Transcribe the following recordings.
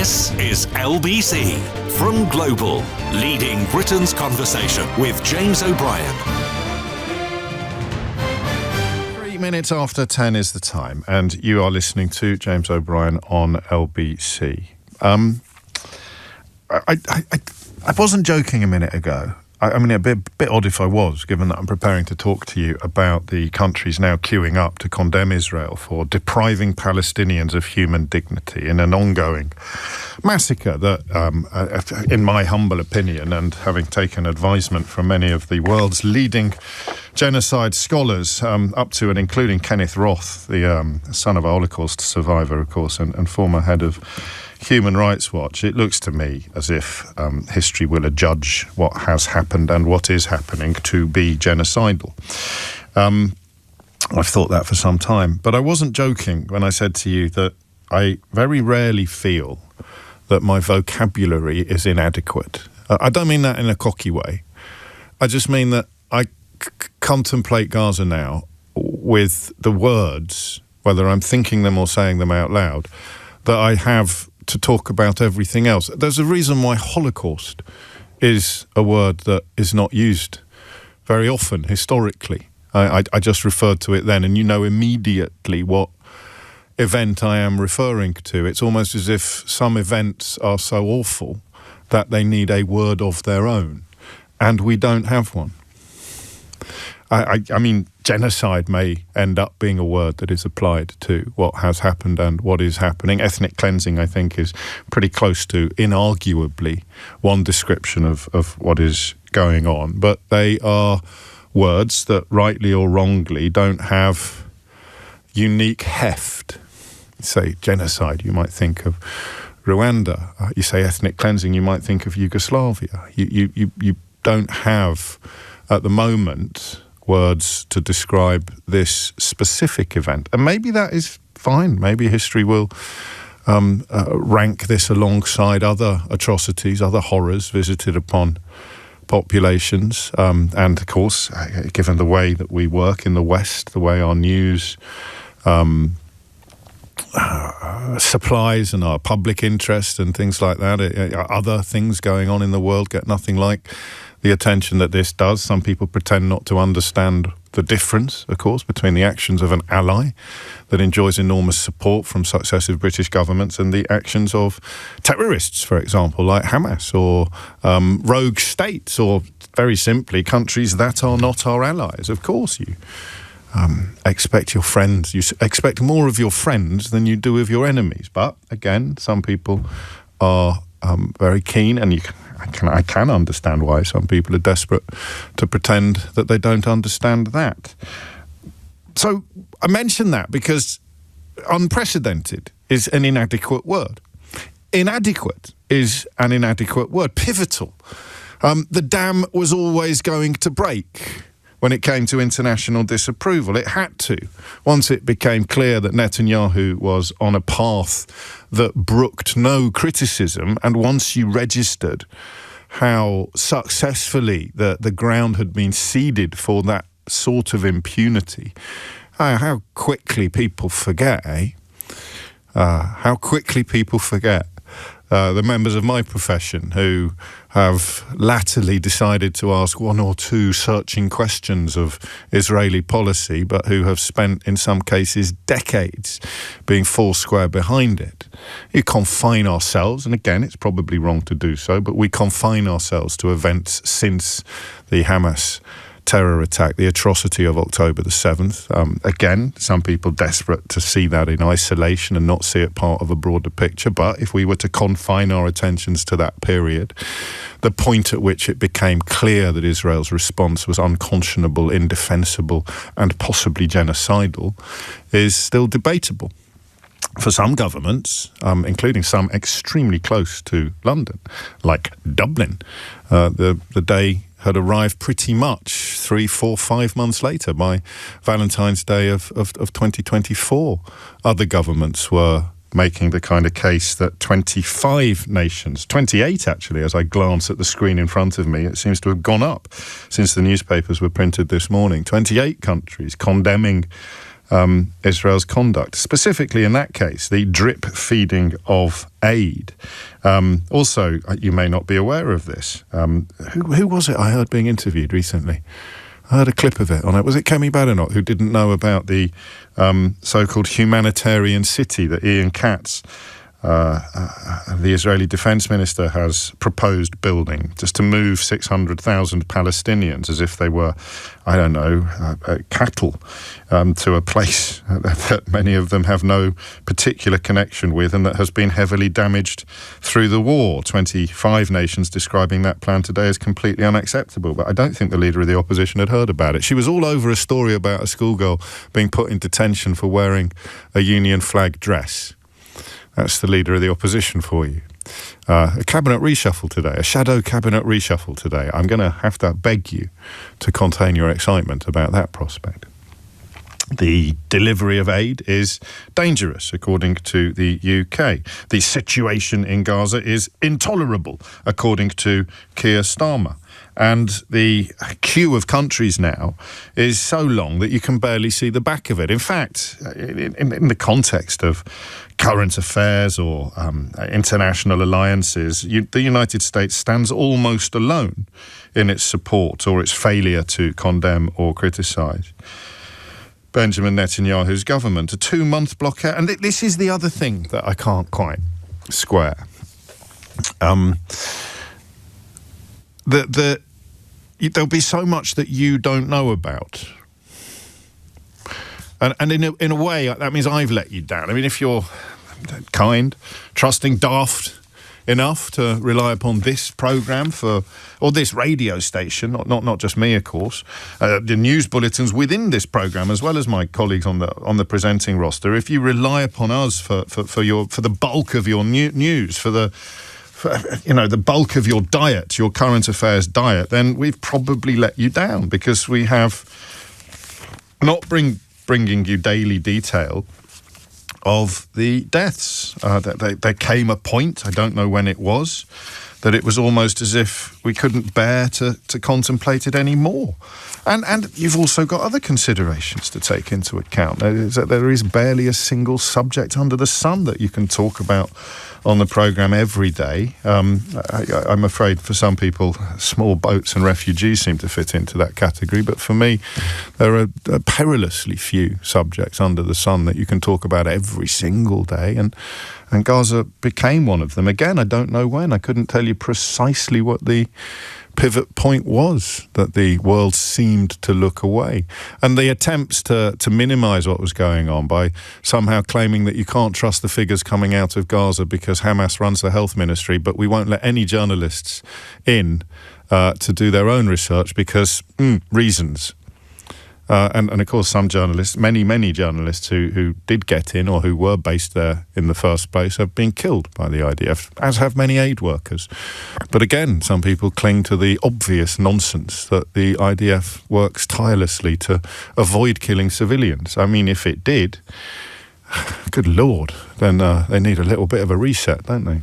This is LBC from Global, leading Britain's conversation with James O'Brien. 3 minutes after 10 is the time, and you are listening to James O'Brien on LBC. I wasn't joking a minute ago. I mean, a bit odd if I was, given that I'm preparing to talk to you about the countries now queuing up to condemn Israel for depriving Palestinians of human dignity in an ongoing massacre that, in my humble opinion, and having taken advisement from many of the world's leading genocide scholars, up to and including Kenneth Roth, the son of a Holocaust survivor, of course, and former head of Human Rights Watch, it looks to me as if history will adjudge what has happened and what is happening to be genocidal. I've thought that for some time, but I wasn't joking when I said to you that I very rarely feel that my vocabulary is inadequate. I don't mean that in a cocky way. I just mean that I contemplate Gaza now with the words, whether I'm thinking them or saying them out loud, that I have to talk about everything else. There's a reason why Holocaust is a word that is not used very often historically. I just referred to it then, and you know immediately what event I am referring to. It's almost as if some events are so awful that they need a word of their own, and we don't have one. I mean, genocide may end up being a word that is applied to what has happened and what is happening. Ethnic cleansing, I think, is pretty close to, inarguably, one description of what is going on. But they are words that, rightly or wrongly, don't have unique heft. You say genocide, you might think of Rwanda. You say ethnic cleansing, you might think of Yugoslavia. You don't have, at the moment, words to describe this specific event. And maybe that is fine. Maybe history will rank this alongside other atrocities, other horrors visited upon populations. And of course, given the way that we work in the West, the way our news supplies and our public interest and things like that, other things going on in the world get nothing like the attention that this does. Some people pretend not to understand the difference, of course, between the actions of an ally that enjoys enormous support from successive British governments and the actions of terrorists, for example, like Hamas, or rogue states, or very simply countries that are not our allies. Of course, you expect your friends, you expect more of your friends than you do of your enemies. But again, some people are very keen, and I can understand why some people are desperate to pretend that they don't understand that. So I mention that because unprecedented is an inadequate word. Inadequate is an inadequate word. Pivotal. The dam was always going to break when it came to international disapproval. It had to. Once it became clear that Netanyahu was on a path that brooked no criticism, and once you registered how successfully the ground had been seeded for that sort of impunity, how quickly people forget, how quickly people forget. The members of my profession who have latterly decided to ask one or two searching questions of Israeli policy, but who have spent, in some cases, decades being foursquare behind it. You confine ourselves, and again, it's probably wrong to do so, but we confine ourselves to events since the Hamas terror attack, the atrocity of October the 7th. Again, some people desperate to see that in isolation and not see it part of a broader picture. But if we were to confine our attentions to that period, the point at which it became clear that Israel's response was unconscionable, indefensible, and possibly genocidal is still debatable. For some governments, including some extremely close to London, like Dublin, the day had arrived pretty much 3, 4, 5 months later, by Valentine's Day of 2024. Other governments were making the kind of case that 25 nations, 28 actually, as I glance at the screen in front of me, it seems to have gone up since the newspapers were printed this morning. 28 countries condemning Israel's conduct, specifically in that case, the drip feeding of aid. Also, you may not be aware of this. Who was it I heard being interviewed recently? I heard a clip of it on it. Was it Kemi Badenoch, who didn't know about the so-called humanitarian city that Ian Katz, the Israeli defense minister, has proposed building, just to move 600,000 Palestinians as if they were, I don't know, cattle, to a place that many of them have no particular connection with and that has been heavily damaged through the war. 25 nations describing that plan today as completely unacceptable. But I don't think the leader of the opposition had heard about it. She was all over a story about a schoolgirl being put in detention for wearing a Union flag dress. That's the leader of the opposition for you. A cabinet reshuffle today, a shadow cabinet reshuffle today. I'm going to have to beg you to contain your excitement about that prospect. The delivery of aid is dangerous, according to the UK. The situation in Gaza is intolerable, according to Keir Starmer. And the queue of countries now is so long that you can barely see the back of it. In fact, in the context of current affairs or international alliances, the United States stands almost alone in its support or its failure to condemn or criticise Benjamin Netanyahu's government. A 2-month blockade. And this is the other thing that I can't quite square. There'll be so much that you don't know about. And in a way, that means I've let you down. I mean, if you're kind, trusting, daft enough to rely upon this programme or this radio station, not just me, of course, the news bulletins within this programme, as well as my colleagues on the presenting roster, if you rely upon us for the bulk of your news, for the bulk of your diet, your current affairs diet, then we've probably let you down, because we have not bringing you daily detail of the deaths. There came a point, I don't know when it was, that it was almost as if we couldn't bear to contemplate it anymore. And you've also got other considerations to take into account. There is barely a single subject under the sun that you can talk about on the programme every day. I'm afraid for some people, small boats and refugees seem to fit into that category. But for me, there are perilously few subjects under the sun that you can talk about every single day. And Gaza became one of them. Again, I don't know when. I couldn't tell you precisely what the pivot point was that the world seemed to look away. And the attempts to minimise what was going on by somehow claiming that you can't trust the figures coming out of Gaza because Hamas runs the health ministry, but we won't let any journalists in to do their own research because reasons. And of course, some journalists, many journalists who did get in or who were based there in the first place have been killed by the IDF, as have many aid workers. But again, some people cling to the obvious nonsense that the IDF works tirelessly to avoid killing civilians. I mean, if it did, good Lord, then they need a little bit of a reset, don't they?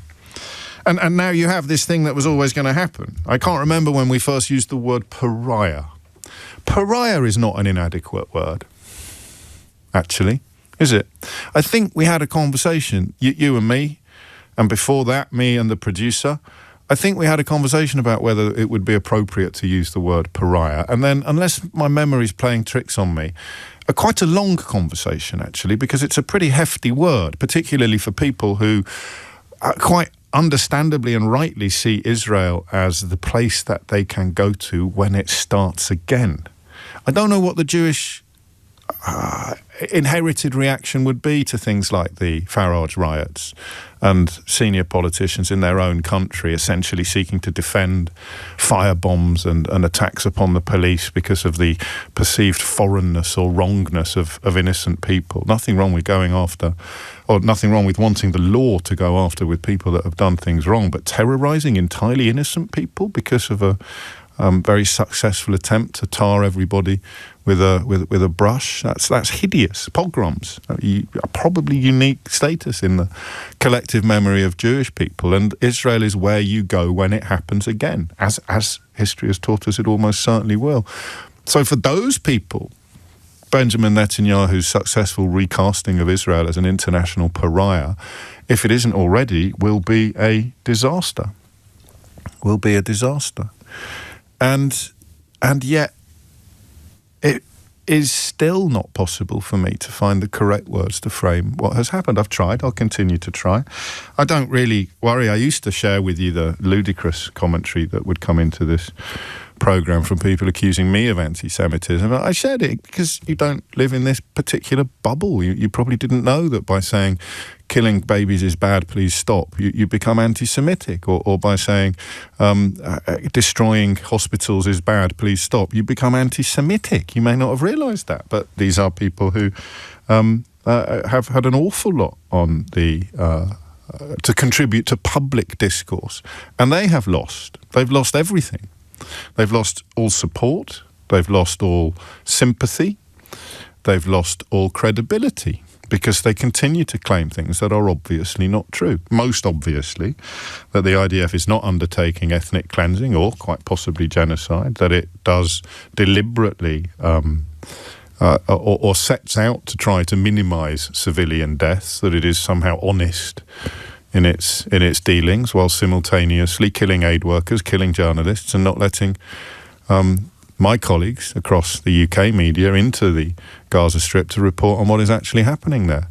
And now you have this thing that was always going to happen. I can't remember when we first used the word pariah. Pariah is not an inadequate word, actually, is it? I think we had a conversation, you and me, and before that, me and the producer. I think we had a conversation about whether it would be appropriate to use the word pariah. And then, unless my memory's playing tricks on me, quite a long conversation, actually, because it's a pretty hefty word, particularly for people who quite understandably and rightly see Israel as the place that they can go to when it starts again. I don't know what the Jewish inherited reaction would be to things like the Farage riots and senior politicians in their own country essentially seeking to defend firebombs and attacks upon the police because of the perceived foreignness or wrongness of innocent people. Nothing wrong with going after, or nothing wrong with wanting the law to go after with people that have done things wrong, but terrorising entirely innocent people because of a very successful attempt to tar everybody with a brush. That's hideous. Pogroms, probably unique status in the collective memory of Jewish people. And Israel is where you go when it happens again, as history has taught us it almost certainly will. So for those people, Benjamin Netanyahu's successful recasting of Israel as an international pariah, if it isn't already, will be a disaster. Will be a disaster. And yet, it is still not possible for me to find the correct words to frame what has happened. I've tried. I'll continue to try. I don't really worry. I used to share with you the ludicrous commentary that would come into this program from people accusing me of anti-Semitism. I shared it because you don't live in this particular bubble. You probably didn't know that by saying killing babies is bad, please stop, you become anti-Semitic, or by saying destroying hospitals is bad, please stop, you become anti-Semitic. You may not have realised that, but these are people who have had an awful lot on the to contribute to public discourse, and they have lost. They've lost everything. They've lost all support, they've lost all sympathy, they've lost all credibility, because they continue to claim things that are obviously not true. Most obviously, that the IDF is not undertaking ethnic cleansing or quite possibly genocide, that it does deliberately or sets out to try to minimise civilian deaths, that it is somehow honest in its dealings, while simultaneously killing aid workers, killing journalists, and not letting my colleagues across the UK media into the Gaza Strip to report on what is actually happening there.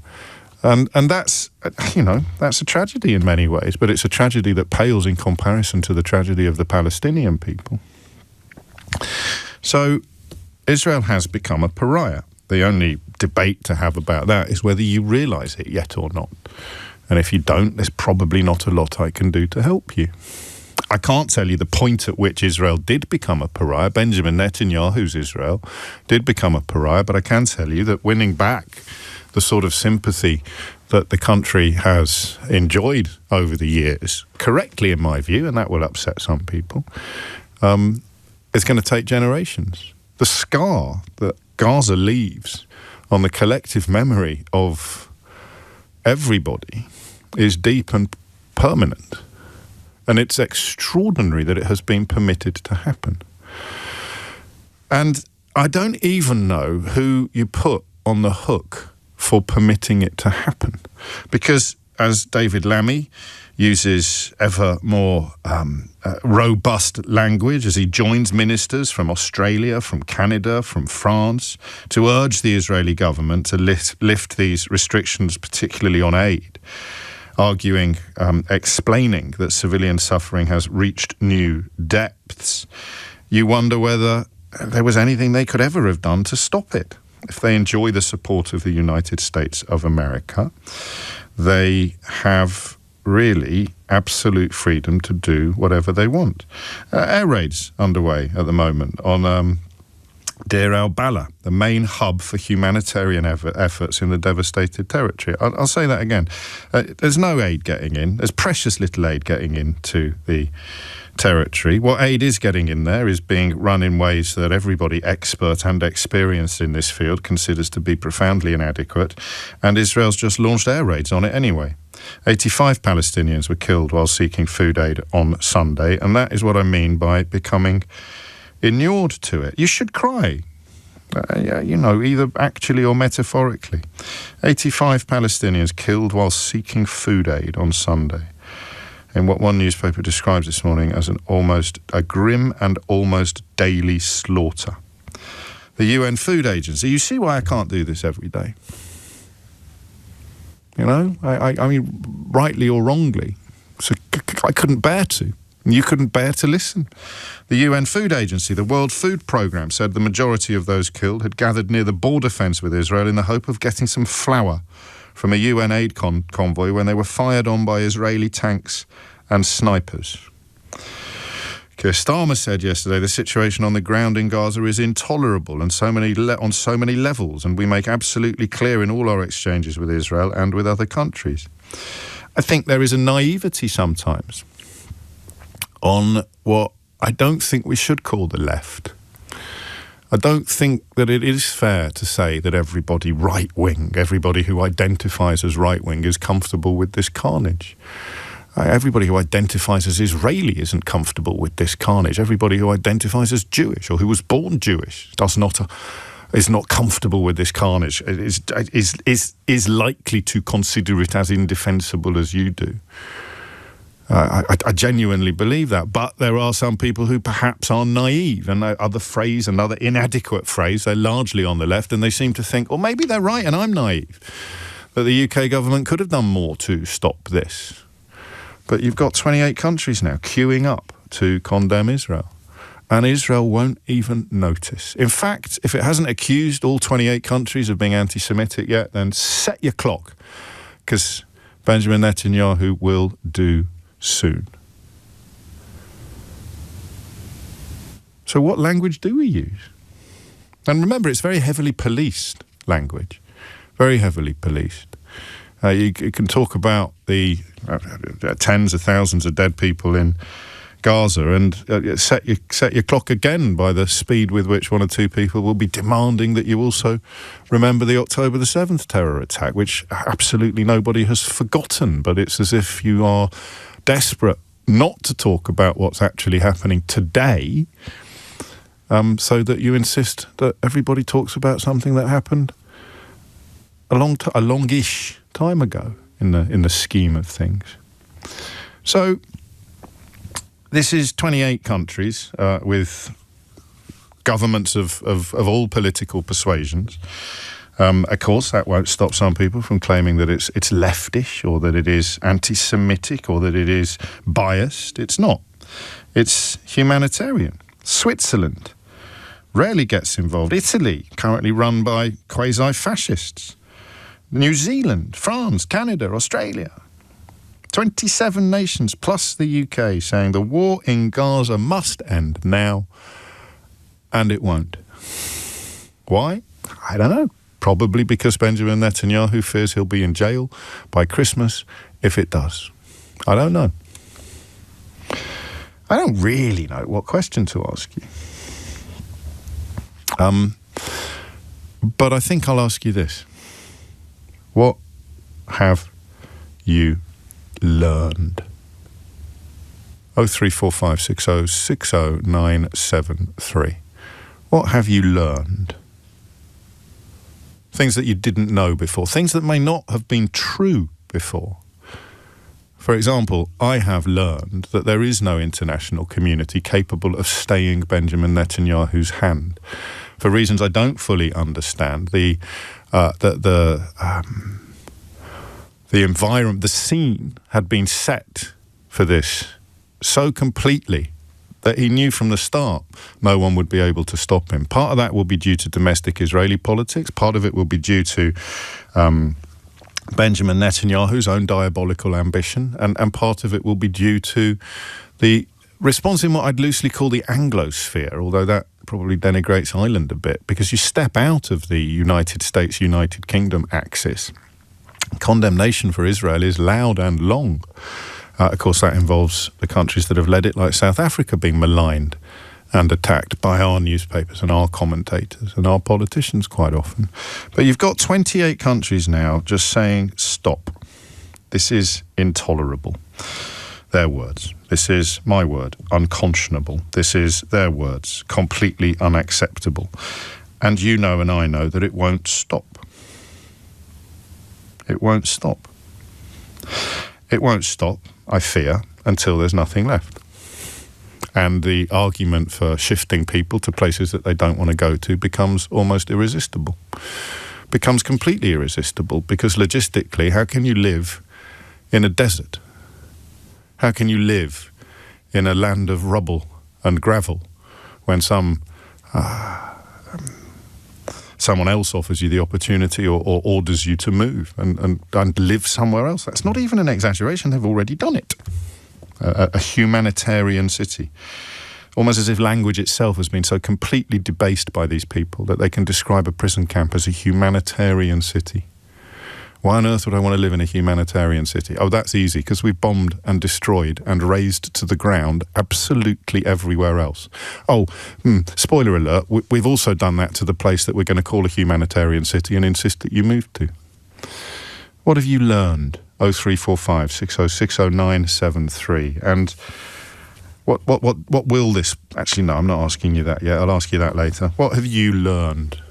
And that's, that's a tragedy in many ways, but it's a tragedy that pales in comparison to the tragedy of the Palestinian people. So Israel has become a pariah. The only debate to have about that is whether you realise it yet or not. And if you don't, there's probably not a lot I can do to help you. I can't tell you the point at which Israel did become a pariah. Benjamin Netanyahu's Israel did become a pariah, but I can tell you that winning back the sort of sympathy that the country has enjoyed over the years, correctly in my view, and that will upset some people, is going to take generations. The scar that Gaza leaves on the collective memory of everybody is deep and permanent. And it's extraordinary that it has been permitted to happen. And I don't even know who you put on the hook for permitting it to happen. Because, as David Lammy uses ever more robust language as he joins ministers from Australia, from Canada, from France, to urge the Israeli government to lift these restrictions, particularly on aid, arguing, explaining that civilian suffering has reached new depths, you wonder whether there was anything they could ever have done to stop it. If they enjoy the support of the United States of America, they have really absolute freedom to do whatever they want. Air raids underway at the moment on Deir al-Balah, the main hub for humanitarian efforts in the devastated territory. I'll say that again. There's no aid getting in. There's precious little aid getting into the territory. What aid is getting in there is being run in ways that everybody expert and experienced in this field considers to be profoundly inadequate, and Israel's just launched air raids on it anyway. 85 Palestinians were killed while seeking food aid on Sunday, and that is what I mean by becoming inured to it. You should cry, either actually or metaphorically. 85 Palestinians killed while seeking food aid on Sunday, in what one newspaper describes this morning as a grim and almost daily slaughter. The UN Food Agency. You see why I can't do this every day. I mean, rightly or wrongly. So I couldn't bear to. You couldn't bear to listen. The UN Food Agency, the World Food Programme, said the majority of those killed had gathered near the border fence with Israel in the hope of getting some flour from a UN aid convoy when they were fired on by Israeli tanks and snipers. Keir Starmer said yesterday the situation on the ground in Gaza is intolerable and on so many levels, and we make absolutely clear in all our exchanges with Israel and with other countries. I think there is a naivety sometimes on what I don't think we should call the left. I don't think that it is fair to say that everybody right-wing, everybody who identifies as right-wing is comfortable with this carnage. Everybody who identifies as Israeli isn't comfortable with this carnage. Everybody who identifies as Jewish or who was born Jewish does not is not comfortable with this carnage, is likely to consider it as indefensible as you do. I genuinely believe that, but there are some people who perhaps are naive, and another inadequate phrase, they're largely on the left, and they seem to think, well, maybe they're right and I'm naive, that the UK government could have done more to stop this. But you've got 28 countries now queuing up to condemn Israel, and Israel won't even notice. In fact, if it hasn't accused all 28 countries of being anti-Semitic yet, then set your clock, because Benjamin Netanyahu will do soon. So what language do we use? And remember, it's very heavily policed language, very heavily policed. You can talk about the tens of thousands of dead people in Gaza and set your clock again by the speed with which one or two people will be demanding that you also remember the October the 7th terror attack, which absolutely nobody has forgotten, but it's as if you are desperate not to talk about what's actually happening today, so that you insist that everybody talks about something that happened a longish time ago in the scheme of things. So this is 28 countries with governments of all political persuasions. Of course, that won't stop some people from claiming that it's leftish or that it is anti-Semitic or that it is biased. It's not. It's humanitarian. Switzerland rarely gets involved. Italy, currently run by quasi-fascists. New Zealand, France, Canada, Australia. 27 nations plus the UK saying the war in Gaza must end now, and it won't. Why? I don't know. Probably because Benjamin Netanyahu fears he'll be in jail by Christmas if it does. I don't know. I don't really know what question to ask you. But I think I'll ask you this. What have you learned? 03456060973. What have you learned? Things that you didn't know before, things that may not have been true before. For example, I have learned that there is no international community capable of staying Benjamin Netanyahu's hand. For reasons I don't fully understand, the environment, the scene had been set for this so completely that he knew from the start no one would be able to stop him. Part of that will be due to domestic Israeli politics. Part of it will be due to Benjamin Netanyahu's own diabolical ambition. And part of it will be due to the response in what I'd loosely call the Anglosphere, although that probably denigrates Ireland a bit, because you step out of the United States, United Kingdom axis. Condemnation for Israel is loud and long. Of course, that involves the countries that have led it, like South Africa, being maligned and attacked by our newspapers and our commentators and our politicians quite often. But you've got 28 countries now just saying, stop. This is intolerable. Their words. This is my word, unconscionable. This is their words, completely unacceptable. And you know and I know that it won't stop. It won't stop. It won't stop, I fear, until there's nothing left. And the argument for shifting people to places that they don't want to go to becomes almost irresistible. Becomes completely irresistible, because logistically, how can you live in a desert? How can you live in a land of rubble and gravel when someone else offers you the opportunity or orders you to move and live somewhere else? That's not even an exaggeration. They've already done it. A humanitarian city. Almost as if language itself has been so completely debased by these people that they can describe a prison camp as a humanitarian city. Why on earth would I want to live in a humanitarian city? Oh, that's easy, because we've bombed and destroyed and razed to the ground absolutely everywhere else. Oh, spoiler alert, we've also done that to the place that we're going to call a humanitarian city and insist that you move to. What have you learned? 0345 6060973. And what will this... Actually, no, I'm not asking you that yet. I'll ask you that later. What have you learned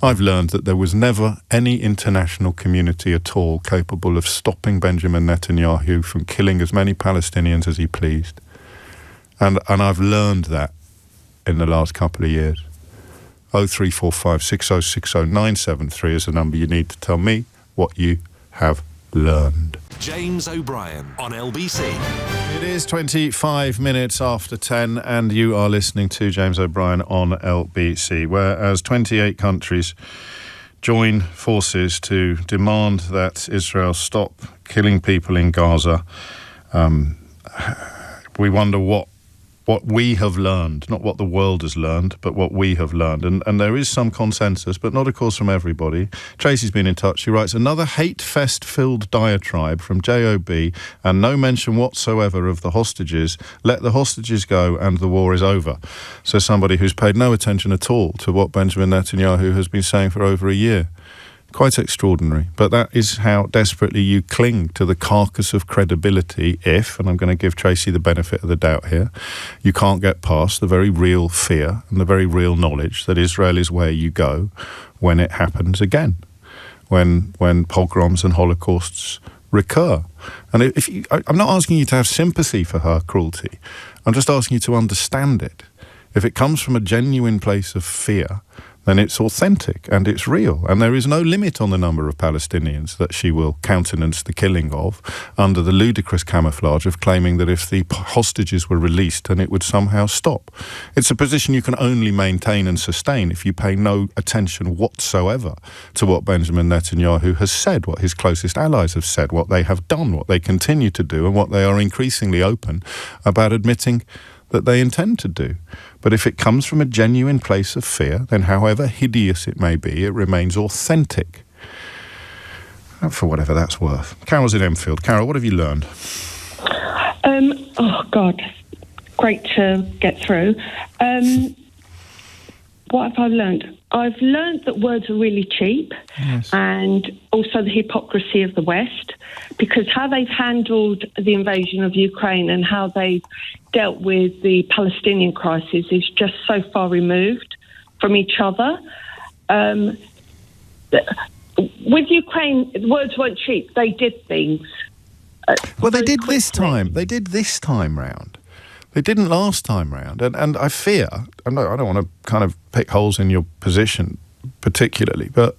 I've learned that there was never any international community at all capable of stopping Benjamin Netanyahu from killing as many Palestinians as he pleased. And I've learned that in the last couple of years. 0345 6060 973 is the number you need to tell me what you have learned. James O'Brien on LBC. It is 25 minutes after 10 and you are listening to James O'Brien on LBC, whereas 28 countries join forces to demand that Israel stop killing people in Gaza. We wonder what we have learned, not what the world has learned, but what we have learned. And there is some consensus, but not, of course, from everybody. Tracy's been in touch. She writes, another hate-fest-filled diatribe from JOB and no mention whatsoever of the hostages. Let the hostages go and the war is over. So somebody who's paid no attention at all to what Benjamin Netanyahu has been saying for over a year. Quite extraordinary, but that is how desperately you cling to the carcass of credibility if, and I'm going to give Tracy the benefit of the doubt here, you can't get past the very real fear and the very real knowledge that Israel is where you go when it happens again, when pogroms and holocausts recur. And I'm not asking you to have sympathy for her cruelty, I'm just asking you to understand it. If it comes from a genuine place of fear, then it's authentic and it's real. And there is no limit on the number of Palestinians that she will countenance the killing of under the ludicrous camouflage of claiming that if the hostages were released, then it would somehow stop. It's a position you can only maintain and sustain if you pay no attention whatsoever to what Benjamin Netanyahu has said, what his closest allies have said, what they have done, what they continue to do, and what they are increasingly open about admitting that they intend to do. But if it comes from a genuine place of fear, then however hideous it may be, it remains authentic. For whatever that's worth. Carol's in Enfield. Carol, what have you learned? Oh, God. Great to get through. What have I learned? I've learned that words are really cheap, yes, and also the hypocrisy of the West, because how they've handled the invasion of Ukraine and how they've dealt with the Palestinian crisis is just so far removed from each other. With Ukraine, words weren't cheap. They did things. Well, they did quickly. This time. They did this time round. They didn't last time round. And I fear, I don't want to kind of pick holes in your position particularly, but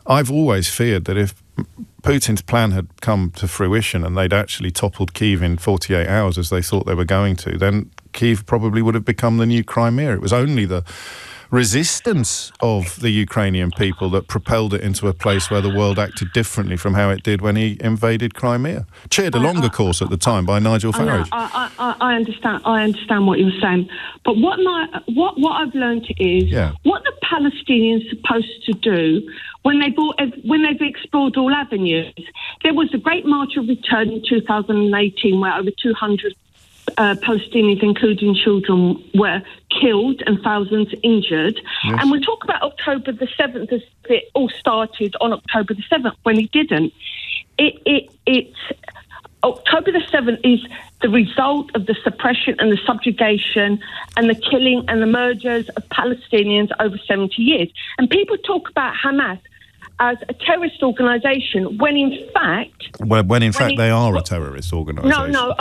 I've always feared that if Putin's plan had come to fruition and they'd actually toppled Kyiv in 48 hours as they thought they were going to, then Kyiv probably would have become the new Crimea. It was only the resistance of the Ukrainian people that propelled it into a place where the world acted differently from how it did when he invaded Crimea. Cheered along, of course, at the time by Nigel Farage. I understand what you're saying, but what I've learned is what the Palestinians supposed to do when they've explored all avenues. There was a great March of Return in 2018 where over 200 Palestinians, including children, were killed and thousands injured. Yes. And we talk about October the 7th as it all started on October the 7th, when it didn't. October the 7th is the result of the suppression and the subjugation and the killing and the murders of Palestinians over 70 years. And people talk about Hamas as a terrorist organisation, when in fact... they are a terrorist organisation. No.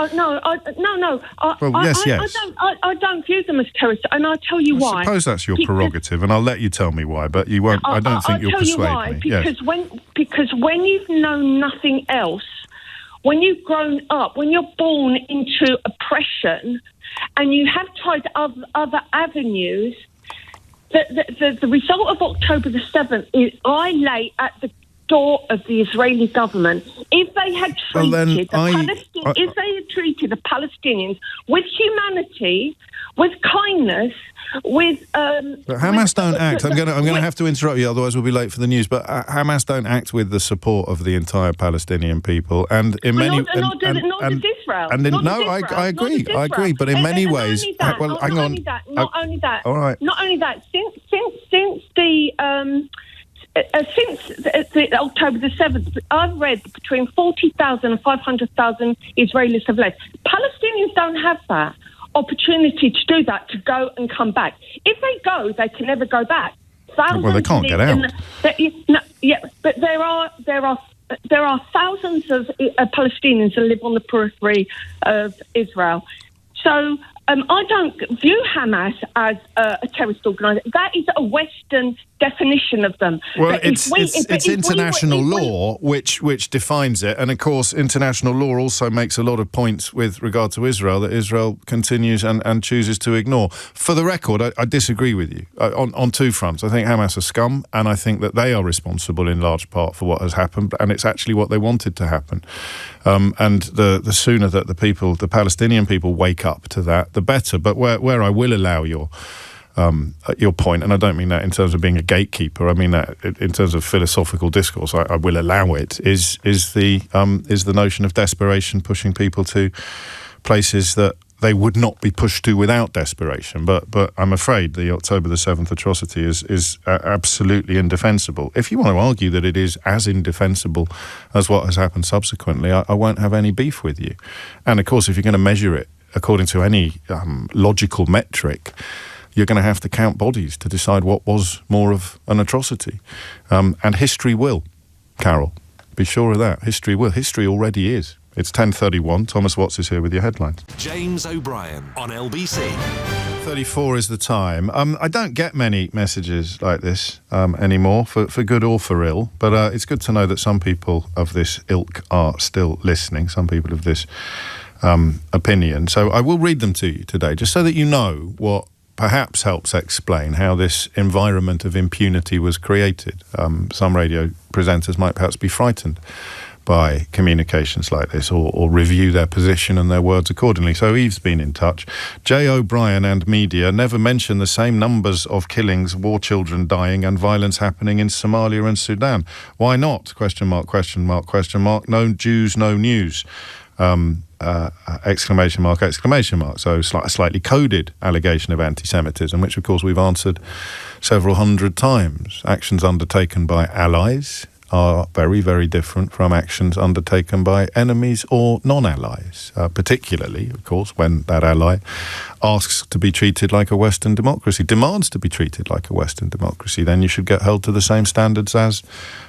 Yes. I don't view them as terrorists, and I'll tell you why. I suppose that's your prerogative, and I'll let you tell me why, but you won't. I don't think you'll persuade me. Because when you've known nothing else, when you've grown up, when you're born into oppression, and you have tried other avenues... The result of October the 7th is I lay at the door of the Israeli government. If they had treated the Palestinians with humanity, with kindness, with... But Hamas don't act. I'm going to have to interrupt you, otherwise we'll be late for the news. But Hamas don't act with the support of the entire Palestinian people, and in many... Not does Israel. I agree. But in many ways... Not only that. All right. Not only that. Since the October the 7th, I've read between 40,000 and 500,000 Israelis have left. Palestinians don't have that opportunity to do that, to go and come back. If they go, they can never go back. thousands. Well, they can't get out. But there are thousands of Palestinians that live on the periphery of Israel. So I don't view Hamas as a terrorist organisation. That is a Western definition of them. Well, it's international law which defines it, and of course international law also makes a lot of points with regard to Israel that Israel continues and chooses to ignore. For the record, I disagree with you on two fronts. I think Hamas are scum, and I think that they are responsible in large part for what has happened, and it's actually what they wanted to happen. And the sooner that the Palestinian people wake up to that, the better. But where I will allow your point, and I don't mean that in terms of being a gatekeeper, I mean that in terms of philosophical discourse, I will allow it, is the notion of desperation pushing people to places that they would not be pushed to without desperation. But I'm afraid the October the 7th atrocity is absolutely indefensible. If you want to argue that it is as indefensible as what has happened subsequently, I won't have any beef with you. And of course, if you're going to measure it according to any logical metric, you're going to have to count bodies to decide what was more of an atrocity. And history will, Carol. Be sure of that. History will. History already is. It's 10:31. Thomas Watts is here with your headlines. James O'Brien on LBC. 34 is the time. I don't get many messages like this anymore, for good or for ill, but it's good to know that some people of this ilk are still listening, some people of this opinion. So I will read them to you today, just so that you know what perhaps helps explain how this environment of impunity was created. Some radio presenters might perhaps be frightened by communications like this, or review their position and their words accordingly. So Eve's been in touch. J. O'Brien and media never mention the same numbers of killings, war children dying, and violence happening in Somalia and Sudan. Why not? Question mark, question mark, question mark. No Jews, no news. Exclamation mark, exclamation mark. So a slightly coded allegation of anti-Semitism, which of course we've answered several hundred times. Actions undertaken by allies are very, very different from actions undertaken by enemies or non-allies, particularly, of course, when that ally asks to be treated like a Western democracy, demands to be treated like a Western democracy. Then you should get held to the same standards as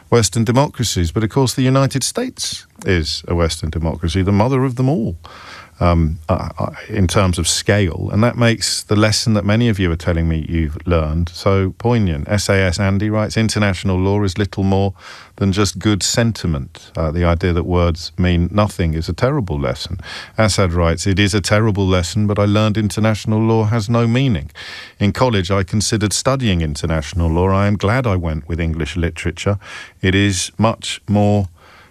Western democracies. But of course, the United States is a Western democracy, the mother of them all, in terms of scale. And that makes the lesson that many of you are telling me you've learned so poignant. SAS Andy writes, international law is little more than just good sentiment. The idea that words mean nothing is a terrible lesson. Assad writes, it is a terrible lesson, but I learned international law has no meaning. In college, I considered studying international law. I am glad I went with English literature. It is much more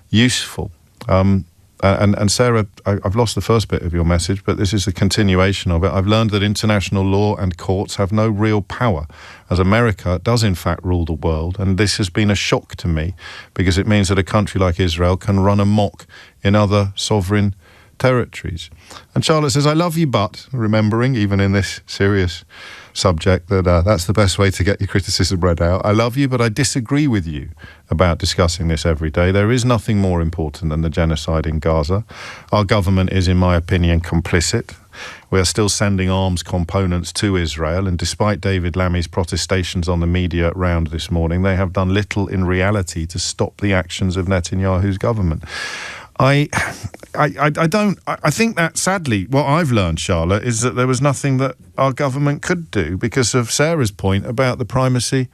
useful. And Sarah, I've lost the first bit of your message, but this is a continuation of it. I've learned that international law and courts have no real power, as America does in fact rule the world, and this has been a shock to me because it means that a country like Israel can run amok in other sovereign territories. And Charlotte says, I love you, but remembering, even in this serious subject, that that's the best way to get your criticism read out. I love you, but I disagree with you about discussing this every day. There is nothing more important than the genocide in Gaza. Our government is, in my opinion, complicit. We are still sending arms components to Israel, and despite David Lammy's protestations on the media round this morning, they have done little in reality to stop the actions of Netanyahu's government. I think that, sadly, what I've learned, Charlotte, is that there was nothing that our government could do because of Sarah's point about the primacy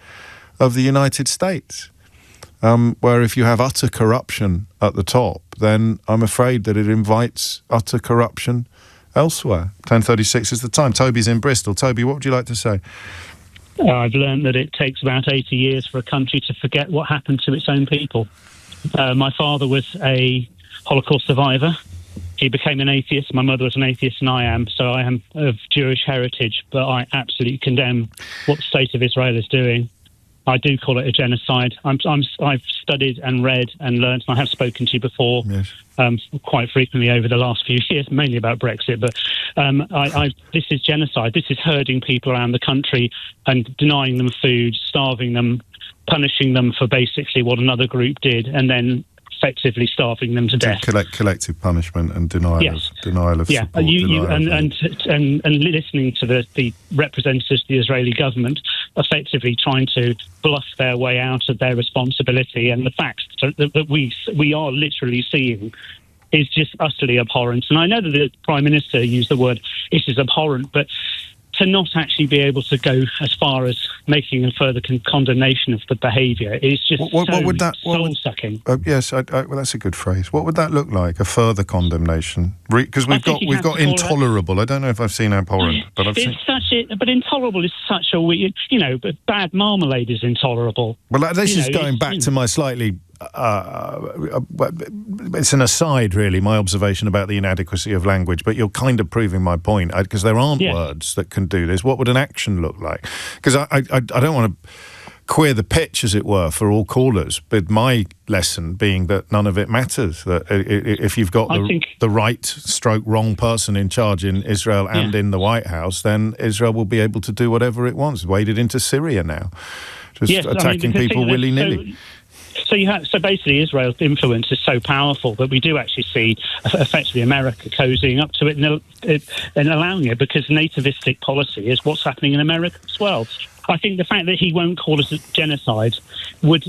of the United States, where if you have utter corruption at the top, then I'm afraid that it invites utter corruption elsewhere. 10:36 is the time. Toby's in Bristol. Toby, what would you like to say? I've learned that it takes about 80 years for a country to forget what happened to its own people. My father was a Holocaust survivor. He became an atheist. My mother was an atheist, and I am. So I am of Jewish heritage, but I absolutely condemn what the state of Israel is doing. I do call it a genocide. I've studied and read and learned, and I have spoken to you before, yes, quite frequently over the last few years, mainly about Brexit. But this is genocide. This is herding people around the country and denying them food, starving them, punishing them for basically what another group did, and then effectively starving them to death. Collective punishment and denial of support. And listening to the representatives of the Israeli government effectively trying to bluff their way out of their responsibility, and the facts that we are literally seeing is just utterly abhorrent. And I know that the Prime Minister used the word, it is abhorrent, but to not actually be able to go as far as making a further condemnation of the behaviour is just soul-sucking. Yes, well, that's a good phrase. What would that look like, a further condemnation? Because we've got intolerable. I don't know if I've seen abhorrent, but I've seen... But intolerable is such a weird... but bad marmalade is intolerable. Well, this is going back to my slightly... it's an aside, really, my observation about the inadequacy of language, but you're kind of proving my point, because there aren't words that can do this. What would an action look like? Because I don't want to queer the pitch, as it were, for all callers, but my lesson being that none of it matters, that if you've got the right/wrong person in charge in Israel and in the White House, then Israel will be able to do whatever it wants. Waded into Syria now, just attacking people willy-nilly. So basically Israel's influence is so powerful that we do actually see effectively America cozying up to it and allowing it, because nativistic policy is what's happening in America as well. I think the fact that he won't call it a genocide would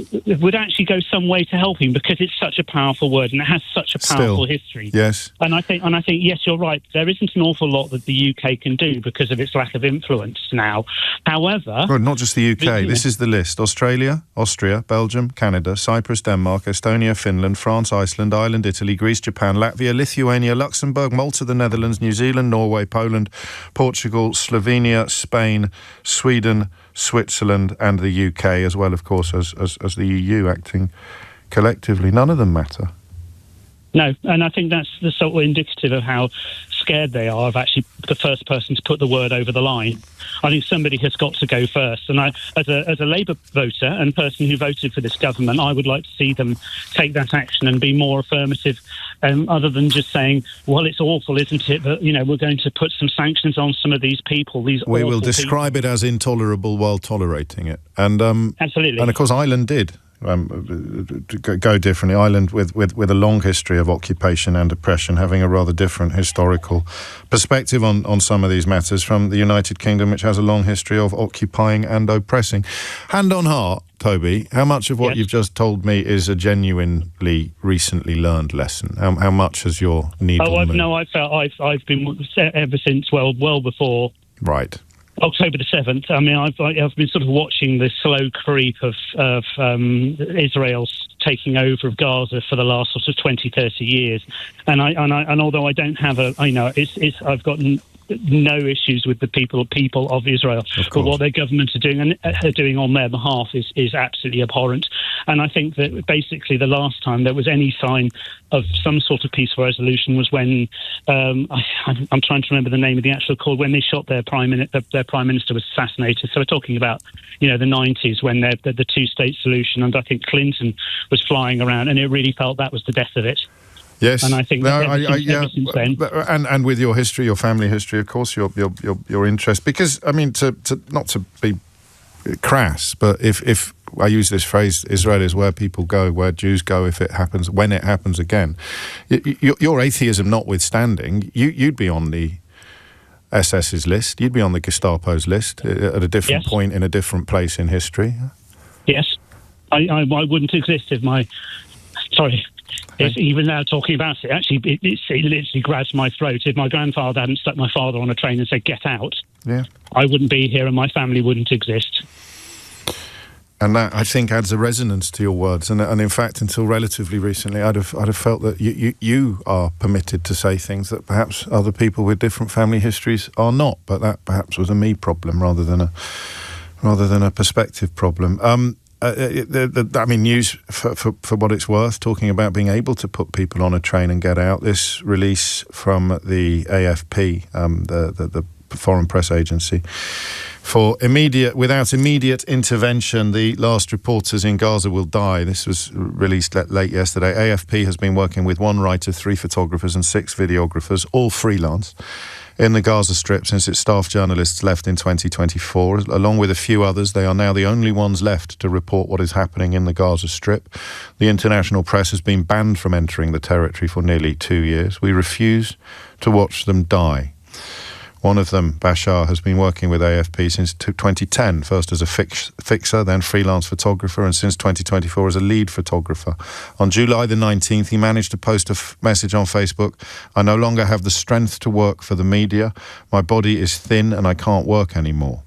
actually go some way to help him, because it's such a powerful word and it has such a powerful history. Yes. And I think yes, you're right. There isn't an awful lot that the UK can do because of its lack of influence now. However, well, not just the UK. This is the list: Australia, Austria, Belgium, Canada, Cyprus, Denmark, Estonia, Finland, France, Iceland, Ireland, Italy, Greece, Japan, Latvia, Lithuania, Luxembourg, Malta, the Netherlands, New Zealand, Norway, Poland, Portugal, Slovenia, Spain, Sweden, Switzerland and the UK, as well, of course, as the EU acting collectively. None of them matter. No, and I think that's the sort of indicative of how scared they are of actually the first person to put the word over the line. I think somebody has got to go first. And I, as a Labour voter and person who voted for this government, I would like to see them take that action and be more affirmative, other than just saying, well, it's awful, isn't it? But, we're going to put some sanctions on some of these people. We will describe it as intolerable while tolerating it. And absolutely. And, of course, Ireland did. Go differently. Ireland with a long history of occupation and oppression, having a rather different historical perspective on some of these matters from the United Kingdom, which has a long history of occupying and oppressing. Hand on heart, Toby, how much of what you've just told me is a genuinely recently learned lesson? How much has your needle moved? I've been ever since well before. Right. October the 7th. I mean, I've been sort of watching the slow creep of Israel's taking over of Gaza for the last sort of 20, 30 years, and although I don't have I've got no issues with the people of Israel, but what their government are doing on their behalf is absolutely abhorrent. And I think that basically the last time there was any sign of some sort of peaceful resolution was when I'm trying to remember the name of the actual call, when they shot their prime minister was assassinated. So we're talking about the 90s, when the two-state solution, and I think Clinton was flying around, and it really felt that was the death of it. Yes, and I think ever since then, and with your history, your family history, of course, your interest. Because I mean, to not to be crass, but if I use this phrase, Israel is where people go, where Jews go, when it happens again. Your atheism notwithstanding, you'd be on the SS's list. You'd be on the Gestapo's list at a different point in a different place in history. Yes, I wouldn't exist if my even now talking about it, actually, it literally grabs my throat. If my grandfather hadn't stuck my father on a train and said, "Get out," I wouldn't be here and my family wouldn't exist. And that, I think, adds a resonance to your words. And in fact, until relatively recently, I'd have felt that you are permitted to say things that perhaps other people with different family histories are not. But that perhaps was a me problem rather than a perspective problem. News for what it's worth, talking about being able to put people on a train and get out. This release from the AFP, the Foreign Press Agency, Without immediate intervention, the last reporters in Gaza will die. This was released late yesterday. AFP has been working with 1 writer, 3 photographers and 6 videographers, all freelance, in the Gaza Strip since its staff journalists left in 2024. Along with a few others, they are now the only ones left to report what is happening in the Gaza Strip. The international press has been banned from entering the territory for nearly 2 years. We refuse to watch them die. One of them, Bashar, has been working with AFP since 2010, first as a fixer, then freelance photographer, and since 2024 as a lead photographer. On July the 19th, he managed to post a message on Facebook: "I no longer have the strength to work for the media. My body is thin and I can't work anymore."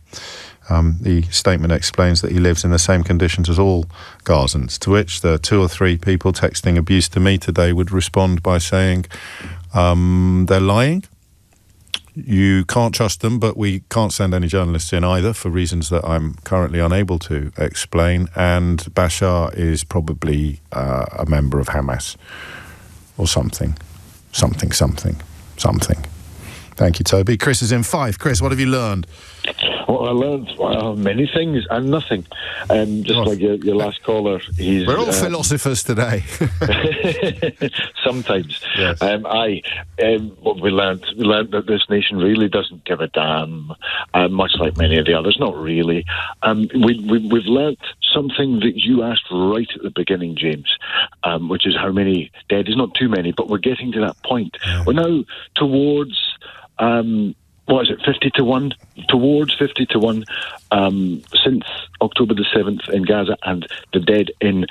The statement explains that he lives in the same conditions as all Gazans, to which the 2 or 3 people texting abuse to me today would respond by saying, they're lying. You can't trust them, but we can't send any journalists in either for reasons that I'm currently unable to explain. And Bashar is probably a member of Hamas or something. Thank you, Toby. Chris is in 5. Chris, what have you learned? Well, I learned many things and nothing. Like your last caller, we're all philosophers today. Sometimes. Yes. What we learned that this nation really doesn't give a damn, much like many of the others. Not really. We've learned something that you asked right at the beginning, James, which is how many dead is not too many, but we're getting to that point. Yeah. We're now towards 50 to 1? Towards 50 to 1 since October the 7th in Gaza, and the dead in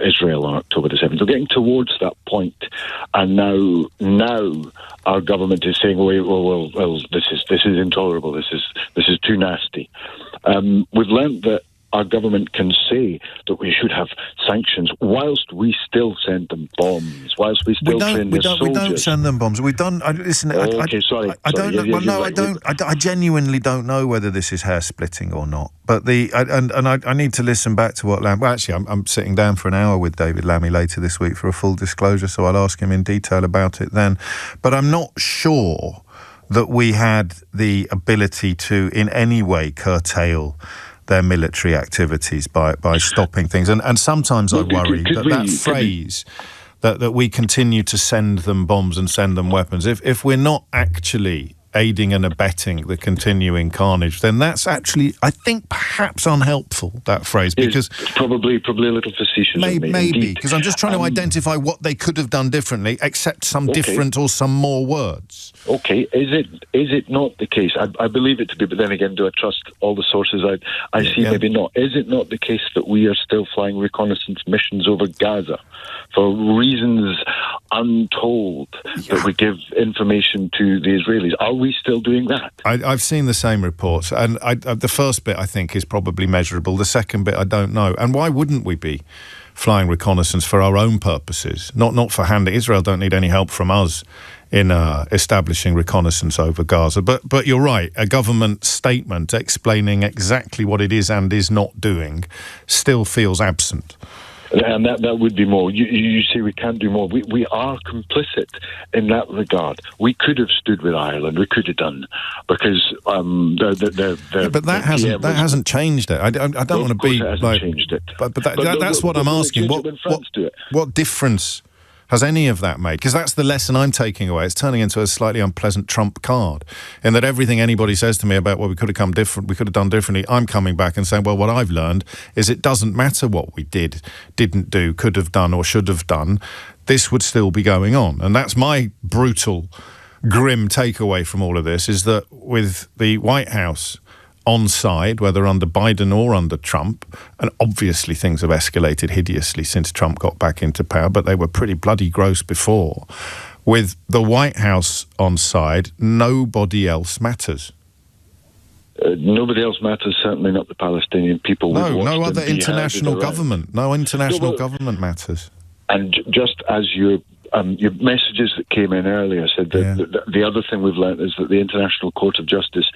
Israel on October the 7th. We're getting towards that point, and now our government is saying, well, this is intolerable. This is too nasty. We've learned that our government can say that we should have sanctions whilst we still send them bombs, whilst we still train their soldiers. We don't send them bombs. We've done. Listen, okay, sorry. I don't know. Well, no, I don't. I genuinely don't know whether this is hair splitting or not. But I need to listen back to what Lamb. Well, actually, I'm sitting down for an hour with David Lammy later this week for a full disclosure, so I'll ask him in detail about it then. But I'm not sure that we had the ability to, in any way, curtail their military activities by stopping things. And sometimes I worry that phrase that we continue to send them bombs and send them weapons, if we're not actually aiding and abetting the continuing carnage, then that's actually, I think, perhaps unhelpful, that phrase, because it's probably a little facetious. Maybe, because I'm just trying to identify what they could have done differently, except some different or some more words. Okay, is it not the case? I believe it to be, but then again, do I trust all the sources I see? Yeah. Maybe not. Is it not the case that we are still flying reconnaissance missions over Gaza for reasons untold, that we give information to the Israelis? Are we still doing that? I've seen the same reports, and the first bit I think is probably measurable. The second bit I don't know. And why wouldn't we be flying reconnaissance for our own purposes? Not for handing. Israel don't need any help from us in establishing reconnaissance over Gaza. But you're right, a government statement explaining exactly what it is and is not doing still feels absent. And that would be more. You say we can't do more. We are complicit in that regard. We could have stood with Ireland. We could have done, because but that hasn't changed it. I don't want to be like. Changed it. But that's what I'm asking. What difference has any of that made? Because that's the lesson I'm taking away. It's turning into a slightly unpleasant trump card, in that everything anybody says to me about what we could have done differently, I'm coming back and saying, well, what I've learned is it doesn't matter what we didn't do, could have done or should have done. This would still be going on. And that's my brutal, grim takeaway from all of this, is that with the White House on side, whether under Biden or under Trump, and obviously things have escalated hideously since Trump got back into power, but they were pretty bloody gross before. With the White House on side, nobody else matters. Nobody else matters, certainly not the Palestinian people. No other international government. No international government matters. And just as your messages that came in earlier said that the other thing we've learned is that the International Court of Justice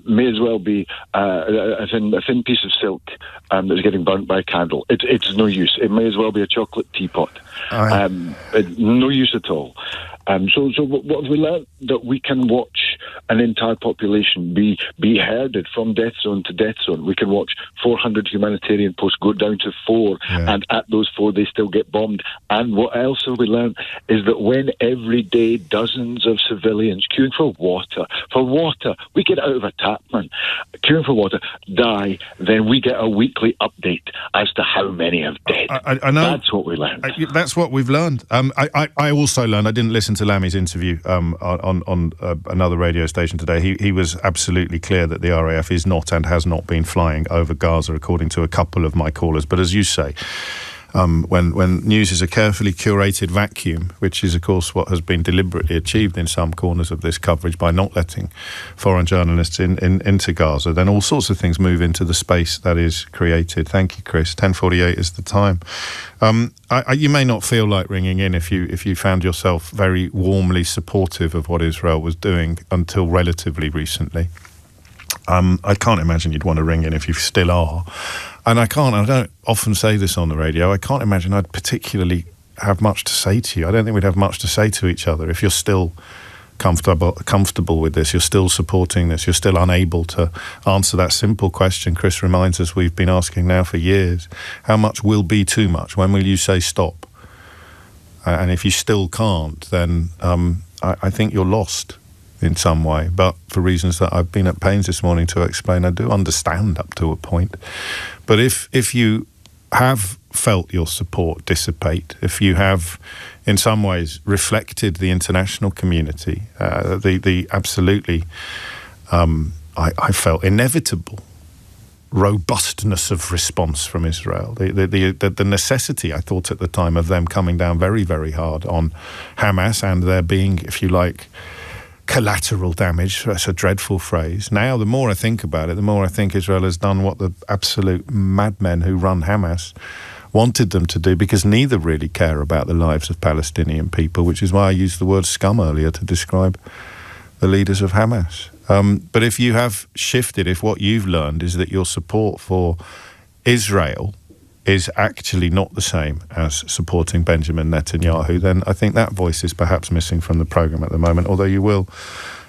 may as well be a thin piece of silk that's getting burnt by a candle. It's no use. It may as well be a chocolate teapot. No use at all. So what have we learned? That we can watch an entire population be herded from death zone to death zone. We can watch 400 humanitarian posts go down to 4, and at those 4 they still get bombed. And what else have we learned is that when every day dozens of civilians queuing for water, we get out of a tap, man, queuing for water, die, then we get a weekly update as to how many have died. I know. That's what we learned. That's what we've learned. I also learned, I didn't listen to Lami's interview on another radio station today. He was absolutely clear that the RAF is not and has not been flying over Gaza, according to a couple of my callers. But as you say, when news is a carefully curated vacuum, which is, of course, what has been deliberately achieved in some corners of this coverage by not letting foreign journalists into Gaza, then all sorts of things move into the space that is created. Thank you, Chris. 10:48 is the time. You may not feel like ringing in if you found yourself very warmly supportive of what Israel was doing until relatively recently. I can't imagine you'd want to ring in if you still are. And I don't often say this on the radio, I can't imagine I'd particularly have much to say to you. I don't think we'd have much to say to each other if you're still comfortable with this, you're still supporting this, you're still unable to answer that simple question Chris reminds us we've been asking now for years. How much will be too much? When will you say stop? And if you still can't, then I think you're lost in some way. But for reasons that I've been at pains this morning to explain, I do understand up to a point. But if you have felt your support dissipate, if you have in some ways reflected the international community, the absolutely, I felt inevitable robustness of response from Israel, the necessity, I thought at the time, of them coming down very, very hard on Hamas and there being, if you like, collateral damage. That's a dreadful phrase. Now, the more I think about it, the more I think Israel has done what the absolute madmen who run Hamas wanted them to do, because neither really care about the lives of Palestinian people, which is why I used the word scum earlier to describe the leaders of Hamas. But if you have shifted, if what you've learned is that your support for Israel is actually not the same as supporting Benjamin Netanyahu, then I think that voice is perhaps missing from the programme at the moment, although you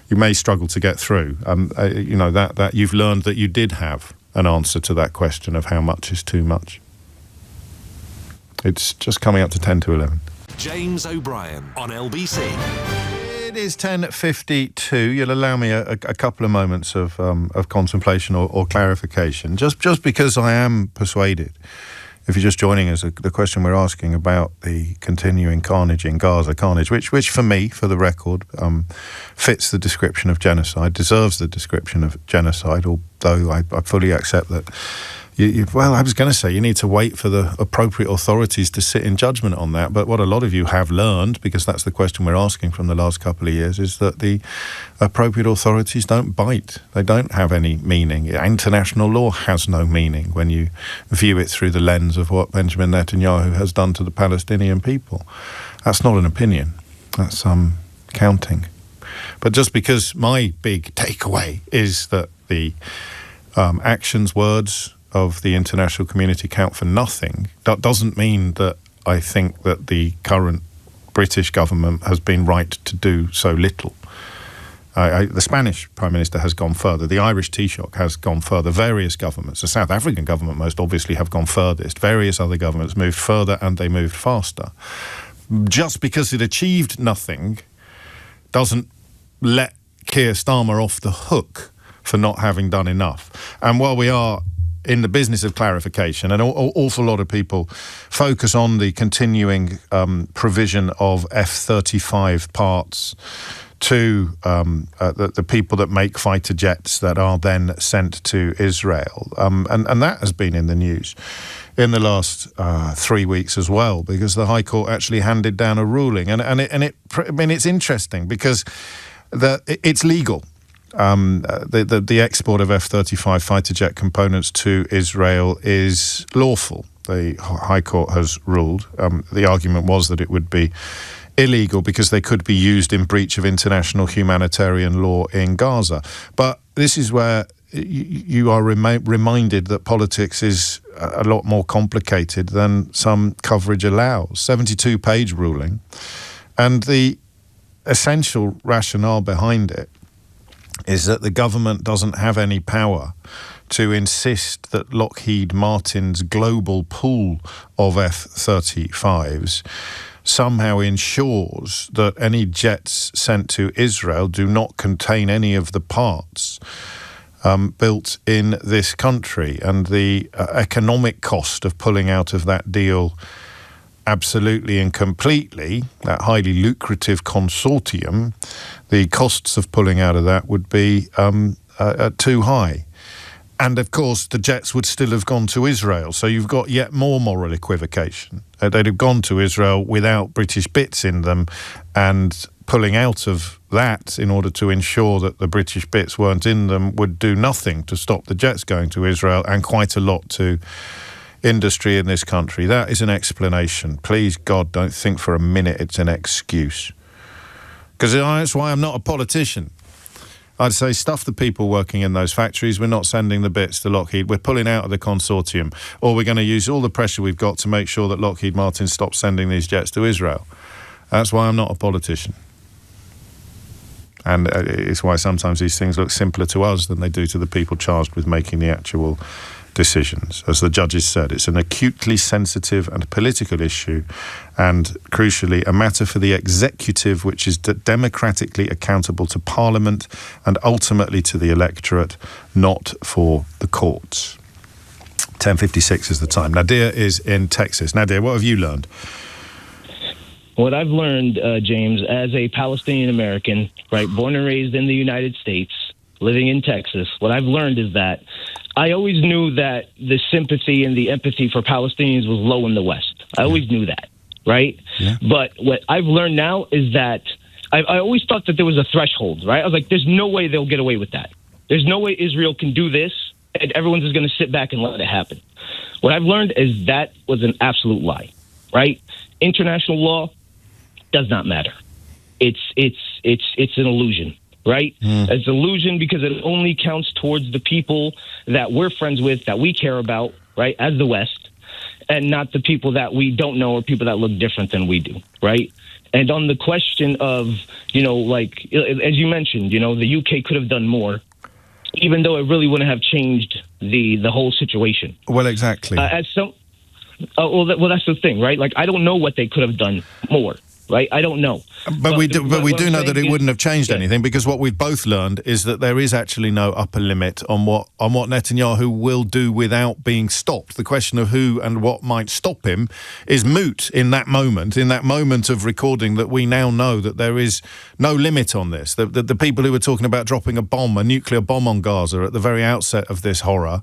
may struggle to get through. That you've learned that you did have an answer to that question of how much is too much. It's just coming up to 10 to 11. James O'Brien on LBC. It is 10:52. You'll allow me a couple of moments of contemplation or clarification, just because I am persuaded, if you're just joining us, the question we're asking about the continuing carnage in Gaza, which for me, for the record, fits the description of genocide, deserves the description of genocide, although I fully accept that I was going to say you need to wait for the appropriate authorities to sit in judgment on that. But what a lot of you have learned, because that's the question we're asking from the last couple of years, is that the appropriate authorities don't bite. They don't have any meaning. International law has no meaning when you view it through the lens of what Benjamin Netanyahu has done to the Palestinian people. That's not an opinion. That's counting. But just because my big takeaway is that the actions, words of the international community count for nothing, that doesn't mean that I think that the current British government has been right to do so little. The Spanish Prime Minister has gone further. The Irish Taoiseach has gone further. Various governments, the South African government most obviously, have gone furthest. Various other governments moved further and they moved faster. Just because it achieved nothing doesn't let Keir Starmer off the hook for not having done enough. And while we are in the business of clarification, an awful lot of people focus on the continuing provision of F-35 parts to the people that make fighter jets that are then sent to Israel. And that has been in the news in the last 3 weeks as well, because the High Court actually handed down a ruling. It's interesting because it's legal. The export of F-35 fighter jet components to Israel is lawful. The High Court has ruled. The argument was that it would be illegal because they could be used in breach of international humanitarian law in Gaza. But this is where you are reminded that politics is a lot more complicated than some coverage allows. 72-page ruling. And the essential rationale behind it is that the government doesn't have any power to insist that Lockheed Martin's global pool of F-35s somehow ensures that any jets sent to Israel do not contain any of the parts built in this country. And the economic cost of pulling out of that deal absolutely and completely, that highly lucrative consortium, the costs of pulling out of that would be too high. And of course, the jets would still have gone to Israel. So you've got yet more moral equivocation. They'd have gone to Israel without British bits in them, and pulling out of that in order to ensure that the British bits weren't in them would do nothing to stop the jets going to Israel, and quite a lot to industry in this country. That is an explanation. Please, God, don't think for a minute it's an excuse. Because that's why I'm not a politician. I'd say stuff the people working in those factories. We're not sending the bits to Lockheed. We're pulling out of the consortium. Or we're going to use all the pressure we've got to make sure that Lockheed Martin stops sending these jets to Israel. That's why I'm not a politician. And it's why sometimes these things look simpler to us than they do to the people charged with making the actual decisions. As the judges said, it's an acutely sensitive and political issue, and crucially a matter for the executive, which is democratically accountable to Parliament and ultimately to the electorate, not for the courts. 10:56 is the time. Nadir is in Texas. Nadir, what have you learned? What I've learned, James, as a Palestinian American, right, born and raised in the United States, living in Texas, what I've learned is that I always knew that the sympathy and the empathy for Palestinians was low in the West. I always knew that, right? Yeah. But what I've learned now is that I always thought that there was a threshold, right? I was like, there's no way they'll get away with that. There's no way Israel can do this and everyone's just going to sit back and let it happen. What I've learned is that was an absolute lie, right? International law does not matter. It's an illusion. Right? It's an illusion because it only counts towards the people that we're friends with, that we care about, right, as the West, and not the people that we don't know or people that look different than we do, right? And on the question of, like, as you mentioned, the UK could have done more, even though it really wouldn't have changed the whole situation. Well, exactly. That's the thing, right? Like, I don't know what they could have done more. Right, I don't know, but we do know that it wouldn't have changed anything, because what we've both learned is that there is actually no upper limit on what Netanyahu will do without being stopped. The question of who and what might stop him is moot in that moment of recording. That we now know that there is no limit on this. The people who were talking about dropping a nuclear bomb on Gaza at the very outset of this horror,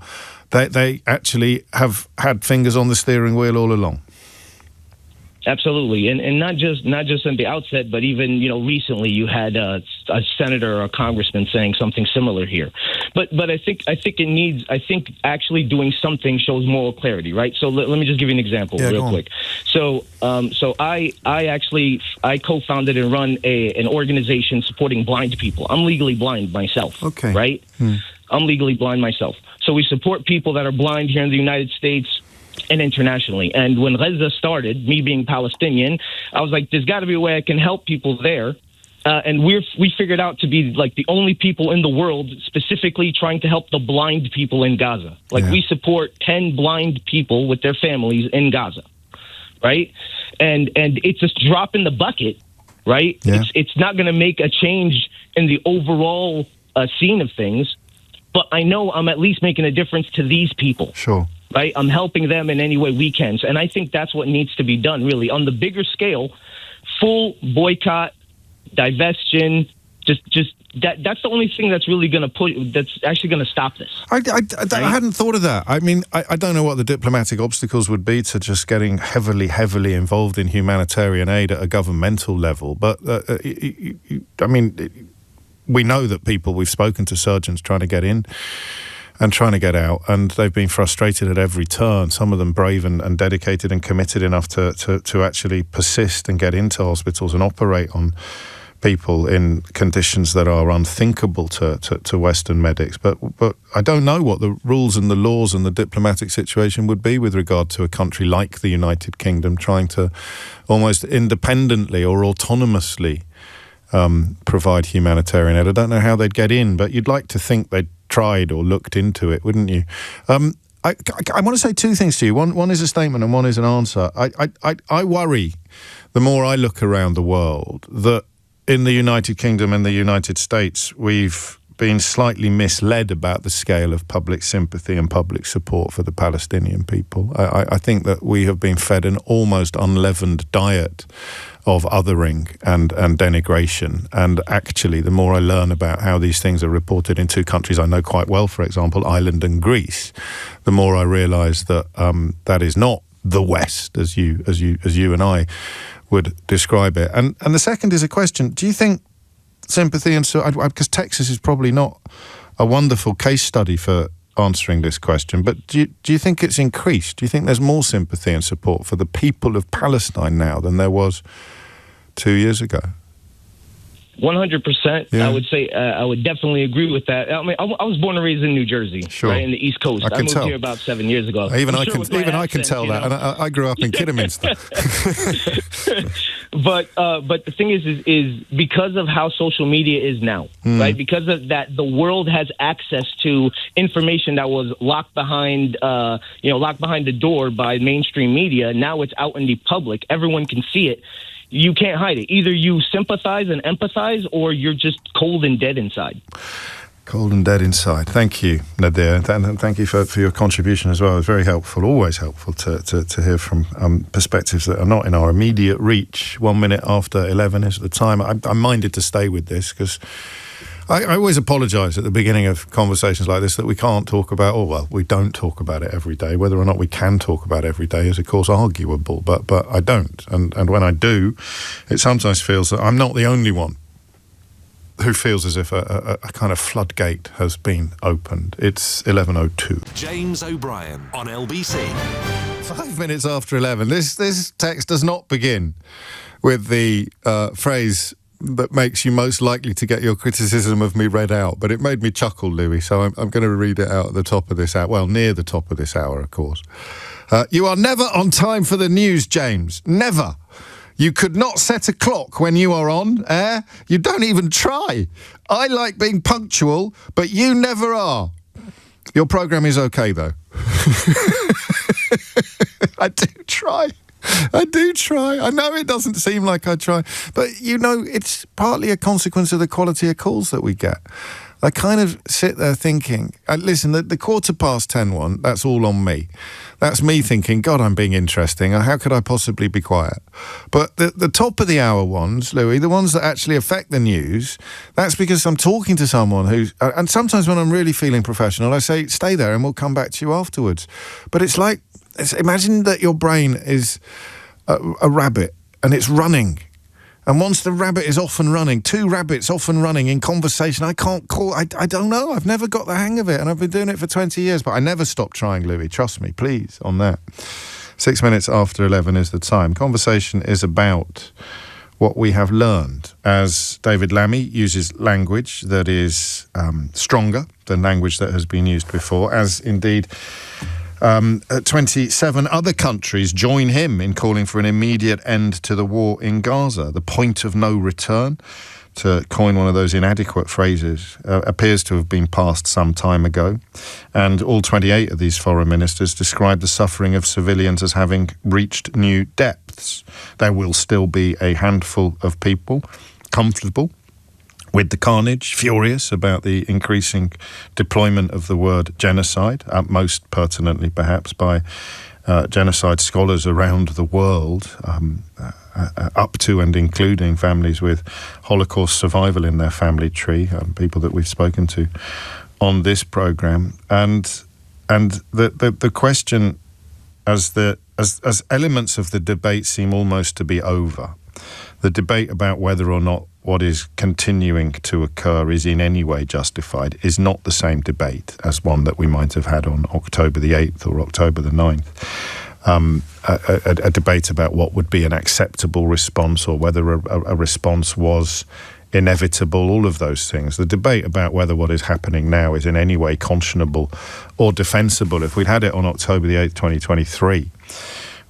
they actually have had fingers on the steering wheel all along. Absolutely, and not just at the outset, but even recently you had a senator or a congressman saying something similar here. But I think actually doing something shows moral clarity, right? So let me just give you an example real quick. So I co-founded and run an organization supporting blind people. I'm legally blind myself. Okay, right? I'm legally blind myself. So we support people that are blind here in the United States and internationally. And when Gaza started, me being Palestinian, I was like, there's got to be a way I can help people there. And we figured out to be like the only people in the world specifically trying to help the blind people in Gaza. Like we support 10 blind people with their families in Gaza, right? And it's a drop in the bucket, right? Yeah. It's not going to make a change in the overall scene of things, but I know I'm at least making a difference to these people. Sure. Right, I'm helping them in any way we can, and I think that's what needs to be done. Really, on the bigger scale, full boycott, divestiture, just that's the only thing that's really going to that's actually going to stop this. I hadn't thought of that. I mean, I don't know what the diplomatic obstacles would be to just getting heavily involved in humanitarian aid at a governmental level, but I mean, we know that we've spoken to surgeons trying to get in and trying to get out, and they've been frustrated at every turn. Some of them brave and dedicated and committed enough to actually persist and get into hospitals and operate on people in conditions that are unthinkable to Western medics. But I don't know what the rules and the laws and the diplomatic situation would be with regard to a country like the United Kingdom trying to almost independently or autonomously provide humanitarian aid. I don't know how they'd get in, but you'd like to think they'd tried or looked into it, wouldn't you? I want to say two things to you. One is a statement and one is an answer. I worry, the more I look around the world, that in the United Kingdom and the United States, we've been slightly misled about the scale of public sympathy and public support for the Palestinian people. I think that we have been fed an almost unleavened diet of othering and denigration. And actually, the more I learn about how these things are reported in two countries I know quite well, for example, Ireland and Greece, the more I realise that that is not the West, as you and I would describe it. And the second is a question: do you think sympathy and so, because Texas is probably not a wonderful case study for answering this question, but do you think it's increased? Do you think there's more sympathy and support for the people of Palestine now than there was 2 years ago? 100%. Yeah. I would say I would definitely agree with that. I mean, I was born and raised in New Jersey, sure, right, in the East Coast. I moved here about 7 years ago. Even I can tell that, and I grew up in Kidderminster. But the thing is because of how social media is now, right? Because of that, the world has access to information that was locked behind the door by mainstream media. Now it's out in the public. Everyone can see it. You can't hide it. Either you sympathize and empathize, or you're just cold and dead inside. Cold and dead inside. Thank you, Nadir. And thank you for your contribution as well. It's very helpful, always helpful to hear from perspectives that are not in our immediate reach. 1 minute after 11 is the time. I'm minded to stay with this because I always apologise at the beginning of conversations like this that we can't talk about, we don't talk about it every day. Whether or not we can talk about it every day is, of course, arguable, but I don't. And when I do, it sometimes feels that I'm not the only one who feels as if a kind of floodgate has been opened. It's 11:02. James O'Brien on LBC. 5 minutes after 11. This text does not begin with the phrase that makes you most likely to get your criticism of me read out, but it made me chuckle, Louis, so I'm going to read it out at the top of this hour. Well, near the top of this hour, of course. You are never on time for the news, James. Never. You could not set a clock when you are on air. You don't even try. I like being punctual, but you never are. Your programme is okay, though. I do try. I know it doesn't seem like I try, but it's partly a consequence of the quality of calls that we get. I kind of sit there thinking, listen, the 10:15 one, that's all on me. That's me thinking, God, I'm being interesting. How could I possibly be quiet? But the top of the hour ones, Louis, the ones that actually affect the news, that's because I'm talking to someone who's, and sometimes when I'm really feeling professional, I say, stay there and we'll come back to you afterwards. But it's like, imagine that your brain is a rabbit and it's running. And once the rabbit is off and running, two rabbits off and running in conversation, I can't call, I don't know, I've never got the hang of it, and I've been doing it for 20 years, but I never stop trying, Louis, trust me, please, on that. 6 minutes after 11 is the time. Conversation is about what we have learned, as David Lammy uses language that is stronger than language that has been used before, as indeed 27 other countries join him in calling for an immediate end to the war in Gaza. The point of no return, to coin one of those inadequate phrases, appears to have been passed some time ago. And all 28 of these foreign ministers describe the suffering of civilians as having reached new depths. There will still be a handful of people comfortable with the carnage, furious about the increasing deployment of the word genocide, most pertinently perhaps by genocide scholars around the world, up to and including families with Holocaust survival in their family tree, people that we've spoken to on this programme. And the question, as elements of the debate seem almost to be over, the debate about whether or not what is continuing to occur is in any way justified is not the same debate as one that we might have had on October the 8th or October the 9th. A debate about what would be an acceptable response or whether a response was inevitable, all of those things. The debate about whether what is happening now is in any way conscionable or defensible. If we'd had it on October the 8th, 2023,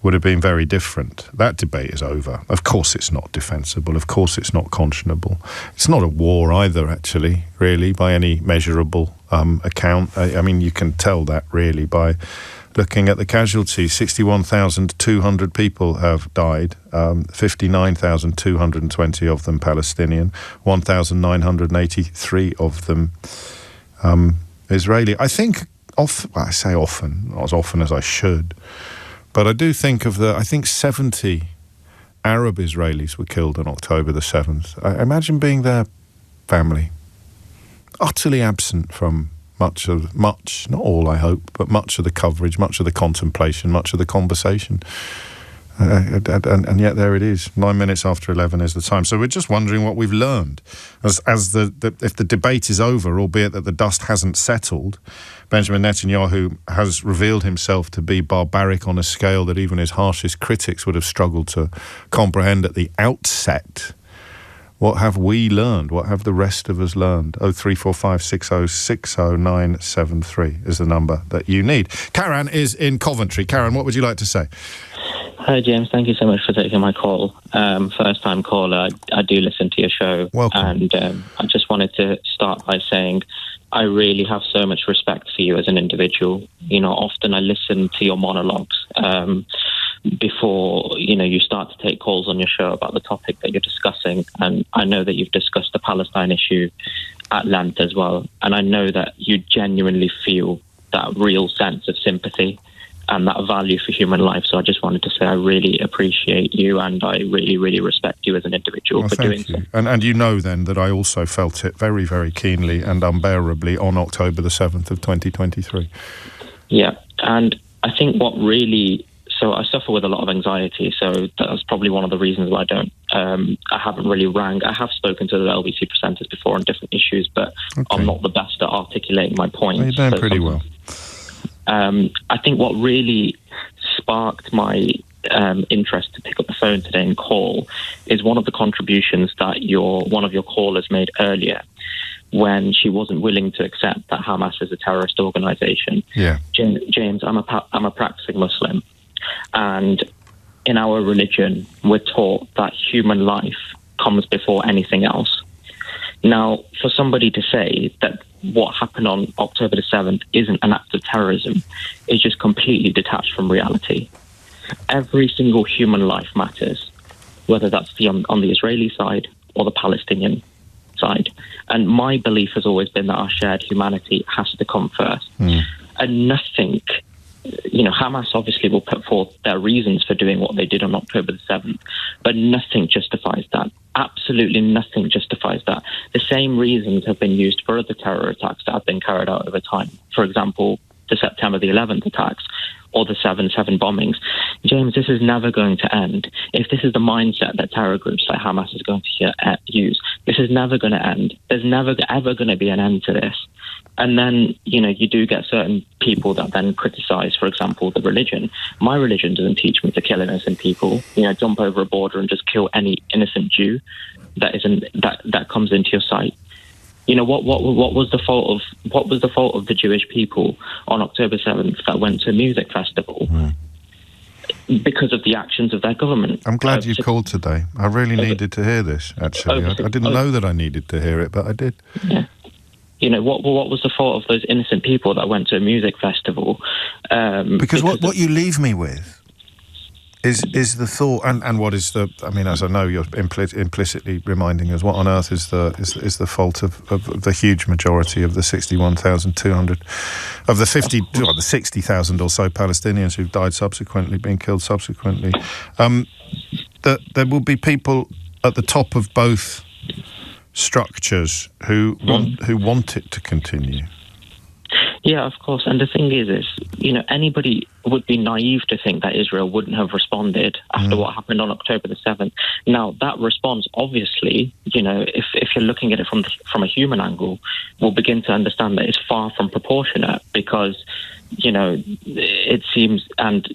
would have been very different. That debate is over. Of course it's not defensible. Of course it's not conscionable. It's not a war either, actually, really, by any measurable account. I mean, you can tell that, really, by looking at the casualties. 61,200 people have died, 59,220 of them Palestinian, 1,983 of them Israeli. I think, I say often, not as often as I should, but I do think of I think 70 Arab Israelis were killed on October the 7th. I imagine being their family, utterly absent from much, not all I hope, but much of the coverage, much of the contemplation, much of the conversation. And yet there it is. 9 minutes after 11 is the time. So we're just wondering what we've learned. If the debate is over, albeit that the dust hasn't settled, Benjamin Netanyahu has revealed himself to be barbaric on a scale that even his harshest critics would have struggled to comprehend at the outset. What have we learned? What have the rest of us learned? 0345 60 60973 is the number that you need. Karen is in Coventry. Karen, what would you like to say? Hi, James. Thank you so much for taking my call. First-time caller. I do listen to your show. Welcome. And I just wanted to start by saying I really have so much respect for you as an individual. You know, often I listen to your monologues before, you start to take calls on your show about the topic that you're discussing. And I know that you've discussed the Palestine issue at length as well. And I know that you genuinely feel that real sense of sympathy and that value for human life. So I just wanted to say I really appreciate you and I really, really respect you as an individual for doing so. And you know then that I also felt it very, very keenly and unbearably on October the 7th of 2023. Yeah, and I think so I suffer with a lot of anxiety, so that's probably one of the reasons why I haven't really rang. I have spoken to the LBC presenters before on different issues, but okay. I'm not the best at articulating my points. Well, you're doing pretty well. I think what really sparked my interest to pick up the phone today and call is one of the contributions that one of your callers made earlier when she wasn't willing to accept that Hamas is a terrorist organization. Yeah. James, I'm a practicing Muslim, and in our religion we're taught that human life comes before anything else. Now, for somebody to say that what happened on October the 7th isn't an act of terrorism is just completely detached from reality. Every single human life matters, whether that's on the Israeli side or the Palestinian side. And my belief has always been that our shared humanity has to come first. And nothing, Hamas obviously will put forth their reasons for doing what they did on October the 7th, but nothing justifies that. Absolutely nothing justifies that. The same reasons have been used for other terror attacks that have been carried out over time. For example, the September the 11th attacks or the 7/7 bombings. James, this is never going to end. If this is the mindset that terror groups like Hamas is going to use, this is never going to end. There's never ever going to be an end to this. And then, you do get certain people that then criticize, for example, the religion. My religion doesn't teach me to kill innocent people. Jump over a border and just kill any innocent Jew that comes into your sight. What was the fault of the Jewish people on October 7th that went to a music festival? Because of the actions of their government. I'm glad you called today. I really needed to hear this, actually. I didn't know that I needed to hear it, but I did. Yeah. What was the fault of those innocent people that went to a music festival? Because what you leave me with is the thought, and what is as I know you're implicitly reminding us, what on earth is the fault of the huge majority of the 61,200 of the 60,000 or so Palestinians who've died subsequently, been killed subsequently? That there will be people at the top of both structures who want it to continue. Yeah, of course. And the thing is, anybody would be naive to think that Israel wouldn't have responded after what happened on October the 7th. Now, that response, obviously, if you're looking at it from a human angle, we'll begin to understand that it's far from proportionate because, it seems, and,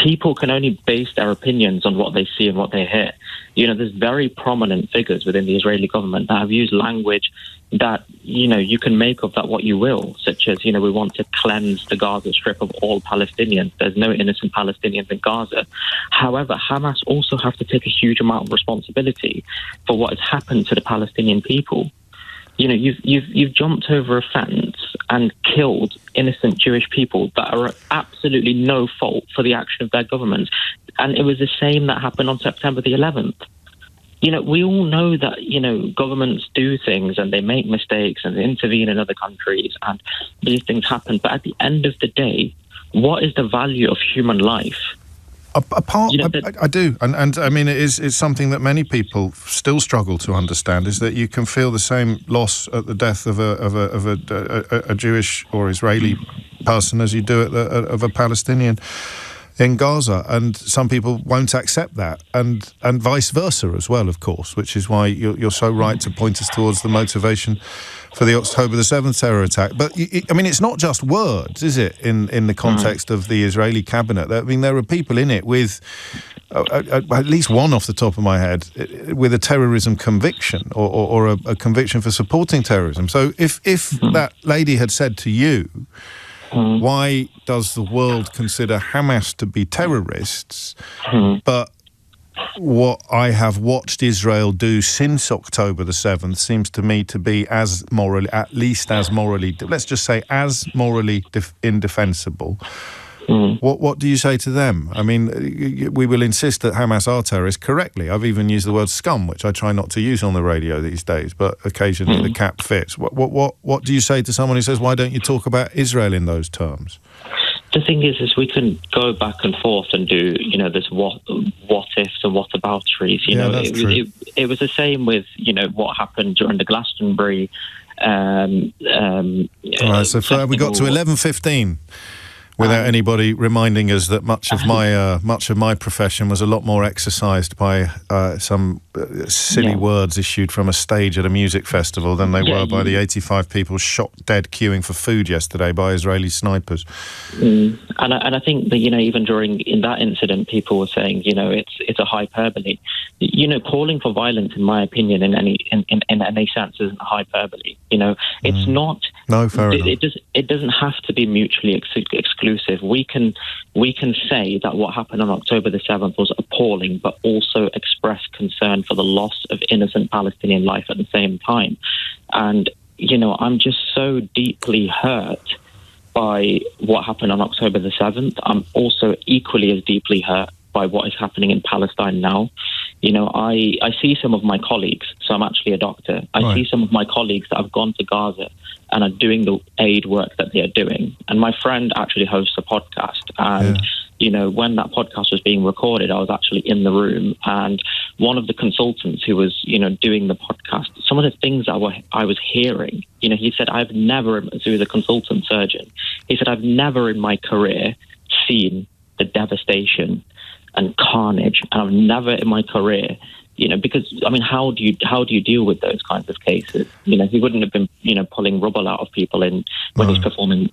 people can only base their opinions on what they see and what they hear. There's very prominent figures within the Israeli government that have used language that, you can make of that what you will, such as, we want to cleanse the Gaza Strip of all Palestinians. There's no innocent Palestinians in Gaza. However, Hamas also have to take a huge amount of responsibility for what has happened to the Palestinian people. You've jumped over a fence and killed innocent Jewish people that are absolutely no fault for the action of their government. And it was the same that happened on September the 11th. We all know that, governments do things and they make mistakes and they intervene in other countries and these things happen. But at the end of the day, what is the value of human life? I do, and I mean it's something that many people still struggle to understand, is that you can feel the same loss at the death of a Jewish or Israeli person as you do of a Palestinian in Gaza, and some people won't accept that, and vice versa as well, of course, which is why you're so right to point us towards the motivation for the October the 7th terror attack. But, it's not just words, is it, in the context of the Israeli cabinet? I mean, there are people in it with, at least one off the top of my head, with a terrorism conviction or a conviction for supporting terrorism. So if that lady had said to you, why does the world consider Hamas to be terrorists, but what I have watched Israel do since October the 7th seems to me to be at least as morally, let's just say as morally indefensible. What do you say to them? I mean, we will insist that Hamas are terrorists correctly. I've even used the word scum, which I try not to use on the radio these days, but occasionally the cap fits. What do you say to someone who says, why don't you talk about Israel in those terms? The thing is we can go back and forth and do, this what ifs and what abouteries. It was the same with, what happened during the Glastonbury. All right, so we got to 11:15. Without anybody reminding us that much of my profession was a lot more exercised by some silly words issued from a stage at a music festival than they were by the 85 people shot dead queuing for food yesterday by Israeli snipers. And I think that even in that incident, people were saying it's a hyperbole. Calling for violence, in my opinion, in any sense, isn't hyperbole. It's not. No, fair enough. It doesn't have to be mutually exclusive. We can say that what happened on October the 7th was appalling, but also express concern for the loss of innocent Palestinian life at the same time. And, I'm just so deeply hurt by what happened on October the 7th. I'm also equally as deeply hurt by what is happening in Palestine now. I see some of my colleagues, so I'm actually a doctor. I see some of my colleagues that have gone to Gaza and are doing the aid work that they are doing. And my friend actually hosts a podcast. And, when that podcast was being recorded, I was actually in the room. And one of the consultants who was, doing the podcast, some of the things I was hearing, he said, so he was a consultant surgeon. He said, I've never in my career seen the devastation and carnage, and I've never in my career, because how do you deal with those kinds of cases? He wouldn't have been, pulling rubble out of people when he's performing,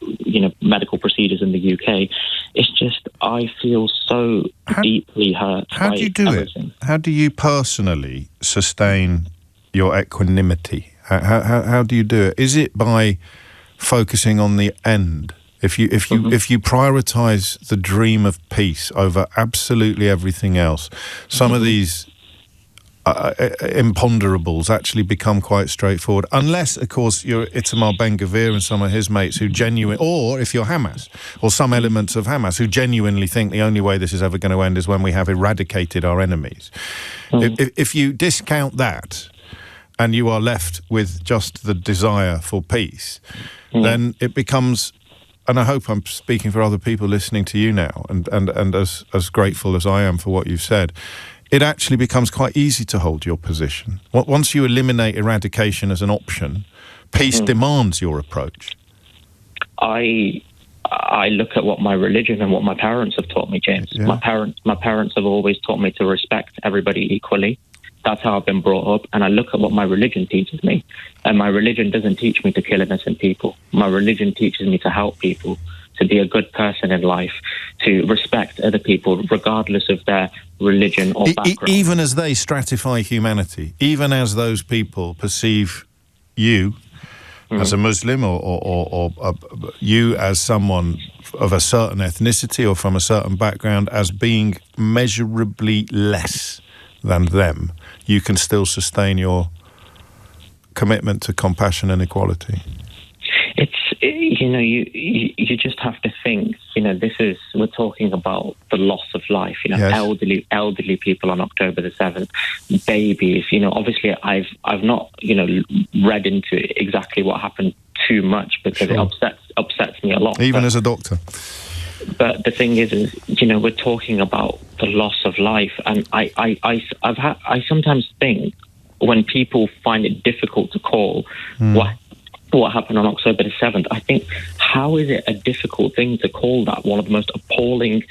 medical procedures in the UK. It's just I feel so deeply hurt. How do you do everything. It? How do you personally sustain your equanimity? How do you do it? Is it by focusing on the end? If you prioritise the dream of peace over absolutely everything else, some of these imponderables actually become quite straightforward. Unless, of course, you're Itamar Ben-Gvir and some of his mates or if you're Hamas, or some elements of Hamas who genuinely think the only way this is ever going to end is when we have eradicated our enemies. If you discount that and you are left with just the desire for peace, then it becomes... And I hope I'm speaking for other people listening to you now, and as grateful as I am for what you've said, it actually becomes quite easy to hold your position. Once you eliminate eradication as an option, peace demands your approach. I look at what my religion and what my parents have taught me, James. Yeah. My parents have always taught me to respect everybody equally. That's how I've been brought up. And I look at what my religion teaches me. And my religion doesn't teach me to kill innocent people. My religion teaches me to help people. to be a good person in life, to respect other people regardless of their religion or background. Even as they stratify humanity, even as those people perceive you as a Muslim or you as someone of a certain ethnicity or from a certain background as being measurably less than them, you can still sustain your commitment to compassion and equality. It's, you just have to think, we're talking about the loss of life, yes. elderly people on October the 7th, babies, obviously I've not, read into exactly what happened too much because it upsets me a lot. Even as a doctor. But the thing is, we're talking about the loss of life, and I sometimes think when people find it difficult to call what happened on October the 7th, I think, how is it a difficult thing to call that one of the most appalling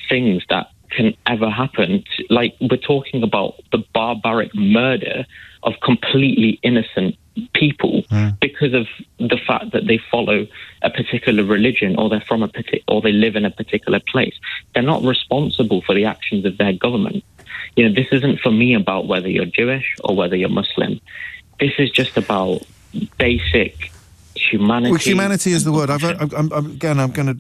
things that can ever happen? Like, we're talking about the barbaric murder of completely innocent people because of the fact that they follow a particular religion or they're from or they live in a particular place. They're not responsible for the actions of their government. This isn't for me about whether you're Jewish or whether you're Muslim. This is just about basic humanity. Well, humanity is the word.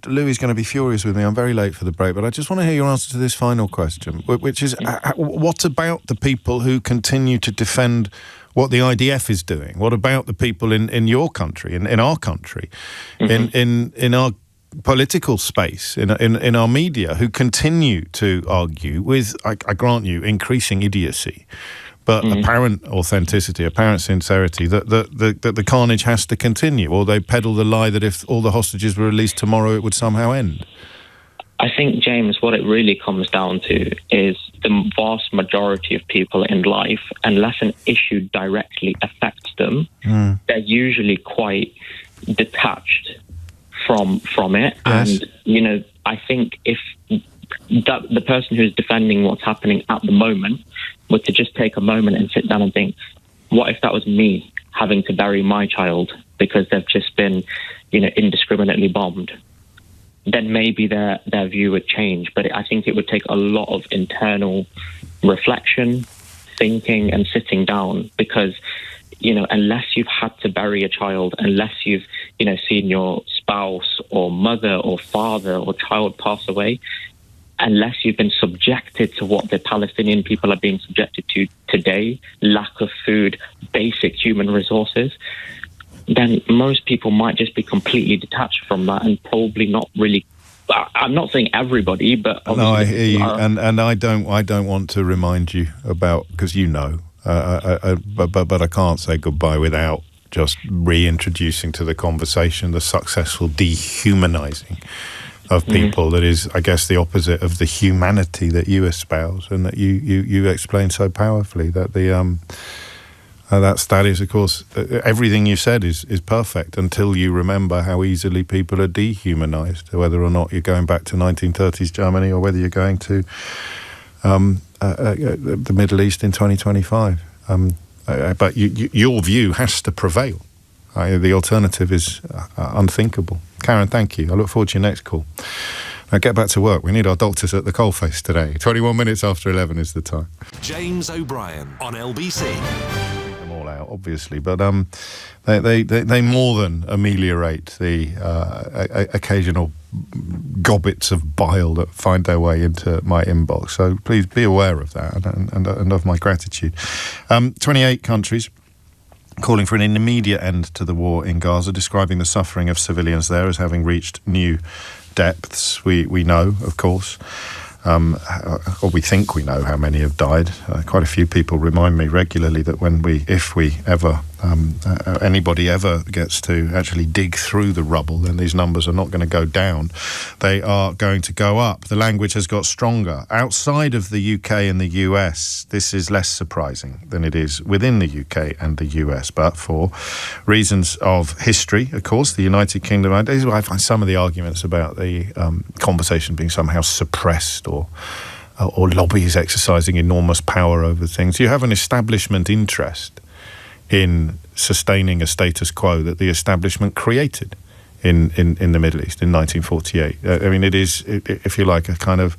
Louis is going to be furious with me. I'm very late for the break, but I just want to hear your answer to this final question, which is, what about the people who continue to defend what the IDF is doing? What about the people in your country, in our country, in our political space, in our media, who continue to argue with, I grant you, increasing idiocy, but apparent authenticity, apparent sincerity, that the carnage has to continue, or they peddle the lie that if all the hostages were released tomorrow, it would somehow end? I think, James, what it really comes down to is the vast majority of people in life, unless an issue directly affects them, they're usually quite detached from it. Yes. And, I think if the person who's defending what's happening at the moment were to just take a moment and sit down and think, what if that was me having to bury my child because they've just been, indiscriminately bombed? Then maybe their view would change. But I think it would take a lot of internal reflection, thinking and sitting down, because, unless you've had to bury a child, unless you've, seen your spouse or mother or father or child pass away, unless you've been subjected to what the Palestinian people are being subjected to today, lack of food, basic human resources, then most people might just be completely detached from that and probably not really. I'm not saying everybody, but no, I hear you, and I don't want to remind you about, because but I can't say goodbye without just reintroducing to the conversation the successful dehumanizing of people that is, I guess, the opposite of the humanity that you espouse and that you explain so powerfully. That that is, of course, everything you said is perfect until you remember how easily people are dehumanized, whether or not you're going back to 1930s Germany or whether you're going to the Middle East in 2025. But your view has to prevail. The alternative is unthinkable. Karen, thank you. I look forward to your next call. Now get back to work. We need our doctors at the coalface today. 21 minutes after 11 is the time. James O'Brien on LBC. Them all out, obviously, but they more than ameliorate the occasional gobbets of bile that find their way into my inbox. So please be aware of that and of my gratitude. 28 countries calling for an immediate end to the war in Gaza, describing the suffering of civilians there as having reached new depths. We know, of course, or we think we know how many have died. Quite a few people remind me regularly that if anybody ever gets to actually dig through the rubble, then these numbers are not going to go down. They are going to go up. The language has got stronger. Outside of the UK and the US, this is less surprising than it is within the UK and the US. But for reasons of history, of course, the United Kingdom, I find some of the arguments about the conversation being somehow suppressed or lobbies exercising enormous power over things. You have an establishment interest in sustaining a status quo that the establishment created in the Middle East in 1948. I mean, it is, if you like, a kind of,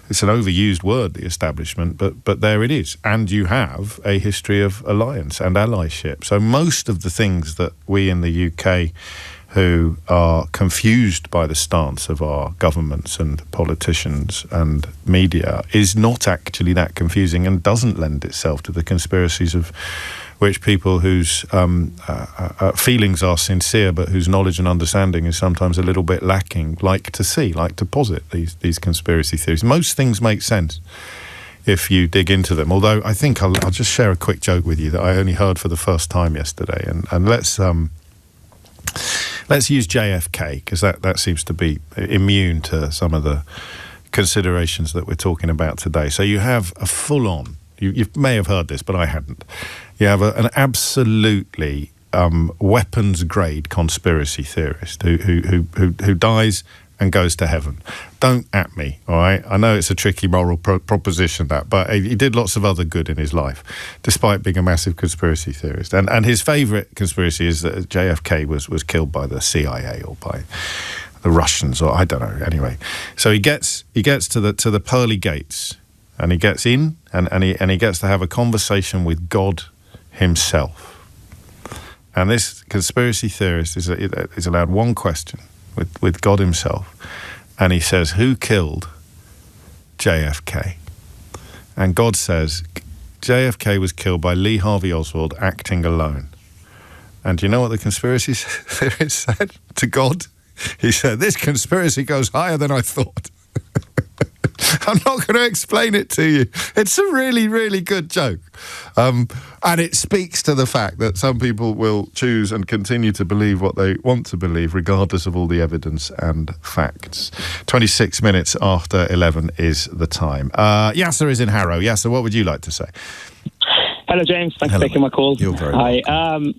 it's an overused word, the establishment, but there it is. And you have a history of alliance and allyship. So most of the things that we in the UK who are confused by the stance of our governments and politicians and media is not actually that confusing and doesn't lend itself to the conspiracies of which people whose feelings are sincere but whose knowledge and understanding is sometimes a little bit lacking like to posit these conspiracy theories. Most things make sense if you dig into them, although I think I'll just share a quick joke with you that I only heard for the first time yesterday, and let's use JFK, because that seems to be immune to some of the considerations that we're talking about today. So you have a full-on, you may have heard this, but I hadn't. You have an absolutely weapons-grade conspiracy theorist who dies and goes to heaven. Don't at me, all right? I know it's a tricky moral proposition, but he did lots of other good in his life, despite being a massive conspiracy theorist. And his favourite conspiracy is that JFK was killed by the CIA or by the Russians, or I don't know. Anyway, so he gets to the pearly gates, and he gets in, and he gets to have a conversation with God himself. And this conspiracy theorist is allowed one question with God himself, and he says, who killed JFK? And God says, JFK was killed by Lee Harvey Oswald acting alone. And do you know what the conspiracy theorist said to God? He said, this conspiracy goes higher than I thought. I'm not going to explain it to you. It's a really, really good joke. And it speaks to the fact that some people will choose and continue to believe what they want to believe, regardless of all the evidence and facts. 26 minutes after 11 is the time. Yasser is in Harrow. Yasser, what would you like to say? Hello, James. Thanks for taking my call. You're very welcome.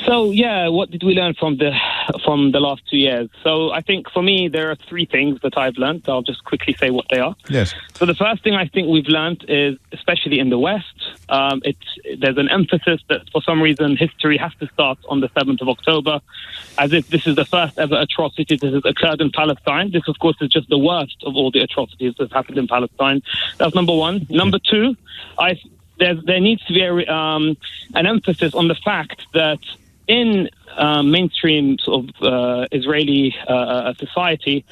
So, what did we learn from the last 2 years? So, I think for me, there are three things that I've learned. I'll just quickly say what they are. Yes. So, the first thing I think we've learned is, especially in the West, there's an emphasis that for some reason history has to start on the 7th of October, as if this is the first ever atrocity that has occurred in Palestine. This, of course, is just the worst of all the atrocities that happened in Palestine. That's number one. Number two, there needs to be an emphasis on the fact that in mainstream sort of Israeli society,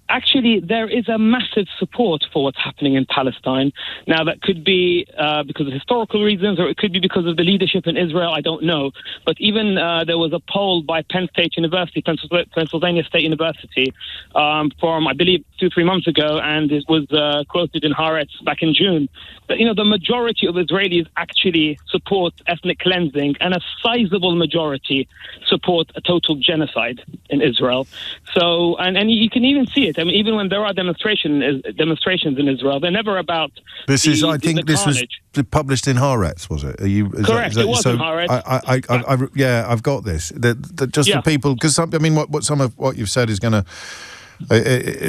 actually there is a massive support for what's happening in Palestine. Now, that could be because of historical reasons, or it could be because of the leadership in Israel, I don't know. But even there was a poll by Penn State University, Pennsylvania State University, from, I believe, 2-3 months ago, and it was quoted in Haaretz back in June, that, the majority of Israelis actually support ethnic cleansing, and a sizable majority support a total genocide in Israel. So, and you can even see it. I mean, even when there are demonstrations in Israel, they're never about I think this was published in Haaretz, was it? Correct, it was in Haaretz. I've got this. For people, because what some of what you've said is going to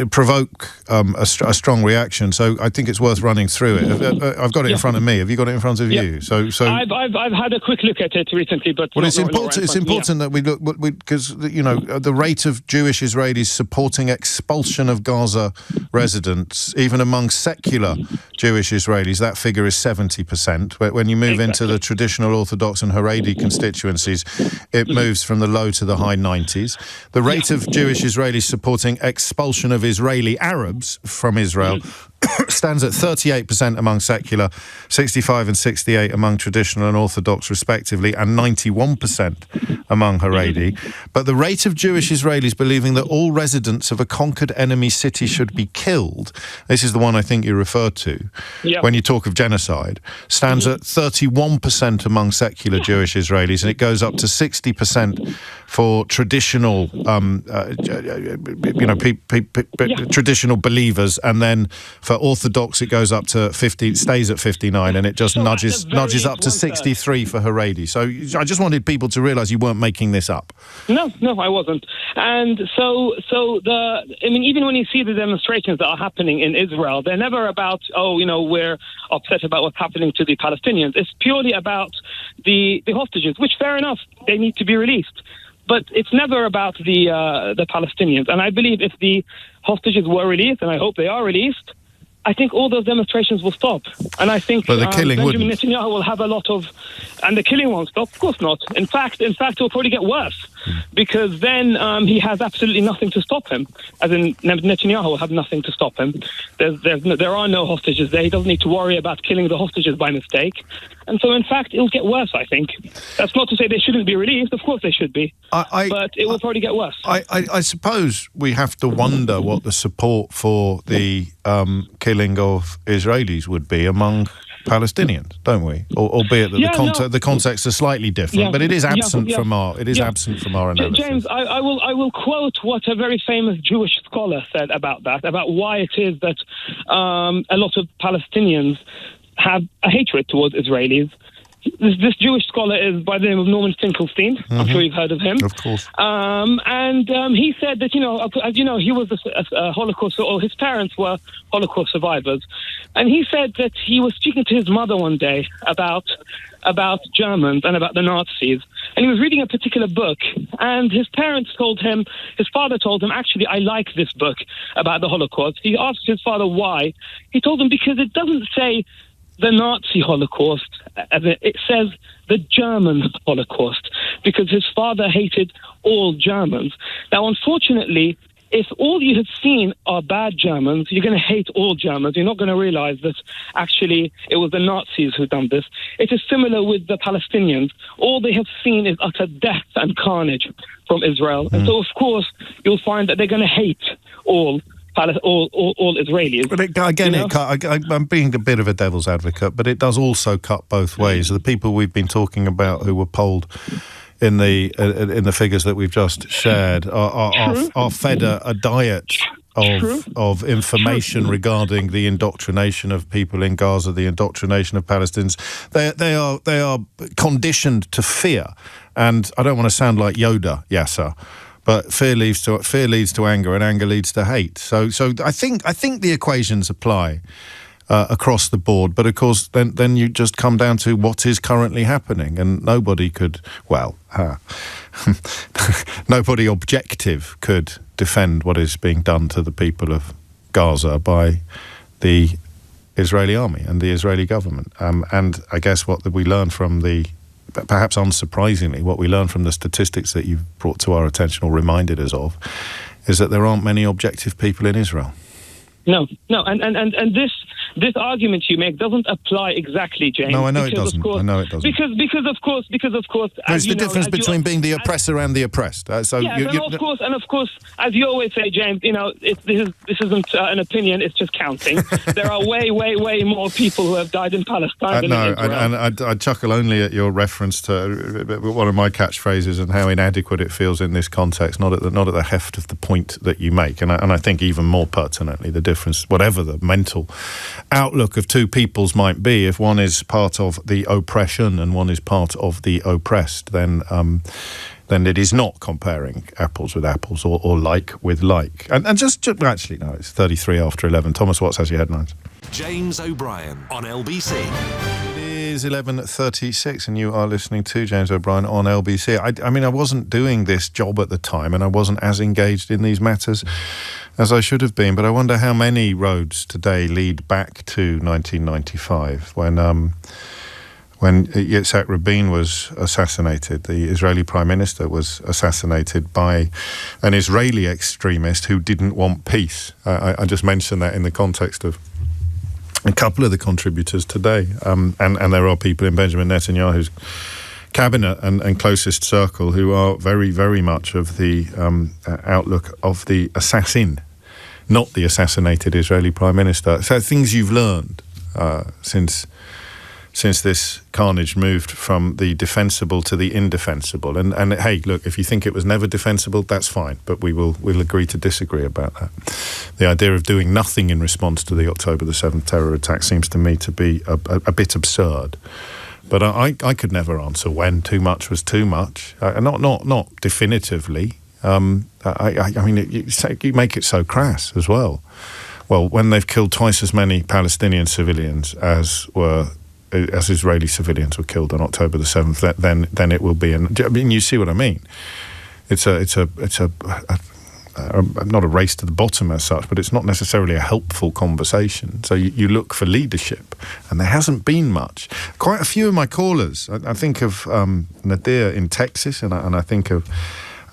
provoke a strong reaction. So I think it's worth running through it. I've got it in front of me. Have you got it in front of you? So I've had a quick look at it recently, but it's important that we look, because the rate of Jewish Israelis supporting expulsion of Gaza residents, even among secular Jewish Israelis, that figure is 70%. When you move into the traditional Orthodox and Haredi constituencies, it moves from the low to the high 90s. The rate of Jewish Israelis supporting expulsion of Israeli Arabs from Israel stands at 38% among secular, 65 and 68 among traditional and Orthodox respectively, and 91% among Haredi. But the rate of Jewish Israelis believing that all residents of a conquered enemy city should be killed, this is the one I think you referred to when you talk of genocide, stands at 31% among secular Jewish Israelis, and it goes up to 60% for traditional traditional believers, and then for Orthodox it goes up to 50, stays at 59, and it just nudges up to 63 for Haredi. So I just wanted people to realise you weren't making this up. No, I wasn't. And so even when you see the demonstrations that are happening in Israel, they're never about, we're upset about what's happening to the Palestinians. It's purely about the hostages, which, fair enough, they need to be released. But it's never about the Palestinians. And I believe if the hostages were released, and I hope they are released, I think all those demonstrations will stop. And I think Benjamin Netanyahu will have a lot of... And the killing won't stop? Of course not. In fact, it will probably get worse, because then he has absolutely nothing to stop him. As in, Netanyahu will have nothing to stop him. There are no hostages there. He doesn't need to worry about killing the hostages by mistake. And so, in fact, it'll get worse, I think. That's not to say they shouldn't be released. Of course they should be. But it will probably get worse. I suppose we have to wonder what the support for the killing of Israelis would be among Palestinians, don't we? Albeit that the context is slightly different, but it is absent from our absent from our analysis. James, I will quote what a very famous Jewish scholar said about that, about why it is that a lot of Palestinians have a hatred towards Israelis. This Jewish scholar is by the name of Norman Finkelstein. Mm-hmm. I'm sure you've heard of him. Of course. And he said that, as you know, he was a Holocaust, or his parents were Holocaust survivors. And he said that he was speaking to his mother one day about Germans and about the Nazis. And he was reading a particular book, and his father told him, actually, I like this book about the Holocaust. He asked his father why. He told him, because it doesn't say the Nazi Holocaust, it says the German Holocaust, because his father hated all Germans. Now, unfortunately, if all you have seen are bad Germans, you're going to hate all Germans. You're not going to realize that actually it was the Nazis who done this. It is similar with the Palestinians. All they have seen is utter death and carnage from Israel. And so, of course, you'll find that they're going to hate all Israelis. But I'm being a bit of a devil's advocate, but it does also cut both ways. The people we've been talking about who were polled in the figures that we've just shared are fed a diet of information regarding the indoctrination of people in Gaza, the indoctrination of Palestinians. They are conditioned to fear, and I don't want to sound like Yoda, Yasser. But fear leads to anger, and anger leads to hate. So I think the equations apply across the board. But of course, then you just come down to what is currently happening, and nobody objective could defend what is being done to the people of Gaza by the Israeli army and the Israeli government. And I guess what we learn from perhaps unsurprisingly, what we learn from the statistics that you've brought to our attention or reminded us of is that there aren't many objective people in Israel. No, and this argument you make doesn't apply exactly, James. No, I know it doesn't. Because of course. There's the difference between being the oppressor and the oppressed. Of course, as you always say, James, this isn't an opinion; it's just counting. There are way more people who have died in Palestine than in Israel. And I chuckle only at your reference to one of my catchphrases and how inadequate it feels in this context, not at the heft of the point that you make, and I think even more pertinently the difference, whatever the mental outlook of two peoples might be, if one is part of the oppression and one is part of the oppressed, then it is not comparing apples with apples or like with like. And just actually, no, it's 33 after 11. Thomas Watts has your headlines. James O'Brien on LBC. It is 11:36 and you are listening to James O'Brien on LBC. I mean, I wasn't doing this job at the time and I wasn't as engaged in these matters as I should have been, but I wonder how many roads today lead back to 1995 when Yitzhak Rabin was assassinated. The Israeli Prime Minister was assassinated by an Israeli extremist who didn't want peace. I just mentioned that in the context of a couple of the contributors today. And there are people in Benjamin Netanyahu's cabinet and closest circle who are very, very much of the outlook of the assassin, not the assassinated Israeli Prime Minister. So things you've learned since this carnage moved from the defensible to the indefensible. And hey, look, if you think it was never defensible, that's fine, but we'll agree to disagree about that. The idea of doing nothing in response to the October the 7th terror attack seems to me to be a bit absurd. But I could never answer when too much was too much. Not definitively. I mean, you make it so crass as well. Well, when they've killed twice as many Palestinian civilians as Israeli civilians were killed on October the 7th, then it will be. I mean, you see what I mean. not a race to the bottom as such, but it's not necessarily a helpful conversation. So you look for leadership, and there hasn't been much. Quite a few of my callers, I think of Nadir in Texas, and I think of